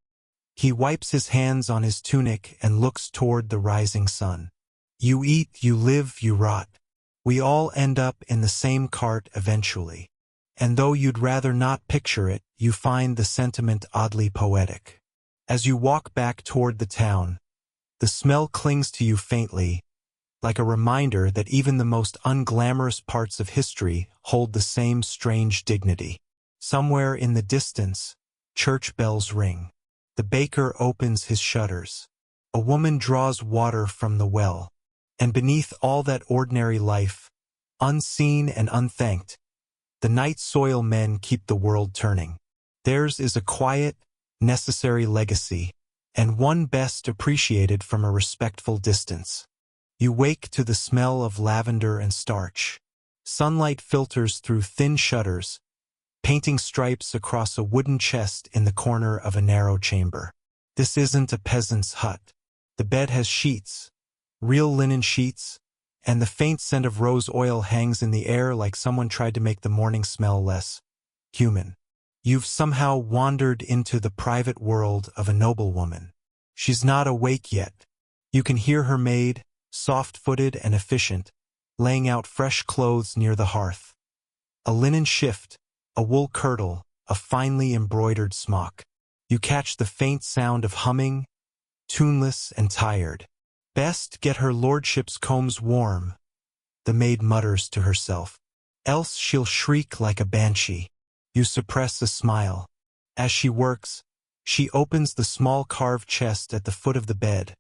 He wipes his hands on his tunic and looks toward the rising sun. You eat, you live, you rot. We all end up in the same cart eventually. And though you'd rather not picture it, you find the sentiment oddly poetic. As you walk back toward the town, the smell clings to you faintly, like a reminder that even the most unglamorous parts of history hold the same strange dignity. Somewhere in the distance, church bells ring. The baker opens his shutters. A woman draws water from the well. And beneath all that ordinary life, unseen and unthanked, the night soil men keep the world turning. Theirs is a quiet, necessary legacy, and one best appreciated from a respectful distance. You wake to the smell of lavender and starch. Sunlight filters through thin shutters, painting stripes across a wooden chest in the corner of a narrow chamber. This isn't a peasant's hut. The bed has sheets, real linen sheets, and the faint scent of rose oil hangs in the air like someone tried to make the morning smell less human. You've somehow wandered into the private world of a noblewoman. She's not awake yet. You can hear her maid, soft-footed and efficient, laying out fresh clothes near the hearth. A linen shift, a wool kirtle, a finely embroidered smock. You catch the faint sound of humming, tuneless and tired. Best get her lordship's combs warm, the maid mutters to herself. Else she'll shriek like a banshee. You suppress a smile. As she works, she opens the small carved chest at the foot of the bed.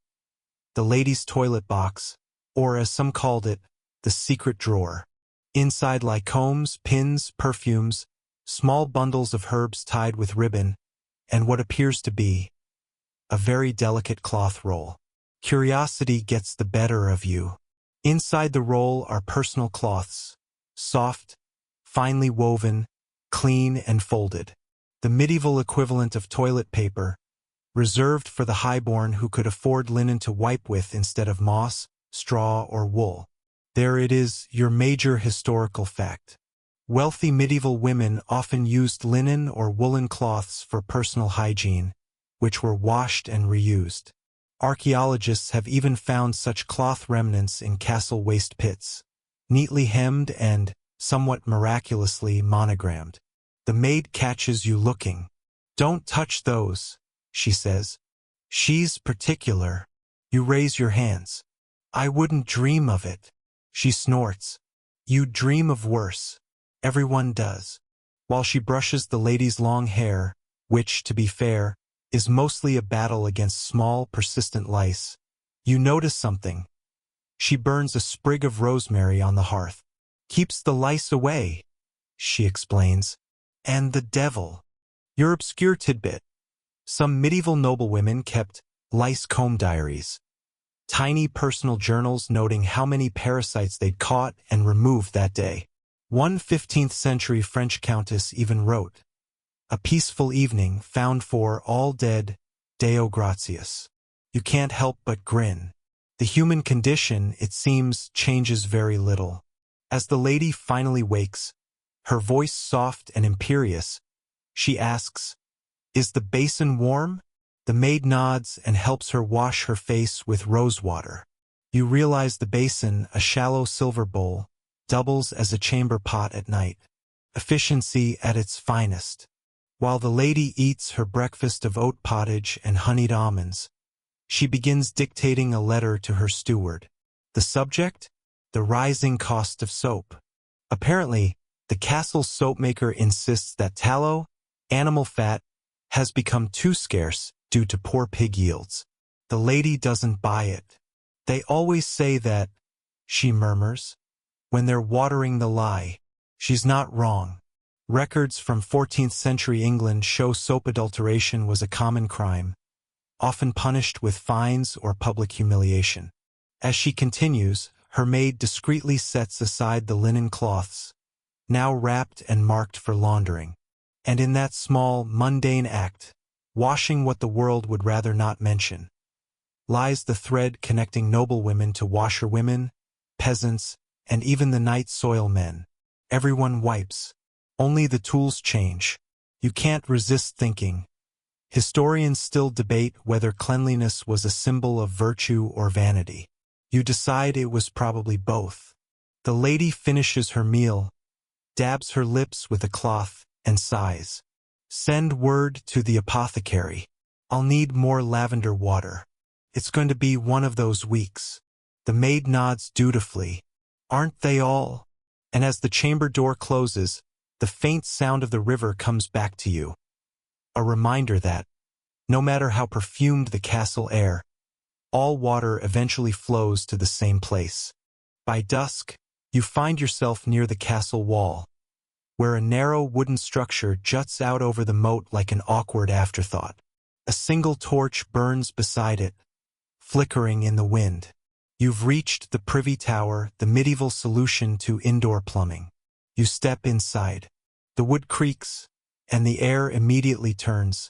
The lady's toilet box, or as some called it, the secret drawer. Inside lie combs, pins, perfumes, small bundles of herbs tied with ribbon, and what appears to be a very delicate cloth roll. Curiosity gets the better of you. Inside the roll are personal cloths, soft, finely woven, clean and folded. The medieval equivalent of toilet paper, reserved for the highborn who could afford linen to wipe with instead of moss, straw, or wool. There it is, your major historical fact. Wealthy medieval women often used linen or woolen cloths for personal hygiene, which were washed and reused. Archaeologists have even found such cloth remnants in castle waste pits, neatly hemmed and, somewhat miraculously, monogrammed. The maid catches you looking. "Don't touch those," she says. "She's particular." You raise your hands. "I wouldn't dream of it." She snorts. "You'd dream of worse. Everyone does." While she brushes the lady's long hair, which, to be fair, is mostly a battle against small, persistent lice, you notice something. She burns a sprig of rosemary on the hearth. "Keeps the lice away," she explains. "And the devil." Your obscure tidbit. Some medieval noblewomen kept lice comb diaries, tiny personal journals noting how many parasites they'd caught and removed that day. One 15th-century French countess even wrote, "A peaceful evening found for all dead, Deo gratias." You can't help but grin. The human condition, it seems, changes very little. As the lady finally wakes, her voice soft and imperious, she asks, "Is the basin warm?" The maid nods and helps her wash her face with rose water. You realize the basin, a shallow silver bowl, doubles as a chamber pot at night. Efficiency at its finest. While the lady eats her breakfast of oat pottage and honeyed almonds, she begins dictating a letter to her steward. The subject? The rising cost of soap. Apparently, the castle soapmaker insists that tallow, animal fat, has become too scarce due to poor pig yields. The lady doesn't buy it. They always say that, she murmurs, when they're watering the lie. She's not wrong. Records from 14th century England show soap adulteration was a common crime, often punished with fines or public humiliation. As she continues, her maid discreetly sets aside the linen cloths, now wrapped and marked for laundering. And in that small, mundane act, washing what the world would rather not mention, lies the thread connecting noblewomen to washerwomen, peasants, and even the night soil men. Everyone wipes. Only the tools change. You can't resist thinking. Historians still debate whether cleanliness was a symbol of virtue or vanity. You decide it was probably both. The lady finishes her meal, dabs her lips with a cloth, and sighs. Send word to the apothecary. I'll need more lavender water. It's going to be one of those weeks. The maid nods dutifully. Aren't they all? And as the chamber door closes, the faint sound of the river comes back to you. A reminder that, no matter how perfumed the castle air, all water eventually flows to the same place. By dusk, you find yourself near the castle wall, where a narrow wooden structure juts out over the moat like an awkward afterthought. A single torch burns beside it, flickering in the wind. You've reached the privy tower, the medieval solution to indoor plumbing. You step inside. The wood creaks, and the air immediately turns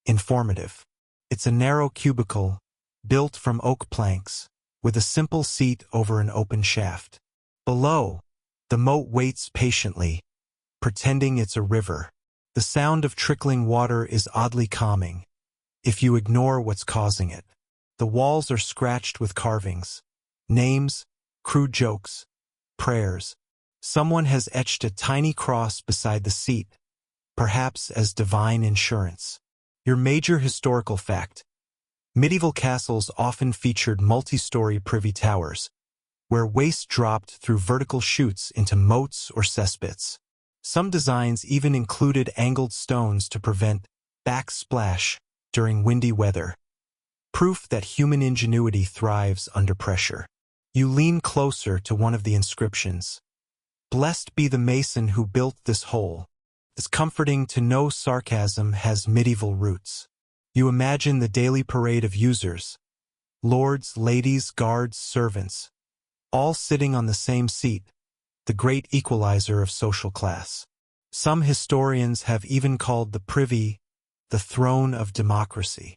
informative. It's a narrow cubicle, built from oak planks, with a simple seat over an open shaft. Below, the moat waits patiently, pretending it's a river. The sound of trickling water is oddly calming, if you ignore what's causing it. The walls are scratched with carvings, names, crude jokes, prayers. Someone has etched a tiny cross beside the seat, perhaps as divine insurance. Your major historical fact. Medieval castles often featured multi-story privy towers, where waste dropped through vertical chutes into moats or cesspits. Some designs even included angled stones to prevent backsplash during windy weather. Proof that human ingenuity thrives under pressure. You lean closer to one of the inscriptions. Blessed be the mason who built this hole. It's comforting to know sarcasm has medieval roots. You imagine the daily parade of users, lords, ladies, guards, servants, all sitting on the same seat, the great equalizer of social class. Some historians have even called the privy the throne of democracy,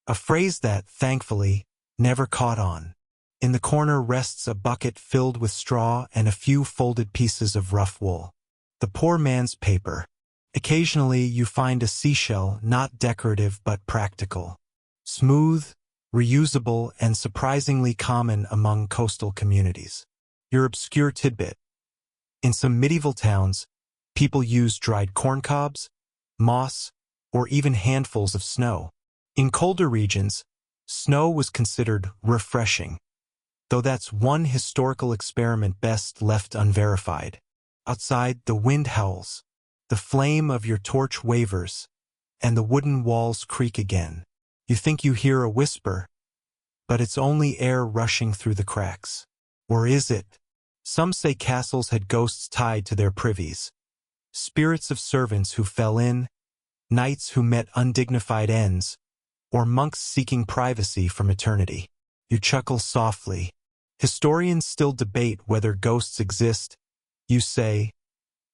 a phrase that, thankfully, never caught on. In the corner rests a bucket filled with straw and a few folded pieces of rough wool. The poor man's paper. Occasionally you find a seashell, not decorative but practical. Smooth, reusable, and surprisingly common among coastal communities. Your obscure tidbit. In some medieval towns, people used dried corn cobs, moss, or even handfuls of snow. In colder regions, snow was considered refreshing, though that's one historical experiment best left unverified. Outside, the wind howls, the flame of your torch wavers, and the wooden walls creak again. You think you hear a whisper, but it's only air rushing through the cracks. Or is it? Some say castles had ghosts tied to their privies, spirits of servants who fell in, knights who met undignified ends, or monks seeking privacy from eternity. You chuckle softly. Historians still debate whether ghosts exist, you say,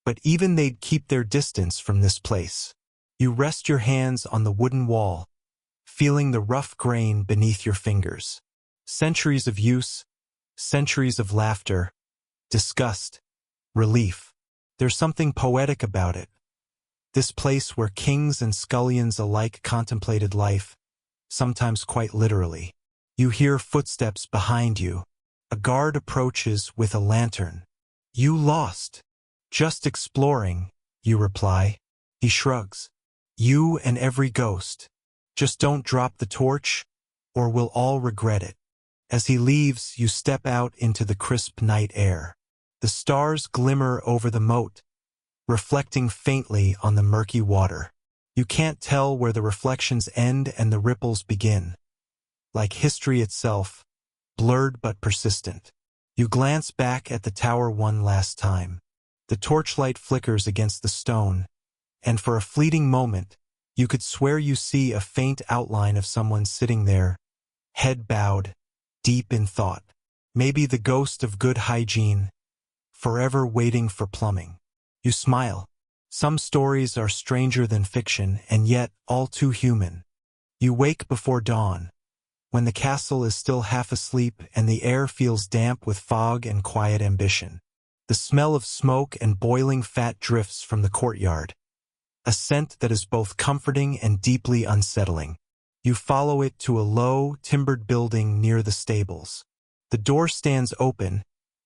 but even they'd keep their distance from this place. You rest your hands on the wooden wall, feeling the rough grain beneath your fingers. Centuries of use, centuries of laughter, disgust, relief. There's something poetic about it. This place where kings and scullions alike contemplated life, sometimes quite literally. You hear footsteps behind you. A guard approaches with a lantern. You lost. Just exploring, you reply. He shrugs. You and every ghost. Just don't drop the torch, or we'll all regret it. As he leaves, you step out into the crisp night air. The stars glimmer over the moat, reflecting faintly on the murky water. You can't tell where the reflections end and the ripples begin. Like history itself, blurred but persistent. You glance back at the tower one last time. The torchlight flickers against the stone, and for a fleeting moment, you could swear you see a faint outline of someone sitting there, head bowed, deep in thought. Maybe the ghost of good hygiene, forever waiting for plumbing. You smile. Some stories are stranger than fiction, and yet all too human. You wake before dawn, when the castle is still half asleep and the air feels damp with fog and quiet ambition. The smell of smoke and boiling fat drifts from the courtyard, a scent that is both comforting and deeply unsettling. You follow it to a low, timbered building near the stables. The door stands open,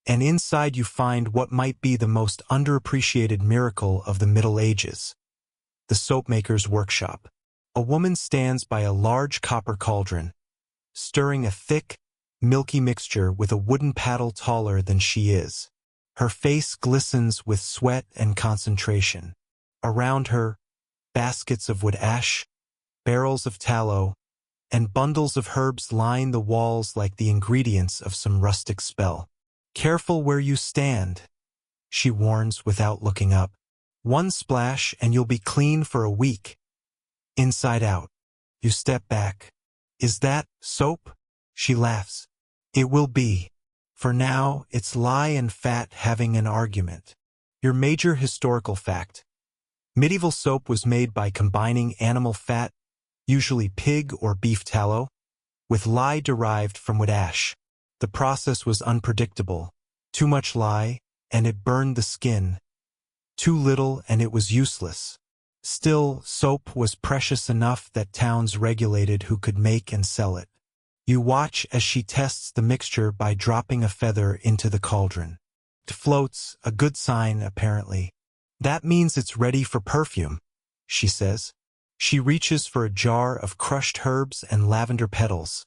and inside you find what might be the most underappreciated miracle of the Middle Ages: the soapmaker's workshop. A woman stands by a large copper cauldron, stirring a thick, milky mixture with a wooden paddle taller than she is. Her face glistens with sweat and concentration. Around her, baskets of wood ash, barrels of tallow, and bundles of herbs line the walls like the ingredients of some rustic spell. Careful where you stand, she warns without looking up. One splash and you'll be clean for a week. Inside out. You step back. Is that soap? She laughs. It will be. For now, it's lye and fat having an argument. Your major historical fact. Medieval soap was made by combining animal fat, usually pig or beef tallow, with lye derived from wood ash. The process was unpredictable. Too much lye, and it burned the skin. Too little, and it was useless. Still, soap was precious enough that towns regulated who could make and sell it. You watch as she tests the mixture by dropping a feather into the cauldron. It floats, a good sign, apparently. That means it's ready for perfume, she says. She reaches for a jar of crushed herbs and lavender petals,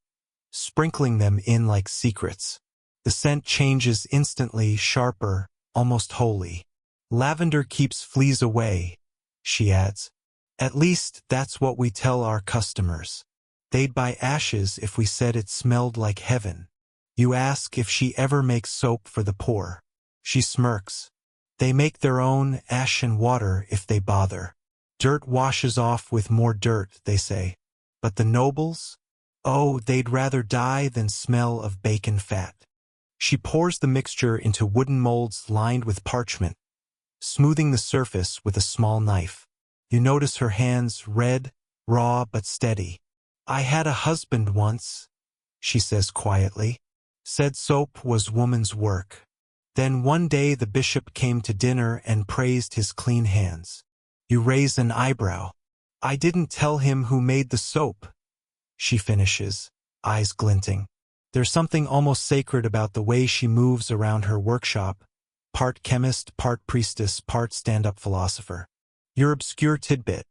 sprinkling them in like secrets. The scent changes instantly, sharper, almost holy. Lavender keeps fleas away, she adds. At least that's what we tell our customers. They'd buy ashes if we said it smelled like heaven. You ask if she ever makes soap for the poor. She smirks. They make their own ash and water if they bother. Dirt washes off with more dirt, they say. But the nobles? Oh, they'd rather die than smell of bacon fat. She pours the mixture into wooden molds lined with parchment, smoothing the surface with a small knife. You notice her hands red, raw but steady. I had a husband once, she says quietly. Said soap was woman's work. Then one day the bishop came to dinner and praised his clean hands. You raise an eyebrow. I didn't tell him who made the soap, she finishes, eyes glinting. There's something almost sacred about the way she moves around her workshop, part chemist, part priestess, part stand-up philosopher. Your obscure tidbit.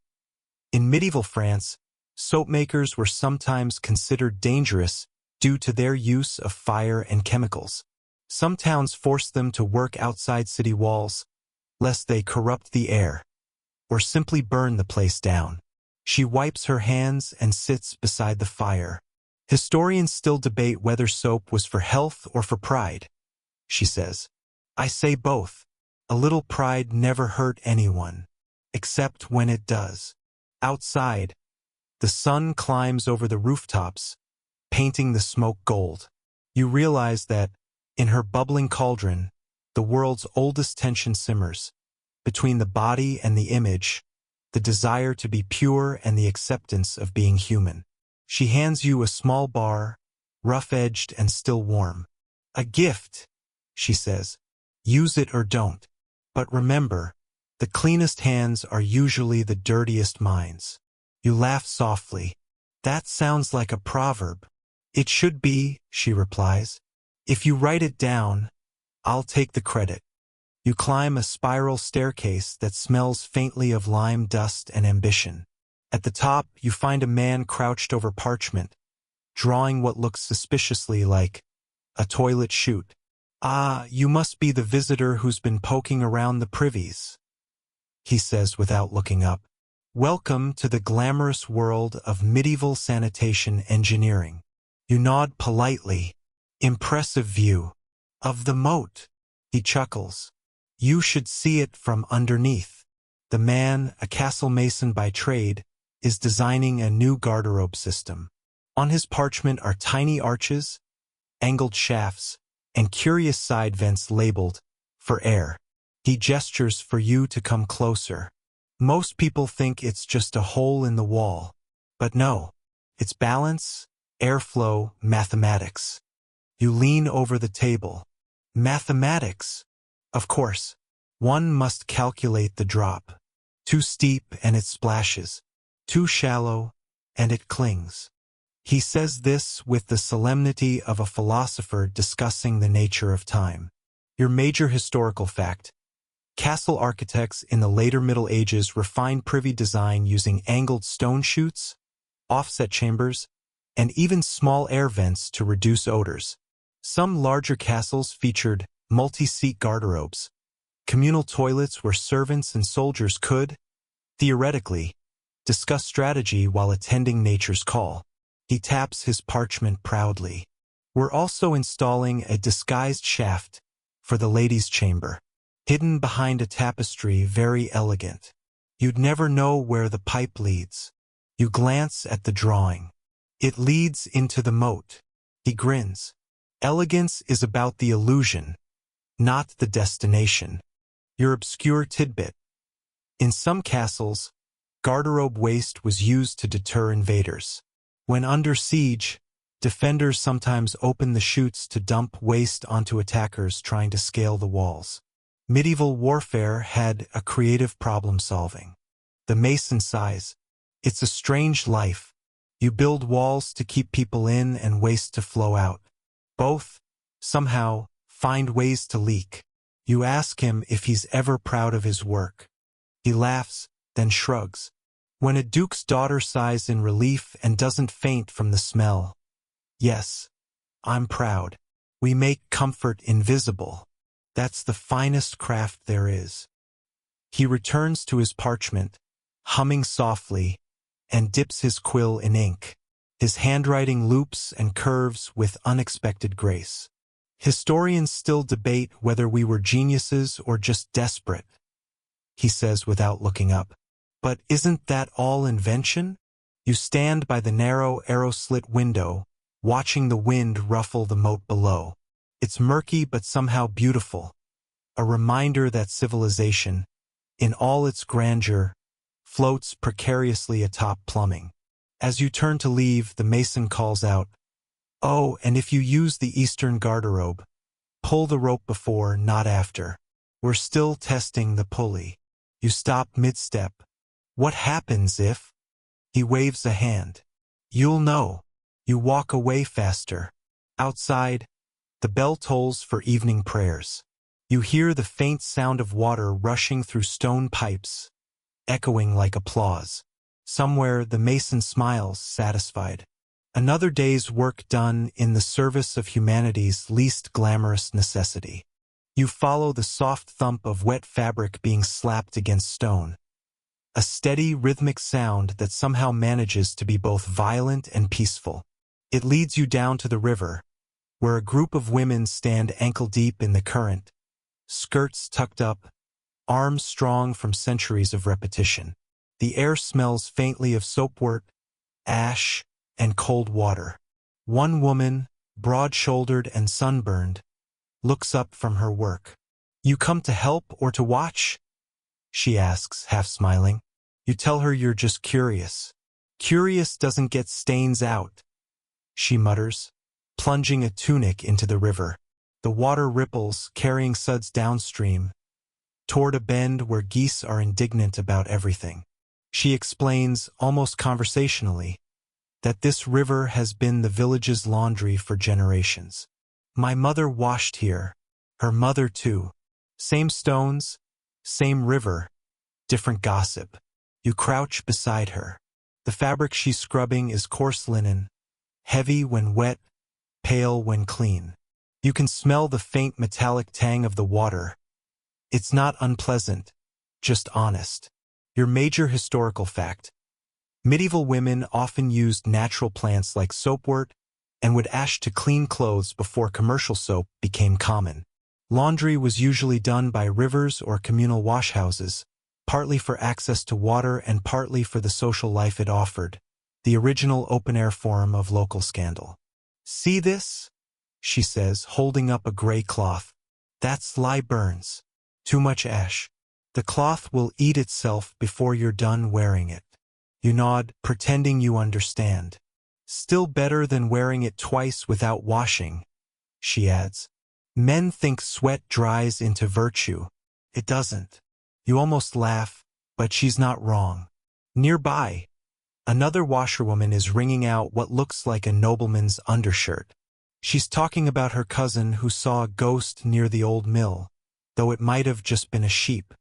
In medieval France, soap makers were sometimes considered dangerous due to their use of fire and chemicals. Some towns forced them to work outside city walls, lest they corrupt the air, or simply burn the place down. She wipes her hands and sits beside the fire. Historians still debate whether soap was for health or for pride, she says. I say both. A little pride never hurt anyone, except when it does. Outside, the sun climbs over the rooftops, painting the smoke gold. You realize that, in her bubbling cauldron, the world's oldest tension simmers. Between the body and the image, the desire to be pure and the acceptance of being human. She hands you a small bar, rough-edged and still warm. A gift, she says. Use it or don't. But remember, the cleanest hands are usually the dirtiest minds. You laugh softly. That sounds like a proverb. It should be, she replies. If you write it down, I'll take the credit. You climb a spiral staircase that smells faintly of lime dust and ambition. At the top, you find a man crouched over parchment, drawing what looks suspiciously like a toilet chute. "Ah, you must be the visitor who's been poking around the privies," he says without looking up. "Welcome to the glamorous world of medieval sanitation engineering." You nod politely. "Impressive view of the moat," he chuckles. "You should see it from underneath." The man, a castle mason by trade, is designing a new garderobe system. On his parchment are tiny arches, angled shafts, and curious side vents labeled for air. He gestures for you to come closer. Most people think it's just a hole in the wall, but no, it's balance, airflow, mathematics. You lean over the table. Mathematics. Of course, one must calculate the drop. Too steep and it splashes. Too shallow and it clings. He says this with the solemnity of a philosopher discussing the nature of time. Your major historical fact. Castle architects in the later Middle Ages refined privy design using angled stone chutes, offset chambers, and even small air vents to reduce odors. Some larger castles featured multi-seat garderobes, communal toilets where servants and soldiers could, theoretically, discuss strategy while attending nature's call. He taps his parchment proudly. We're also installing a disguised shaft for the ladies' chamber, hidden behind a tapestry, very elegant. You'd never know where the pipe leads. You glance at the drawing. It leads into the moat. He grins. Elegance is about the illusion, not the destination. Your obscure tidbit. In some castles, garderobe waste was used to deter invaders. When under siege, defenders sometimes open the chutes to dump waste onto attackers trying to scale the walls. Medieval warfare had a creative problem-solving. The mason sighs. It's a strange life. You build walls to keep people in and waste to flow out. Both, somehow, find ways to leak. You ask him if he's ever proud of his work. He laughs, then shrugs. When a duke's daughter sighs in relief and doesn't faint from the smell. Yes, I'm proud. We make comfort invisible. That's the finest craft there is. He returns to his parchment, humming softly, and dips his quill in ink. His handwriting loops and curves with unexpected grace. Historians still debate whether we were geniuses or just desperate, he says without looking up. But isn't that all invention? You stand by the narrow arrow-slit window, watching the wind ruffle the moat below. It's murky but somehow beautiful. A reminder that civilization, in all its grandeur, floats precariously atop plumbing. As you turn to leave, the mason calls out, "Oh, and if you use the eastern garderobe, pull the rope before, not after. We're still testing the pulley." You stop mid-step. What happens if? He waves a hand. You'll know. You walk away faster. Outside, the bell tolls for evening prayers. You hear the faint sound of water rushing through stone pipes, echoing like applause. Somewhere the mason smiles, satisfied. Another day's work done in the service of humanity's least glamorous necessity. You follow the soft thump of wet fabric being slapped against stone. A steady, rhythmic sound that somehow manages to be both violent and peaceful. It leads you down to the river, where a group of women stand ankle-deep in the current, skirts tucked up, arms strong from centuries of repetition. The air smells faintly of soapwort, ash, and cold water. One woman, broad-shouldered and sunburned, looks up from her work. "You come to help or to watch?" she asks, half smiling. You tell her you're just curious. "Curious doesn't get stains out," she mutters, plunging a tunic into the river. The water ripples, carrying suds downstream, toward a bend where geese are indignant about everything. She explains, almost conversationally, that this river has been the village's laundry for generations. "My mother washed here, her mother too. Same stones, same river, different gossip. You crouch beside her. The fabric she's scrubbing is coarse linen, heavy when wet, pale when clean. You can smell the faint metallic tang of the water. It's not unpleasant, just honest. Your major historical fact. Medieval women often used natural plants like soapwort and would ash to clean clothes before commercial soap became common. Laundry was usually done by rivers or communal washhouses, partly for access to water and partly for the social life it offered, the original open-air forum of local scandal. "See this?" she says, holding up a gray cloth. "That's sly burns. Too much ash. The cloth will eat itself before you're done wearing it." You nod, pretending you understand. "Still better than wearing it twice without washing," she adds. "Men think sweat dries into virtue. It doesn't." You almost laugh, but she's not wrong. Nearby, another washerwoman is wringing out what looks like a nobleman's undershirt. She's talking about her cousin who saw a ghost near the old mill, though it might have just been a sheep.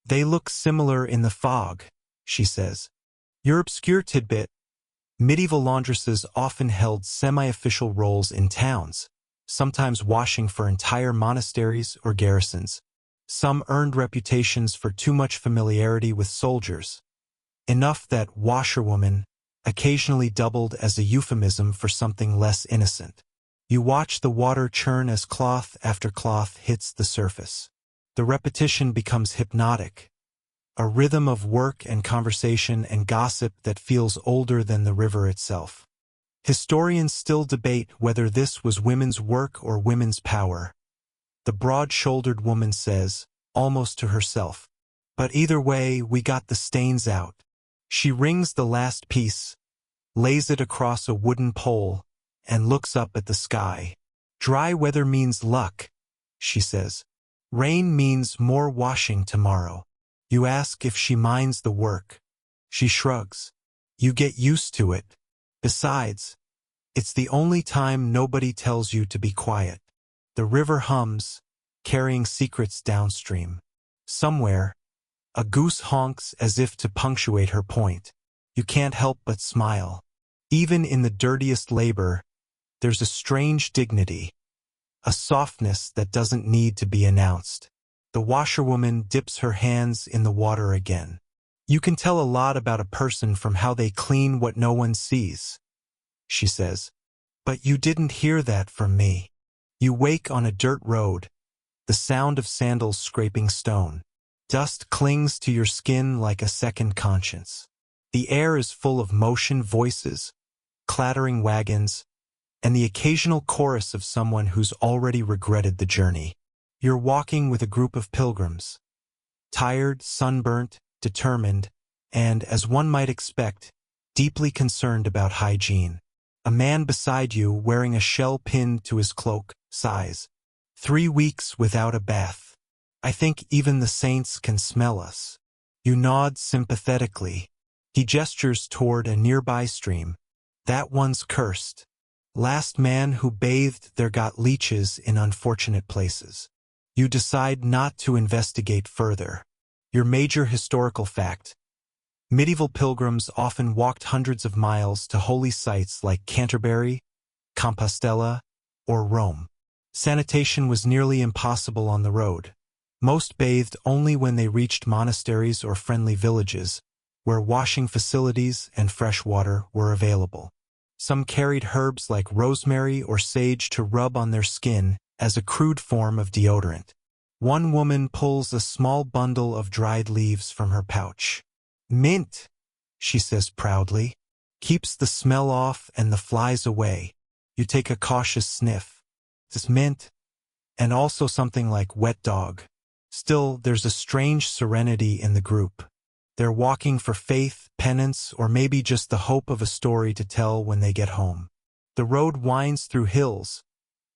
"They look similar in the fog," she says. Your obscure tidbit. Medieval laundresses often held semi-official roles in towns, sometimes washing for entire monasteries or garrisons. Some earned reputations for too much familiarity with soldiers, enough that washerwoman occasionally doubled as a euphemism for something less innocent. You watch the water churn as cloth after cloth hits the surface. The repetition becomes hypnotic, a rhythm of work and conversation and gossip that feels older than the river itself. Historians still debate whether this was women's work or women's power. The broad-shouldered woman says, almost to herself, "But either way, we got the stains out." She wrings the last piece, lays it across a wooden pole, and looks up at the sky. "Dry weather means luck," she says. "Rain means more washing tomorrow." You ask if she minds the work. She shrugs. You get used to it. Besides, it's the only time nobody tells you to be quiet. The river hums, carrying secrets downstream. Somewhere, a goose honks as if to punctuate her point. You can't help but smile. Even in the dirtiest labor, there's a strange dignity, a softness that doesn't need to be announced. The washerwoman dips her hands in the water again. "You can tell a lot about a person from how they clean what no one sees," she says. "But you didn't hear that from me." You wake on a dirt road, the sound of sandals scraping stone. Dust clings to your skin like a second conscience. The air is full of motion, voices, clattering wagons, and the occasional chorus of someone who's already regretted the journey. You're walking with a group of pilgrims, tired, sunburnt, determined, and, as one might expect, deeply concerned about hygiene. A man beside you, wearing a shell pinned to his cloak, sighs. 3 weeks without a bath. I think even the saints can smell us. You nod sympathetically. He gestures toward a nearby stream. That one's cursed. Last man who bathed there got leeches in unfortunate places. You decide not to investigate further. Your major historical fact. Medieval pilgrims often walked hundreds of miles to holy sites like Canterbury, Compostela, or Rome. Sanitation was nearly impossible on the road. Most bathed only when they reached monasteries or friendly villages, where washing facilities and fresh water were available. Some carried herbs like rosemary or sage to rub on their skin as a crude form of deodorant. One woman pulls a small bundle of dried leaves from her pouch. "Mint," she says proudly. Keeps the smell off and the flies away. You take a cautious sniff. It's mint, and also something like wet dog. Still, there's a strange serenity in the group. They're walking for faith, penance, or maybe just the hope of a story to tell when they get home. The road winds through hills,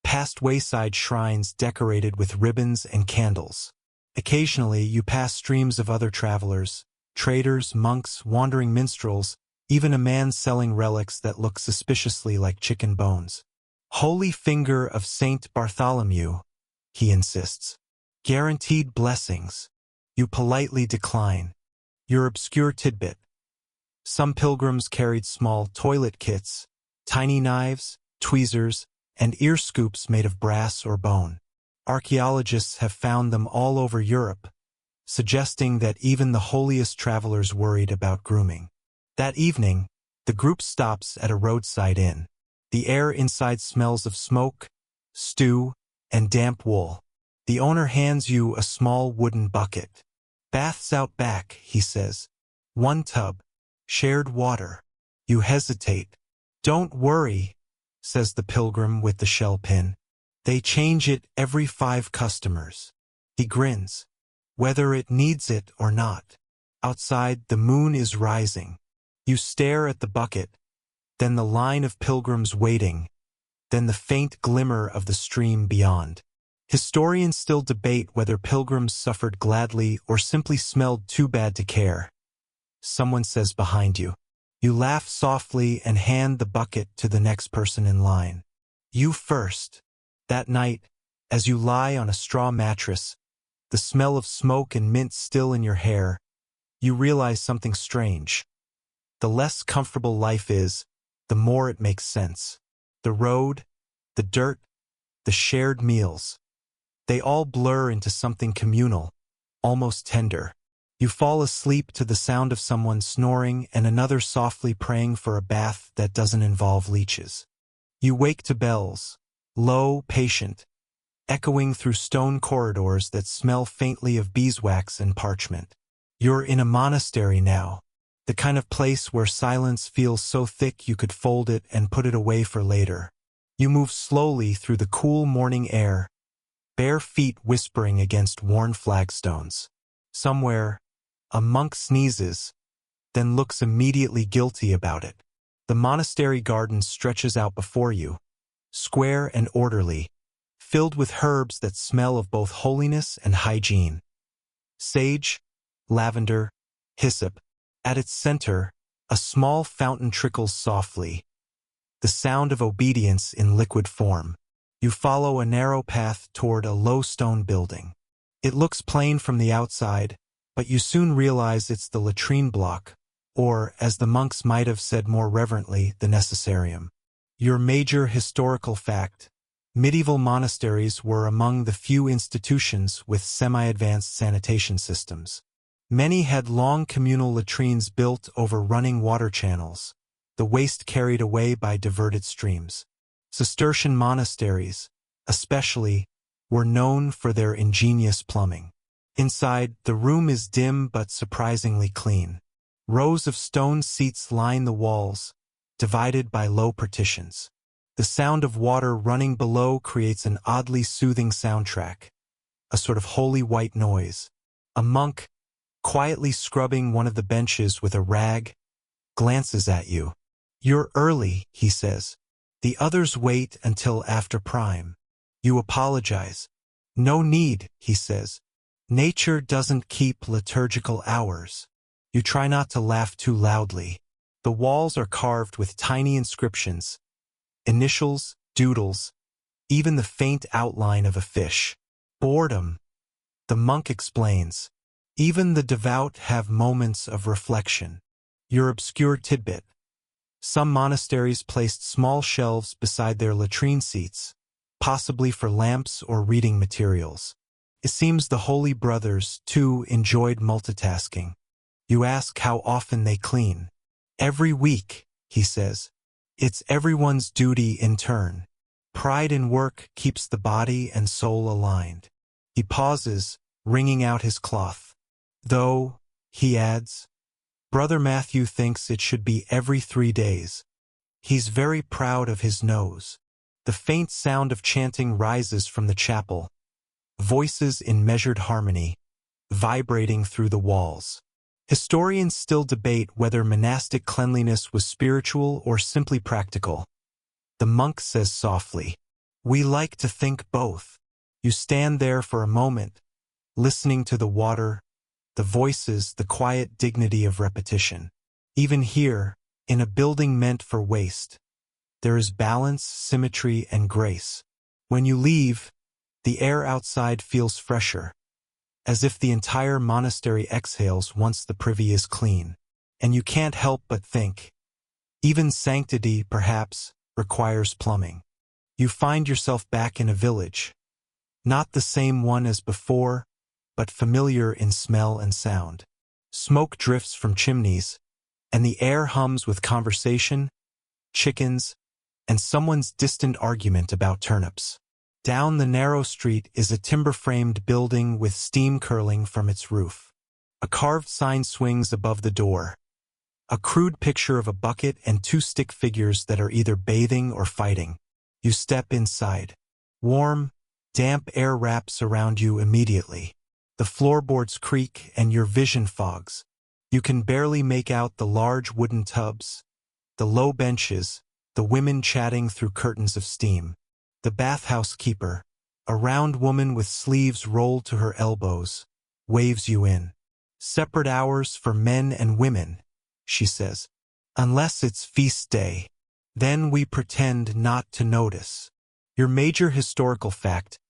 past wayside shrines decorated with ribbons and candles. Occasionally, you pass streams of other travelers, traders, monks, wandering minstrels, even a man selling relics that look suspiciously like chicken bones. "Holy finger of Saint Bartholomew," he insists. Guaranteed blessings. You politely decline. Your obscure tidbit. Some pilgrims carried small toilet kits, tiny knives, tweezers, and ear scoops made of brass or bone. Archaeologists have found them all over Europe, suggesting that even the holiest travelers worried about grooming. That evening, the group stops at a roadside inn. The air inside smells of smoke, stew, and damp wool. The owner hands you a small wooden bucket. "Baths out back," he says. "One tub. Shared water." You hesitate. "Don't worry," says the pilgrim with the shell pin. "They change it every 5 customers." He grins. "Whether it needs it or not." Outside, the moon is rising. You stare at the bucket, then the line of pilgrims waiting, then the faint glimmer of the stream beyond. Historians still debate whether pilgrims suffered gladly or simply smelled too bad to care. Someone says behind you. You laugh softly and hand the bucket to the next person in line. You first. That night, as you lie on a straw mattress, the smell of smoke and mint still in your hair, you realize something strange. The less comfortable life is, the more it makes sense. The road, the dirt, the shared meals. They all blur into something communal, almost tender. You fall asleep to the sound of someone snoring and another softly praying for a bath that doesn't involve leeches. You wake to bells, low, patient, echoing through stone corridors that smell faintly of beeswax and parchment. You're in a monastery now, the kind of place where silence feels so thick you could fold it and put it away for later. You move slowly through the cool morning air, bare feet whispering against worn flagstones. Somewhere, a monk sneezes, then looks immediately guilty about it. The monastery garden stretches out before you, square and orderly, filled with herbs that smell of both holiness and hygiene. Sage, lavender, hyssop. At its center, a small fountain trickles softly, the sound of obedience in liquid form. You follow a narrow path toward a low stone building. It looks plain from the outside, but you soon realize it's the latrine block, or, as the monks might have said more reverently, the necessarium. Your major historical fact: medieval monasteries were among the few institutions with semi-advanced sanitation systems. Many had long communal latrines built over running water channels, the waste carried away by diverted streams. Cistercian monasteries, especially, were known for their ingenious plumbing. Inside, the room is dim but surprisingly clean. Rows of stone seats line the walls, divided by low partitions. The sound of water running below creates an oddly soothing soundtrack, a sort of holy white noise. A monk, quietly scrubbing one of the benches with a rag, glances at you. "You're early," he says. "The others wait until after prime." You apologize. "No need," he says. "Nature doesn't keep liturgical hours." You try not to laugh too loudly. The walls are carved with tiny inscriptions, initials, doodles, even the faint outline of a fish. Boredom, the monk explains. Even the devout have moments of reflection. Your obscure tidbit. Some monasteries placed small shelves beside their latrine seats, possibly for lamps or reading materials. It seems the Holy Brothers, too, enjoyed multitasking. You ask how often they clean. "Every week," he says. "It's everyone's duty in turn. Pride in work keeps the body and soul aligned." He pauses, wringing out his cloth. "Though," he adds, "Brother Matthew thinks it should be every 3 days. He's very proud of his nose." The faint sound of chanting rises from the chapel, voices in measured harmony, vibrating through the walls. Historians still debate whether monastic cleanliness was spiritual or simply practical. The monk says softly, "We like to think both." You stand there for a moment, listening to the water, the voices, the quiet dignity of repetition. Even here, in a building meant for waste, there is balance, symmetry, and grace. When you leave, The air outside feels fresher, as if the entire monastery exhales once the privy is clean. And you can't help but think, even sanctity, perhaps, requires plumbing. You find yourself back in a village, not the same one as before, but familiar in smell and sound. Smoke drifts from chimneys, and the air hums with conversation, chickens, and someone's distant argument about turnips. Down the narrow street is a timber-framed building with steam curling from its roof. A carved sign swings above the door, a crude picture of a bucket and two stick figures that are either bathing or fighting. You step inside. Warm, damp air wraps around you immediately. The floorboards creak and your vision fogs. You can barely make out the large wooden tubs, the low benches, the women chatting through curtains of steam. The bathhouse keeper, a round woman with sleeves rolled to her elbows, waves you in. Separate hours for men and women, she says. Unless it's feast day. Then we pretend not to notice. Your major historical fact: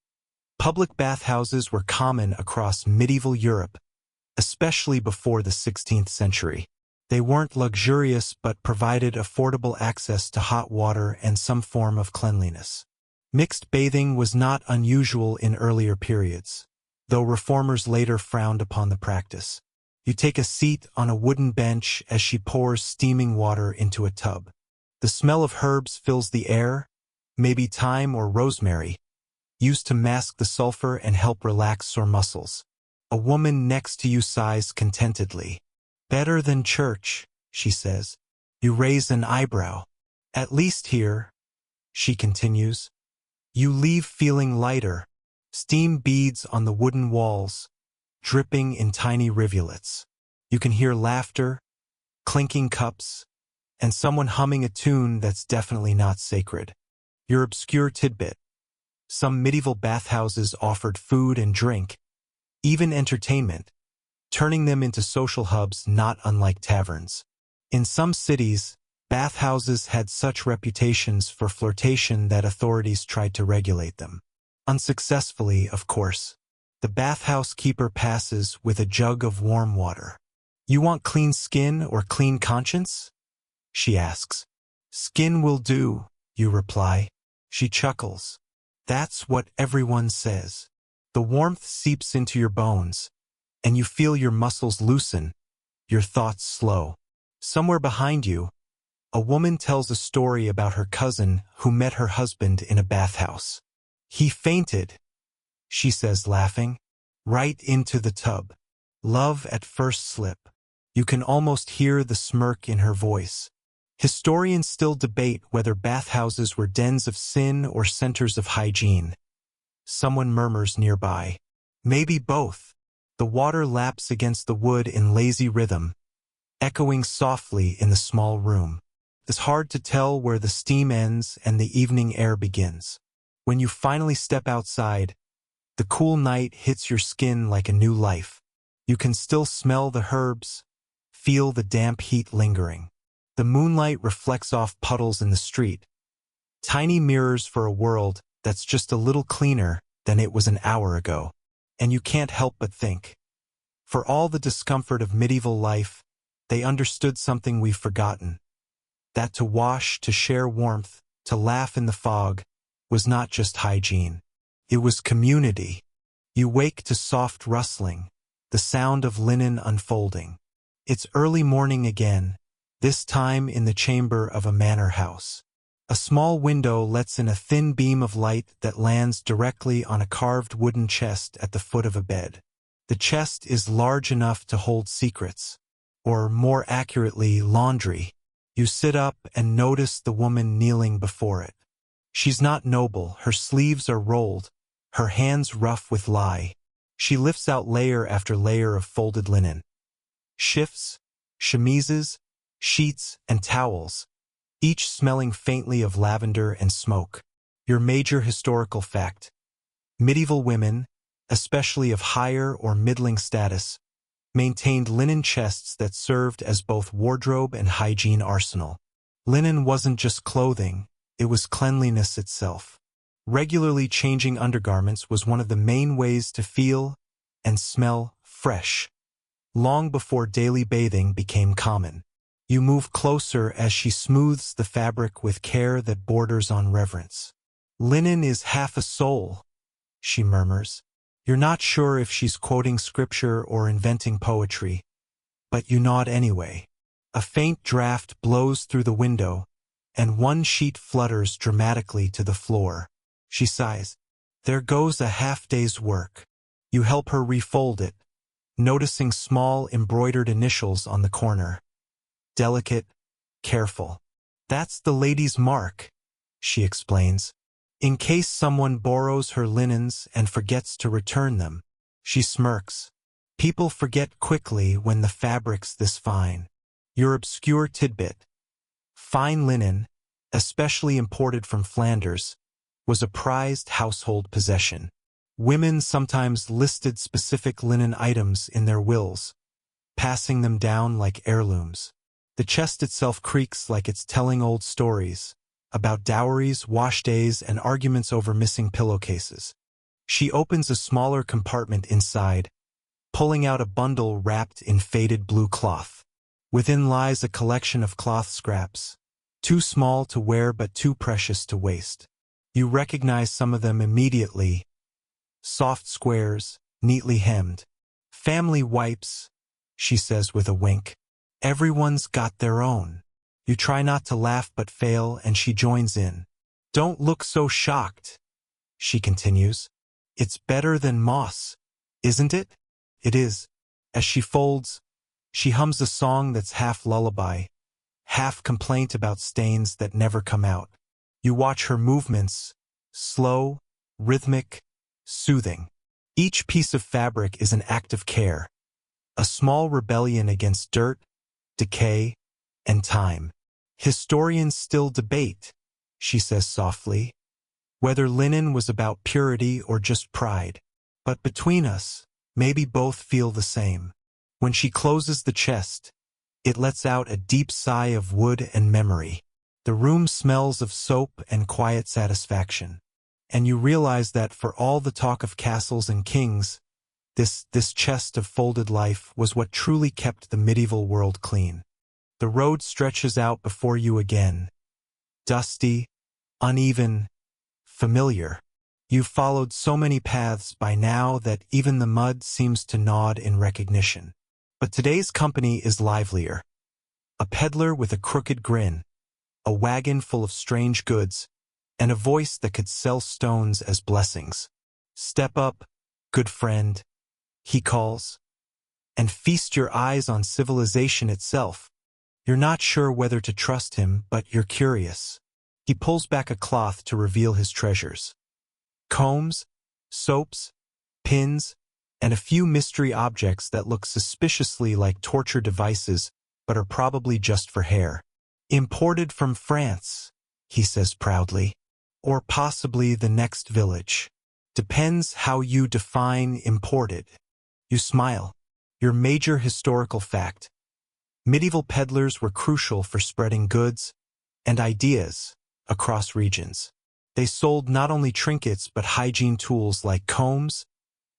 public bathhouses were common across medieval Europe, especially before the 16th century. They weren't luxurious but provided affordable access to hot water and some form of cleanliness. Mixed bathing was not unusual in earlier periods, though reformers later frowned upon the practice. You take a seat on a wooden bench as she pours steaming water into a tub. The smell of herbs fills the air, maybe thyme or rosemary, used to mask the sulfur and help relax sore muscles. A woman next to you sighs contentedly. Better than church, she says. You raise an eyebrow. At least here, she continues. You leave feeling lighter. Steam beads on the wooden walls, dripping in tiny rivulets. You can hear laughter, clinking cups, and someone humming a tune that's definitely not sacred. Your obscure tidbit. Some medieval bathhouses offered food and drink, even entertainment, turning them into social hubs not unlike taverns. In some cities, bathhouses had such reputations for flirtation that authorities tried to regulate them. Unsuccessfully, of course. The bathhouse keeper passes with a jug of warm water. You want clean skin or clean conscience? She asks. Skin will do, you reply. She chuckles. That's what everyone says. The warmth seeps into your bones, and you feel your muscles loosen, your thoughts slow. Somewhere behind you, a woman tells a story about her cousin who met her husband in a bathhouse. He fainted, she says laughing, right into the tub. Love at first slip. You can almost hear the smirk in her voice. Historians still debate whether bathhouses were dens of sin or centers of hygiene. Someone murmurs nearby. Maybe both. The water laps against the wood in lazy rhythm, echoing softly in the small room. It's hard to tell where the steam ends and the evening air begins. When you finally step outside, the cool night hits your skin like a new life. You can still smell the herbs, feel the damp heat lingering. The moonlight reflects off puddles in the street, tiny mirrors for a world that's just a little cleaner than it was an hour ago. And you can't help but think, for all the discomfort of medieval life, they understood something we've forgotten. That to wash, to share warmth, to laugh in the fog, was not just hygiene. It was community. You wake to soft rustling, the sound of linen unfolding. It's early morning again, this time in the chamber of a manor house. A small window lets in a thin beam of light that lands directly on a carved wooden chest at the foot of a bed. The chest is large enough to hold secrets, or more accurately, laundry. You sit up and notice the woman kneeling before it. She's not noble, her sleeves are rolled, her hands rough with lye. She lifts out layer after layer of folded linen. Shifts, chemises, sheets, and towels, each smelling faintly of lavender and smoke. Your major historical fact. Medieval women, especially of higher or middling status, maintained linen chests that served as both wardrobe and hygiene arsenal. Linen wasn't just clothing, it was cleanliness itself. Regularly changing undergarments was one of the main ways to feel and smell fresh. Long before daily bathing became common. You move closer as she smooths the fabric with care that borders on reverence. "Linen is half a soul," she murmurs. You're not sure if she's quoting scripture or inventing poetry, but you nod anyway. A faint draft blows through the window, and one sheet flutters dramatically to the floor. She sighs. There goes a half-day's work. You help her refold it, noticing small embroidered initials on the corner. Delicate, careful. That's the lady's mark, she explains. In case someone borrows her linens and forgets to return them. She smirks. People forget quickly when the fabric's this fine. Your obscure tidbit. Fine linen, especially imported from Flanders, was a prized household possession. Women sometimes listed specific linen items in their wills, passing them down like heirlooms. The chest itself creaks like it's telling old stories about dowries, wash days, and arguments over missing pillowcases. She opens a smaller compartment inside, pulling out a bundle wrapped in faded blue cloth. Within lies a collection of cloth scraps, too small to wear but too precious to waste. You recognize some of them immediately. Soft squares, neatly hemmed. Family wipes, she says with a wink. Everyone's got their own. You try not to laugh but fail, and she joins in. Don't look so shocked, she continues. It's better than moss, isn't it? It is. As she folds, she hums a song that's half lullaby, half complaint about stains that never come out. You watch her movements, slow, rhythmic, soothing. Each piece of fabric is an act of care, a small rebellion against dirt, decay, and time. Historians still debate, she says softly, whether linen was about purity or just pride. But between us, maybe both feel the same. When she closes the chest, it lets out a deep sigh of wood and memory. The room smells of soap and quiet satisfaction. And you realize that for all the talk of castles and kings, this chest of folded life was what truly kept the medieval world clean. The road stretches out before you again. Dusty, uneven, familiar. You've followed so many paths by now that even the mud seems to nod in recognition. But today's company is livelier. A peddler with a crooked grin, a wagon full of strange goods, and a voice that could sell stones as blessings. Step up, good friend, he calls, and feast your eyes on civilization itself. You're not sure whether to trust him, but you're curious. He pulls back a cloth to reveal his treasures. Combs, soaps, pins, and a few mystery objects that look suspiciously like torture devices, but are probably just for hair. Imported from France, he says proudly. Or possibly the next village. Depends how you define imported. You smile. Your major historical fact. Medieval peddlers were crucial for spreading goods and ideas across regions. They sold not only trinkets but hygiene tools like combs,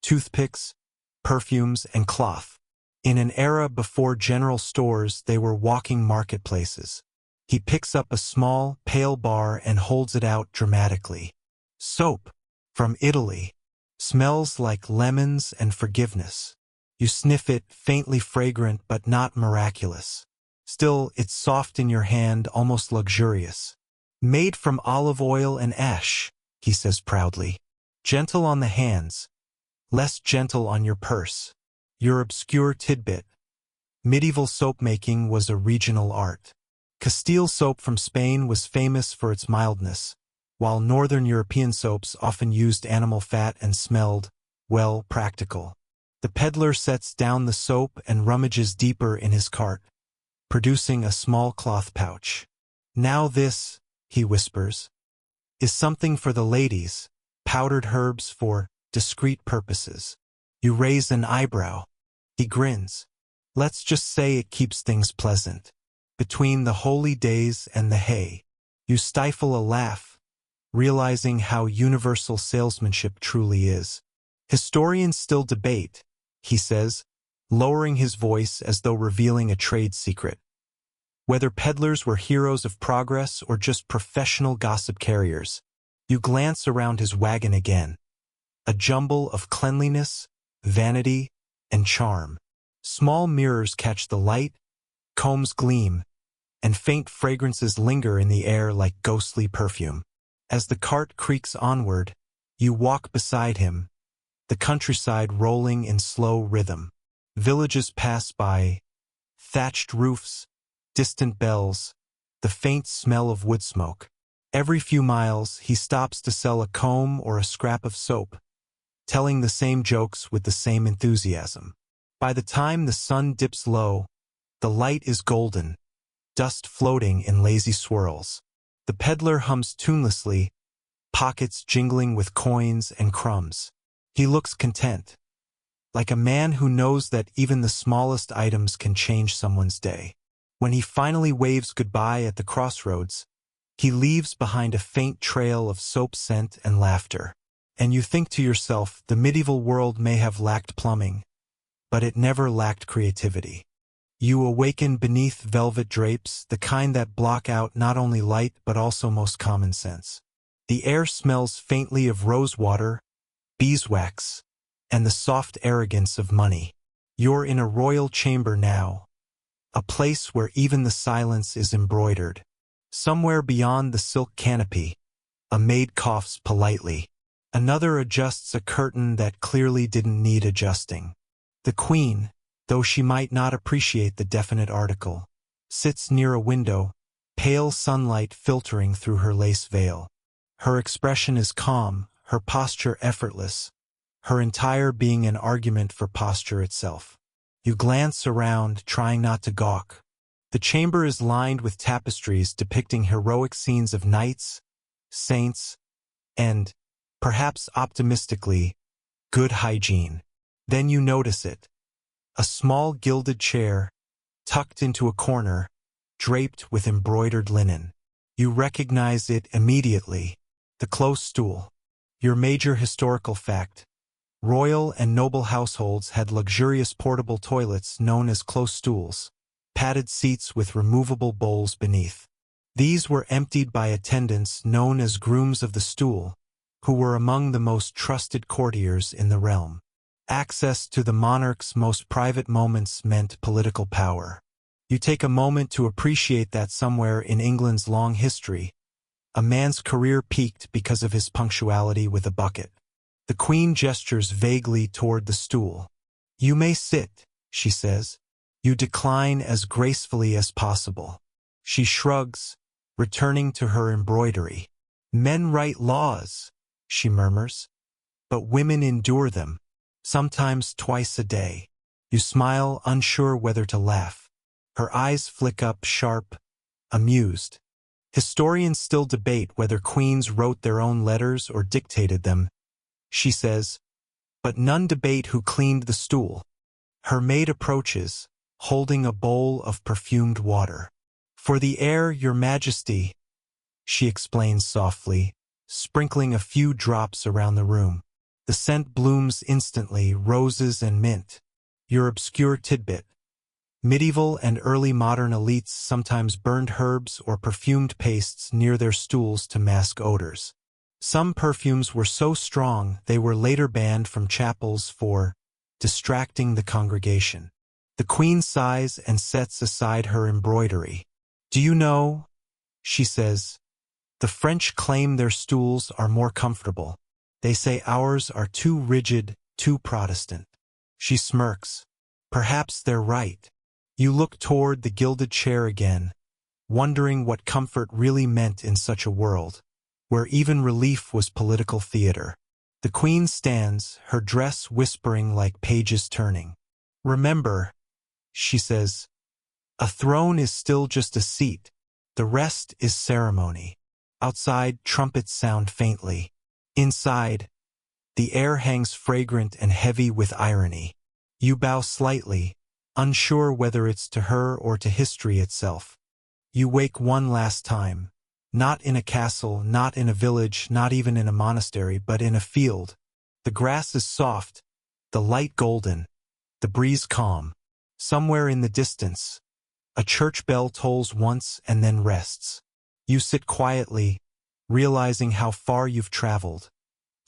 toothpicks, perfumes, and cloth. In an era before general stores, they were walking marketplaces. He picks up a small, pale bar and holds it out dramatically. Soap, from Italy, smells like lemons and forgiveness. You sniff it, faintly fragrant but not miraculous. Still, it's soft in your hand, almost luxurious. Made from olive oil and ash, he says proudly. Gentle on the hands, less gentle on your purse. Your obscure tidbit. Medieval soap making was a regional art. Castile soap from Spain was famous for its mildness, while Northern European soaps often used animal fat and smelled, well, practical. The peddler sets down the soap and rummages deeper in his cart, producing a small cloth pouch. Now this, he whispers, is something for the ladies, powdered herbs for discreet purposes. You raise an eyebrow. He grins. Let's just say it keeps things pleasant. Between the holy days and the hay. You stifle a laugh. realizing how universal salesmanship truly is. Historians still debate, he says, lowering his voice as though revealing a trade secret. Whether peddlers were heroes of progress or just professional gossip carriers. You glance around his wagon again. A jumble of cleanliness, vanity, and charm. Small mirrors catch the light, combs gleam, and faint fragrances linger in the air like ghostly perfume. As the cart creaks onward, you walk beside him, the countryside rolling in slow rhythm. Villages pass by, thatched roofs, distant bells, the faint smell of wood smoke. Every few miles, he stops to sell a comb or a scrap of soap, telling the same jokes with the same enthusiasm. By the time the sun dips low, the light is golden, dust floating in lazy swirls. The peddler hums tunelessly, pockets jingling with coins and crumbs. He looks content, like a man who knows that even the smallest items can change someone's day. When he finally waves goodbye at the crossroads, he leaves behind a faint trail of soap scent and laughter. And you think to yourself, the medieval world may have lacked plumbing, but it never lacked creativity. You awaken beneath velvet drapes, the kind that block out not only light but also most common sense. The air smells faintly of rosewater, beeswax, and the soft arrogance of money. You're in a royal chamber now, a place where even the silence is embroidered. Somewhere beyond the silk canopy, a maid coughs politely. Another adjusts a curtain that clearly didn't need adjusting. The queen, though she might not appreciate the definite article, sits near a window, pale sunlight filtering through her lace veil. Her expression is calm, her posture effortless, her entire being an argument for posture itself. You glance around, trying not to gawk. The chamber is lined with tapestries depicting heroic scenes of knights, saints, and, perhaps optimistically, good hygiene. Then you notice it. A small gilded chair, tucked into a corner, draped with embroidered linen. You recognize it immediately. The close stool. Your major historical fact. Royal and noble households had luxurious portable toilets known as close stools, padded seats with removable bowls beneath. These were emptied by attendants known as grooms of the stool, who were among the most trusted courtiers in the realm. Access to the monarch's most private moments meant political power. You take a moment to appreciate that somewhere in England's long history, a man's career peaked because of his punctuality with a bucket. The queen gestures vaguely toward the stool. "You may sit," she says. You decline as gracefully as possible. She shrugs, returning to her embroidery. "Men write laws," she murmurs, "but women endure them, sometimes twice a day." You smile, unsure whether to laugh. Her eyes flick up, sharp, amused. Historians still debate whether queens wrote their own letters or dictated them, she says, but none debate who cleaned the stool. Her maid approaches, holding a bowl of perfumed water. "For the air, your majesty," she explains softly, sprinkling a few drops around the room. The scent blooms instantly, roses and mint. Your obscure tidbit. Medieval and early modern elites sometimes burned herbs or perfumed pastes near their stools to mask odors. Some perfumes were so strong they were later banned from chapels for distracting the congregation. The queen sighs and sets aside her embroidery. "Do you know," she says, "the French claim their stools are more comfortable. They say ours are too rigid, too Protestant." She smirks. "Perhaps they're right." You look toward the gilded chair again, wondering what comfort really meant in such a world, where even relief was political theater. The queen stands, her dress whispering like pages turning. "Remember," she says, "a throne is still just a seat. The rest is ceremony." Outside, trumpets sound faintly. Inside, the air hangs fragrant and heavy with irony. You bow slightly, unsure whether it's to her or to history itself. You wake one last time, Not in a castle, not in a village, not even in a monastery, but in a field. The grass is soft, the light golden, the breeze calm. Somewhere in the distance, a church bell tolls once and then rests. You sit quietly, realizing how far you've traveled.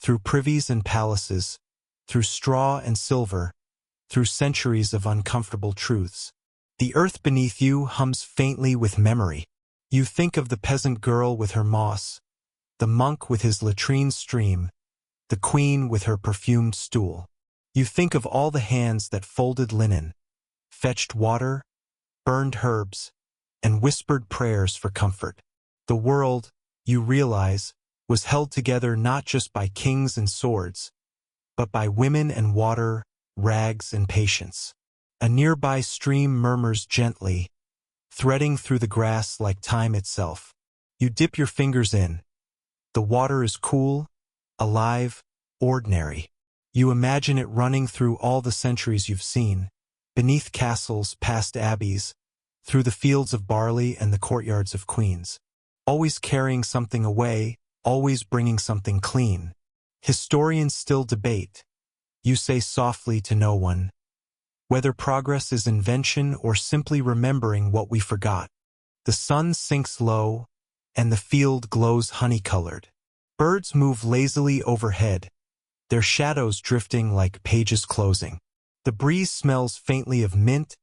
Through privies and palaces, through straw and silver, through centuries of uncomfortable truths. The earth beneath you hums faintly with memory. You think of the peasant girl with her moss, the monk with his latrine stream, the queen with her perfumed stool. You think of all the hands that folded linen, fetched water, burned herbs, and whispered prayers for comfort. The world, you realize, was held together not just by kings and swords, but by women and water, rags and patience. A nearby stream murmurs gently, threading through the grass like time itself. You dip your fingers in. The water is cool, alive, ordinary. You imagine it running through all the centuries you've seen, beneath castles, past abbeys, through the fields of barley and the courtyards of queens. Always carrying something away, always bringing something clean. Historians still debate. You say softly to no one, whether progress is invention or simply remembering what we forgot. The sun sinks low, and the field glows honey-colored. Birds move lazily overhead, their shadows drifting like pages closing. The breeze smells faintly of mint,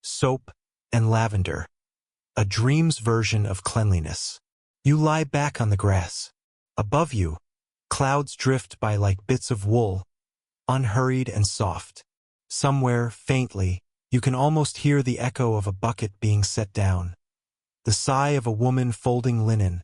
soap, and lavender, a dream's version of cleanliness. You lie back on the grass. Above you, clouds drift by like bits of wool, unhurried and soft. Somewhere, faintly, you can almost hear the echo of a bucket being set down, the sigh of a woman folding linen,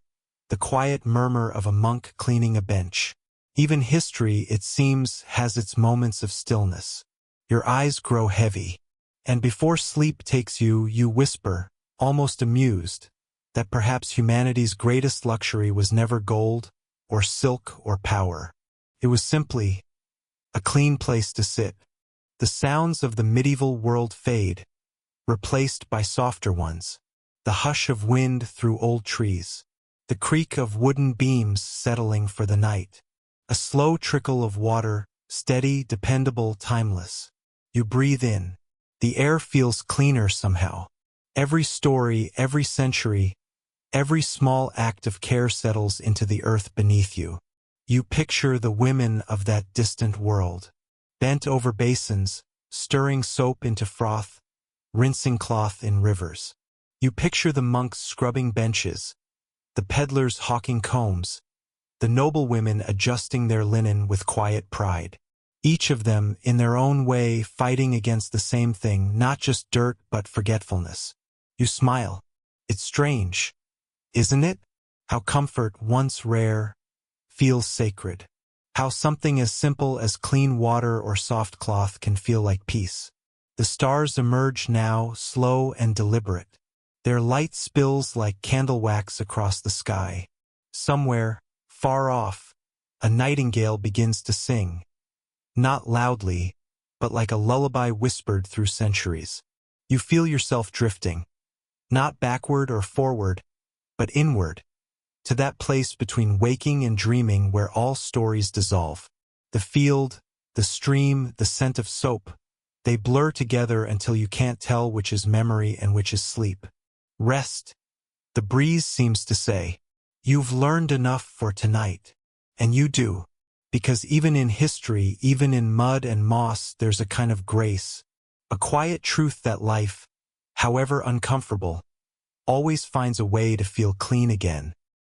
the quiet murmur of a monk cleaning a bench. Even history, it seems, has its moments of stillness. Your eyes grow heavy, and before sleep takes you, you whisper, almost amused, that perhaps humanity's greatest luxury was never gold, or silk, or power. It was simply a clean place to sit. The sounds of the medieval world fade, replaced by softer ones. The hush of wind through old trees. The creak of wooden beams settling for the night. A slow trickle of water, steady, dependable, timeless. You breathe in. The air feels cleaner somehow. Every story, every century, every small act of care settles into the earth beneath you. You picture the women of that distant world, bent over basins, stirring soap into froth, rinsing cloth in rivers. You picture the monks scrubbing benches, the peddlers hawking combs, the noblewomen adjusting their linen with quiet pride. Each of them, in their own way, fighting against the same thing, not just dirt but forgetfulness. You smile. It's strange, isn't it? How comfort, once rare, feels sacred. How something as simple as clean water or soft cloth can feel like peace. The stars emerge now, slow and deliberate. Their light spills like candle wax across the sky. Somewhere, far off, a nightingale begins to sing. Not loudly, but like a lullaby whispered through centuries. You feel yourself drifting. Not backward or forward, but inward. To that place between waking and dreaming where all stories dissolve. The field, the stream, the scent of soap, they blur together until you can't tell which is memory and which is sleep. Rest, the breeze seems to say. You've learned enough for tonight. And you do. Because even in history, even in mud and moss, there's a kind of grace, a quiet truth that life, however uncomfortable, always finds a way to feel clean again.